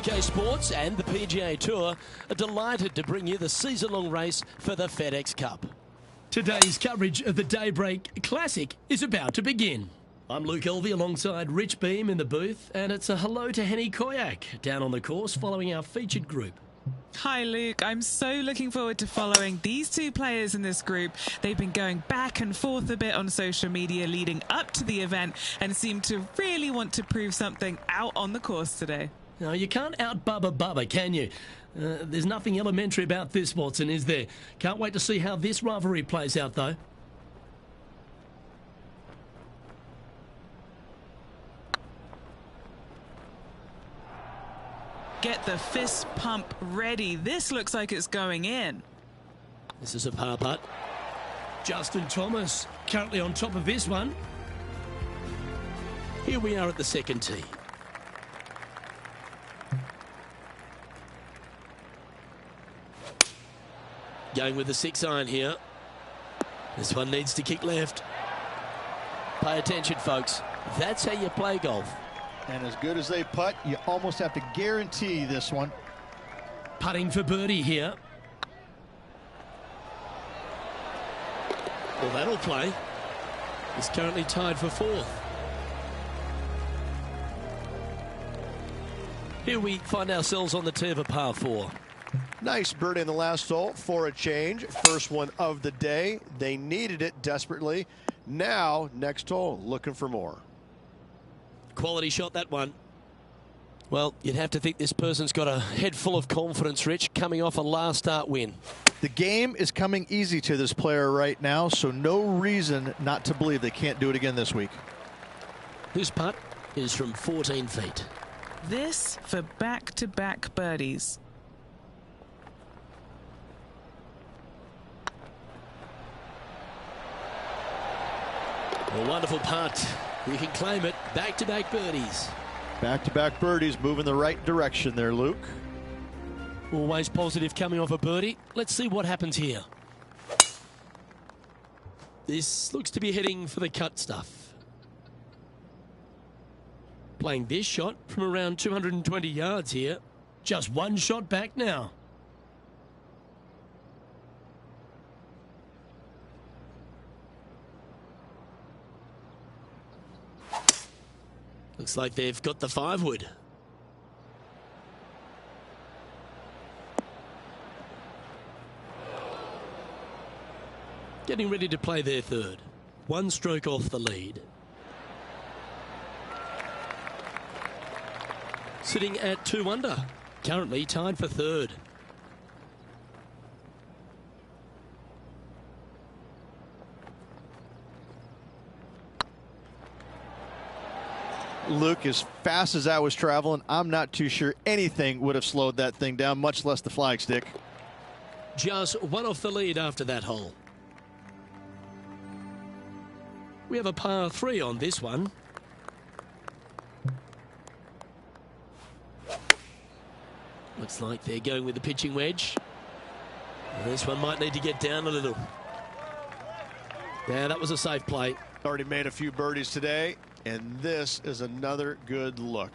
[SPEAKER 2] UK Sports and the PGA Tour are delighted to bring you the season-long race for the FedEx Cup. Today's coverage of the Daybreak Classic is about to begin. I'm Luke Elvey alongside Rich Beam in the booth, and it's a hello to Henny Koyak down on the course following our featured group.
[SPEAKER 3] Hi Luke, I'm so looking forward to following these two players in this group. They've been going back and forth a bit on social media leading up to the event and seem to really want to prove something out on the course today.
[SPEAKER 2] Now, you can't out-Bubba Bubba, can you? There's nothing elementary about this, Watson, is there? Can't wait to see how this rivalry plays out, though.
[SPEAKER 3] Get the fist pump ready. This looks like it's going in.
[SPEAKER 2] This is a par putt. Justin Thomas currently on top of this one. Here we are at the second tee. Going with the 6-iron here. This one needs to kick left. Pay attention, folks. That's how you play golf.
[SPEAKER 5] And as good as they putt, you almost have to guarantee this one.
[SPEAKER 2] Putting for birdie here. Well, that'll play. He's currently tied for fourth. Here we find ourselves on the tee of a par 4.
[SPEAKER 6] Nice birdie in the last hole for a change. First one of the day. They needed it desperately. Now, next hole, looking for more.
[SPEAKER 2] Quality shot, that one. Well, you'd have to think this person's got a head full of confidence, Rich, coming off a last start win.
[SPEAKER 5] The game is coming easy to this player right now, so no reason not to believe they can't do it again this week.
[SPEAKER 2] This putt is from 14 feet.
[SPEAKER 3] This for back-to-back birdies.
[SPEAKER 2] A wonderful putt. You can claim it. Back-to-back birdies.
[SPEAKER 5] Back-to-back birdies, moving the right direction there, Luke.
[SPEAKER 2] Always positive coming off a birdie. Let's see what happens here. This looks to be heading for the cut stuff. Playing this shot from around 220 yards here. Just one shot back now. Looks like they've got the 5-wood. Getting ready to play their third. One stroke off the lead. Sitting at 2 under. Currently tied for third.
[SPEAKER 5] Luke, as fast as I was traveling, I'm not too sure anything would have slowed that thing down, much less the flagstick.
[SPEAKER 2] Just one off the lead after that hole. We have a par 3 on this one. Looks like they're going with the pitching wedge. This one might need to get down a little. Yeah, that was a safe play.
[SPEAKER 6] Already made a few birdies today, and this is another good look.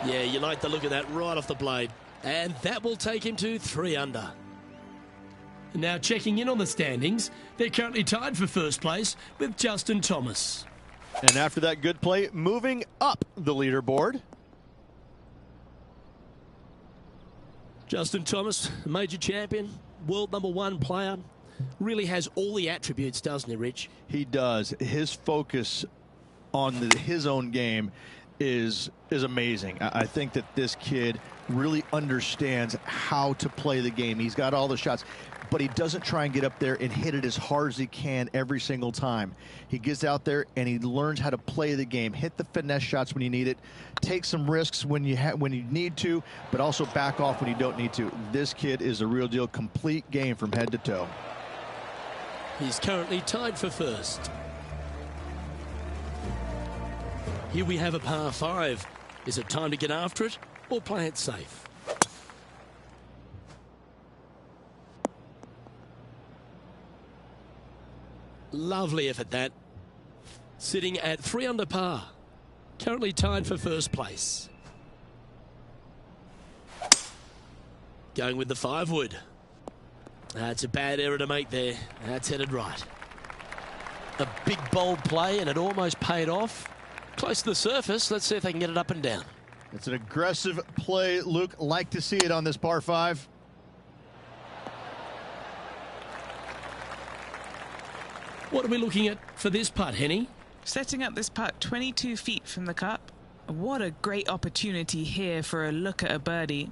[SPEAKER 2] Yeah, you like the look of that right off the blade. And that will take him to 3 under. Now checking in on the standings, they're currently tied for first place with Justin Thomas.
[SPEAKER 5] And after that good play, moving up the leaderboard.
[SPEAKER 2] Justin Thomas, major champion, world #1 player, really has all the attributes, doesn't he, Rich?
[SPEAKER 5] He does. His focus on his own game is amazing. I think that this kid really understands how to play the game. He's got all the shots, but he doesn't try and get up there and hit it as hard as he can every single time. He gets out there and he learns how to play the game, hit the finesse shots when you need it, take some risks when you need to, but also back off when you don't need to. This kid is a real deal, complete game from head to toe.
[SPEAKER 2] He's currently tied for first. Here we have a par 5. Is it time to get after it or play it safe? Lovely effort that. Sitting at 3 under par. Currently tied for first place. Going with the 5-wood. That's a bad error to make there. That's headed right. A big bold play, and it almost paid off. Close to the surface. Let's see if they can get it up and down.
[SPEAKER 5] It's an aggressive play, Luke. Like to see it on this par 5.
[SPEAKER 2] What are we looking at for this putt, Henny?
[SPEAKER 3] Setting up this putt 22 feet from the cup. What a great opportunity here for a look at a birdie.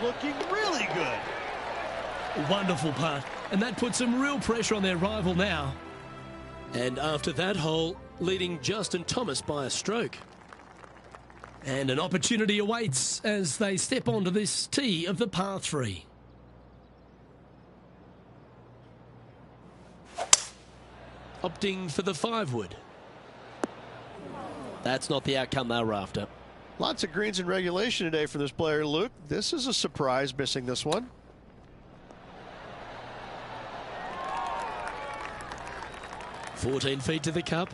[SPEAKER 5] Looking really good.
[SPEAKER 2] Wonderful putt. And that puts some real pressure on their rival now. And after that hole, leading Justin Thomas by a stroke. And an opportunity awaits as they step onto this tee of the par 3. Opting for the 5-wood. That's not the outcome they were after.
[SPEAKER 6] Lots of greens in regulation today for this player, Luke. This is a surprise, missing this one.
[SPEAKER 2] "14 feet to the cup.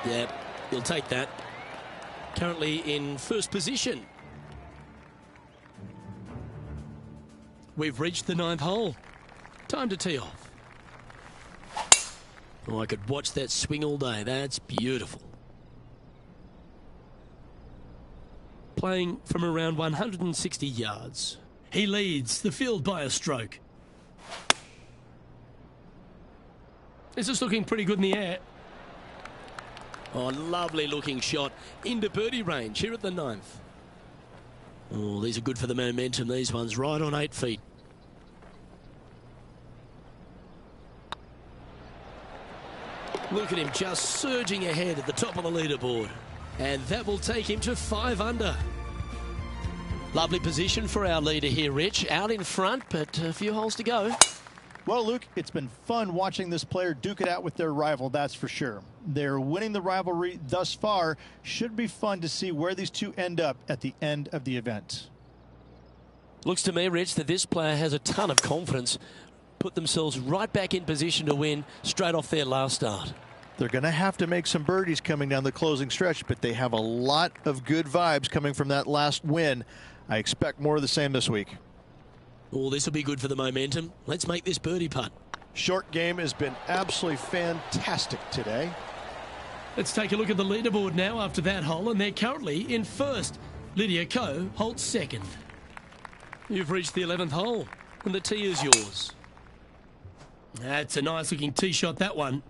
[SPEAKER 2] Yeah, you'll take that. Currently in first position. We've reached the 9th hole. Time to tee off. Oh, I could watch that swing all day. That's beautiful. Playing from around 160 yards. He leads the field by a stroke. This is looking pretty good in the air. Oh, lovely looking shot into birdie range here at the 9th. Oh, these are good for the momentum. These ones right on 8 feet. Look at him just surging ahead at the top of the leaderboard. And that will take him to 5 under. Lovely position for our leader here, Rich. Out in front, but a few holes to go.
[SPEAKER 5] Well, Luke, it's been fun watching this player duke it out with their rival, that's for sure. They're winning the rivalry thus far. Should be fun to see where these two end up at the end of the event.
[SPEAKER 2] Looks to me, Rich, that this player has a ton of confidence. Put themselves right back in position to win straight off their last start.
[SPEAKER 5] They're going to have to make some birdies coming down the closing stretch, but they have a lot of good vibes coming from that last win. I expect more of the same this week.
[SPEAKER 2] Oh, this will be good for the momentum. Let's make this birdie putt.
[SPEAKER 6] Short game has been absolutely fantastic today.
[SPEAKER 2] Let's take a look at the leaderboard now after that hole, and they're currently in first. Lydia Ko holds second. You've reached the 11th hole, and the tee is yours. That's a nice looking tee shot, that one.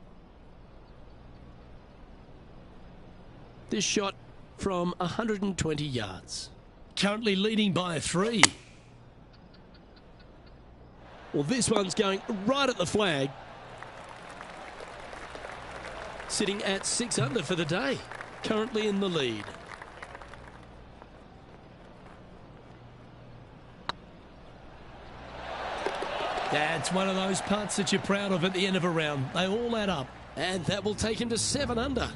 [SPEAKER 2] This shot from 120 yards. Currently leading by 3. Well, this one's going right at the flag. Sitting at 6 under for the day. Currently in the lead. That's one of those putts that you're proud of at the end of a round. They all add up. And that will take him to 7 under.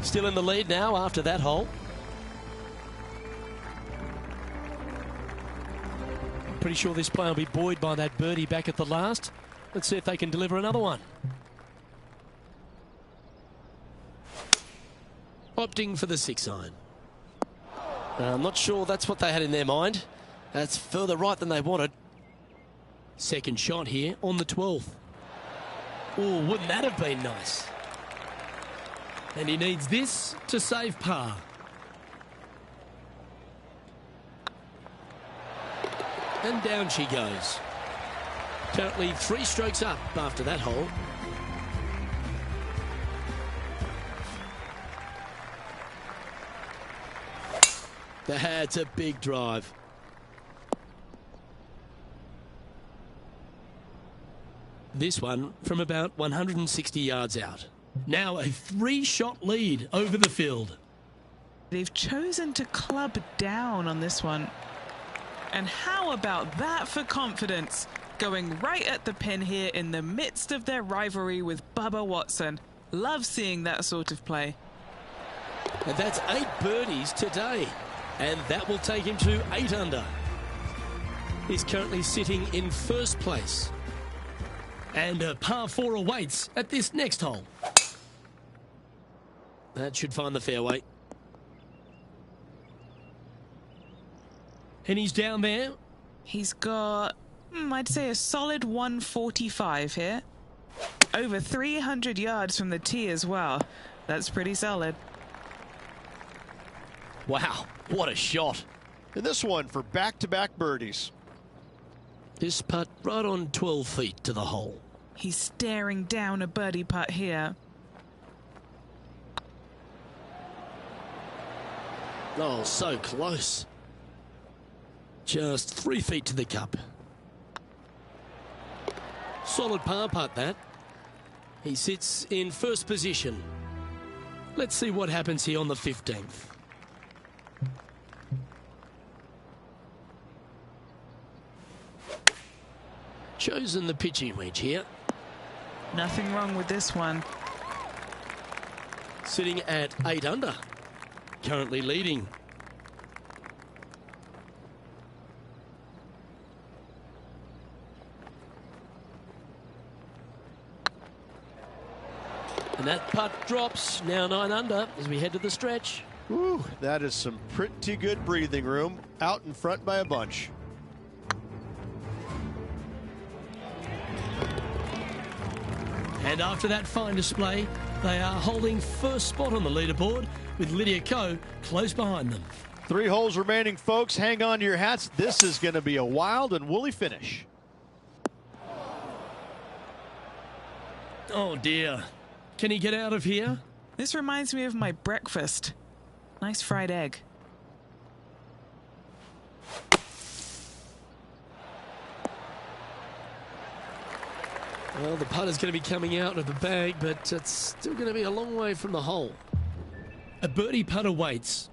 [SPEAKER 2] Still in the lead now after that hole. Pretty sure this player will be buoyed by that birdie back at the last. Let's see if they can deliver another one. Opting for the 6 iron. I'm not sure that's what they had in their mind. That's further right than they wanted. Second shot here on the 12th. Oh, wouldn't that have been nice? And he needs this to save par. And down she goes. Currently 3 strokes up after that hole. That's a big drive. This one from about 160 yards out. Now a 3-shot lead over the field.
[SPEAKER 3] They've chosen to club down on this one. And how about that for confidence? Going right at the pin here in the midst of their rivalry with Bubba Watson. Love seeing that sort of play.
[SPEAKER 2] And that's 8 birdies today. And that will take him to 8 under. He's currently sitting in first place. And a par 4 awaits at this next hole. That should find the fairway. And he's down there.
[SPEAKER 3] He's got, I'd say a solid 145 here. Over 300 yards from the tee as well. That's pretty solid.
[SPEAKER 2] Wow, what a shot.
[SPEAKER 6] And this one for back-to-back birdies.
[SPEAKER 2] This putt right on 12 feet to the hole.
[SPEAKER 3] He's staring down a birdie putt here.
[SPEAKER 2] Oh, so close. Just 3 feet to the cup. Solid par putt, that. He sits in first position. Let's see what happens here on the 15th. Chosen the pitching wedge here.
[SPEAKER 3] Nothing wrong with this one.
[SPEAKER 2] Sitting at 8 under. Currently leading. And that putt drops, now 9 under as we head to the stretch.
[SPEAKER 6] Woo, that is some pretty good breathing room out in front by a bunch.
[SPEAKER 2] And after that fine display, they are holding first spot on the leaderboard with Lydia Ko close behind them.
[SPEAKER 6] 3 holes remaining, folks. Hang on to your hats. This is going to be a wild and woolly finish.
[SPEAKER 2] Oh dear. Can he get out of here?
[SPEAKER 3] This reminds me of my breakfast. Nice fried egg.
[SPEAKER 2] Well, the putter's going to be coming out of the bag, but it's still going to be a long way from the hole. A birdie putt awaits.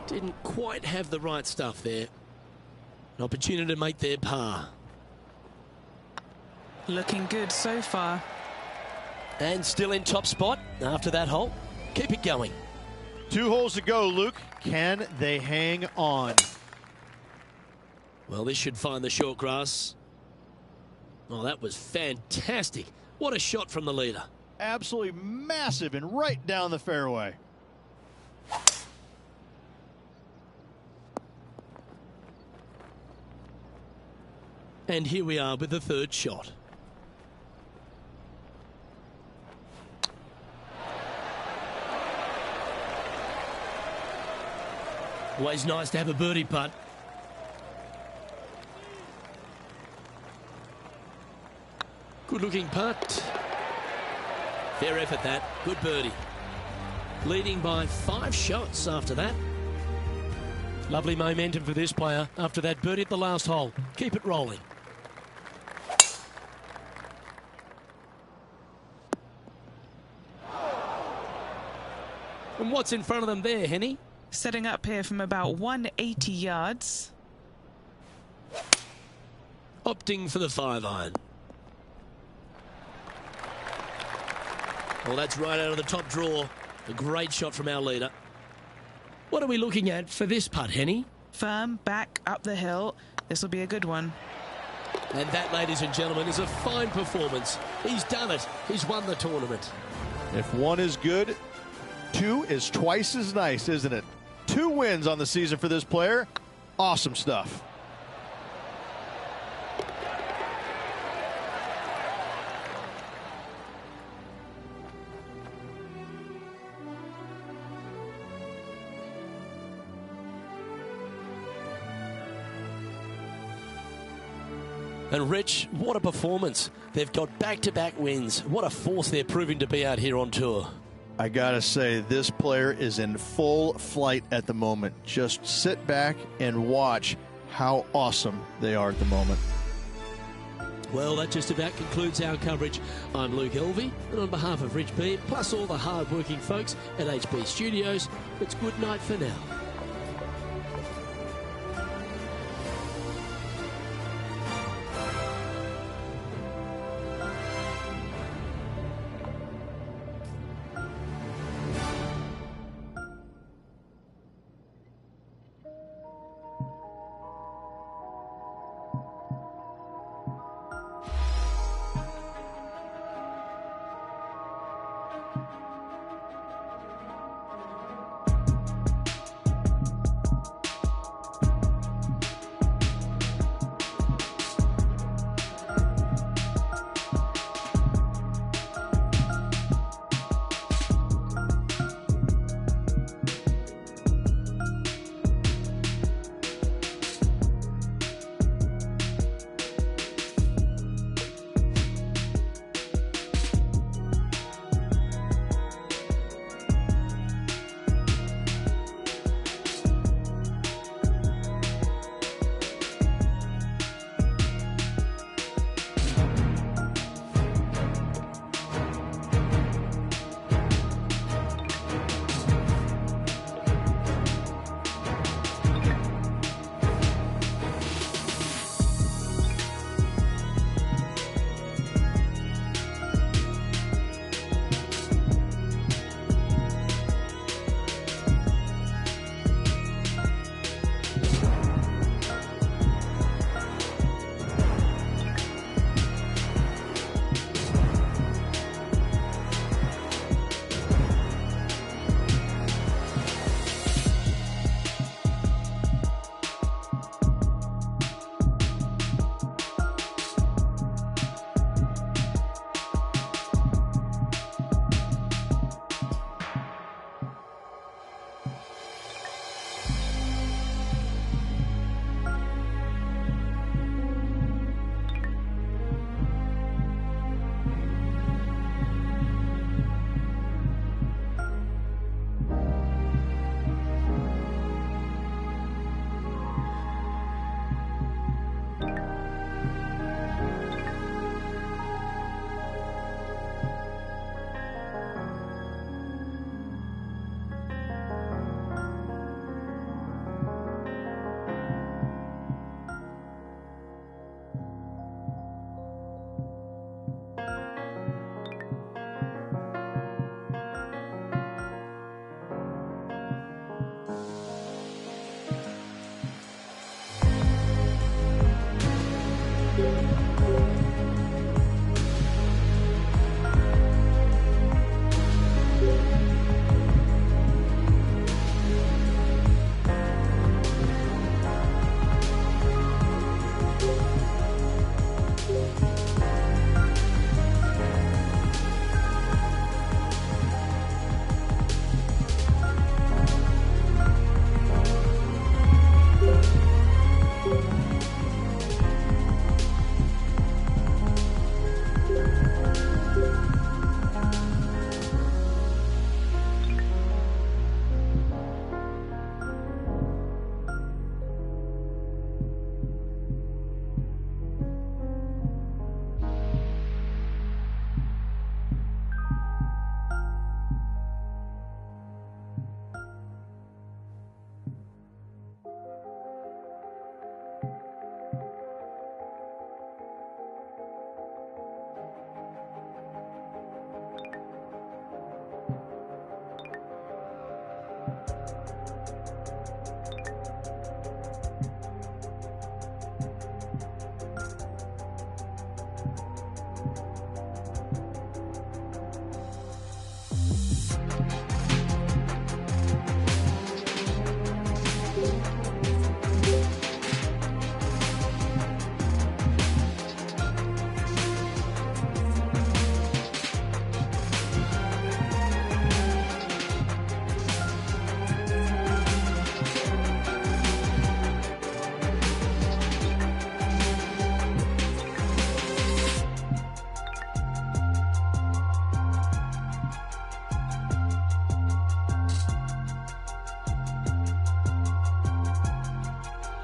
[SPEAKER 2] Didn't quite have the right stuff there. An opportunity to make their par.
[SPEAKER 3] Looking good so far.
[SPEAKER 2] And still in top spot after that hole. Keep it going.
[SPEAKER 6] 2 holes to go, Luke. Can they hang on?
[SPEAKER 2] Well, this should find the short grass. Oh, that was fantastic. What a shot from the leader.
[SPEAKER 6] Absolutely massive and right down the fairway.
[SPEAKER 2] And here we are with the 3rd shot. Always nice to have a birdie putt. Good looking putt. Fair effort that. Good birdie. Leading by 5 shots after that. Lovely momentum for this player after that birdie at the last hole. Keep it rolling. And what's in front of them there, Henny?
[SPEAKER 3] Setting up here from about 180 yards.
[SPEAKER 2] Opting for the 5-iron. Well, that's right out of the top draw. A great shot from our leader. What are we looking at for this putt, Henny?
[SPEAKER 3] Firm, back, up the hill. This will be a good one.
[SPEAKER 2] And that, ladies and gentlemen, is a fine performance. He's done it. He's won the tournament.
[SPEAKER 6] If 1 is good, 2 is twice as nice, isn't it? 2 wins on the season for this player. Awesome stuff.
[SPEAKER 2] And Rich, what a performance. They've got back-to-back wins. What a force they're proving to be out here on tour.
[SPEAKER 5] I got to say, this player is in full flight at the moment. Just sit back and watch how awesome they are at the moment.
[SPEAKER 2] Well, that just about concludes our coverage. I'm Luke Elvey, and on behalf of Rich Bean, plus all the hard-working folks at HB Studios, it's good night for now.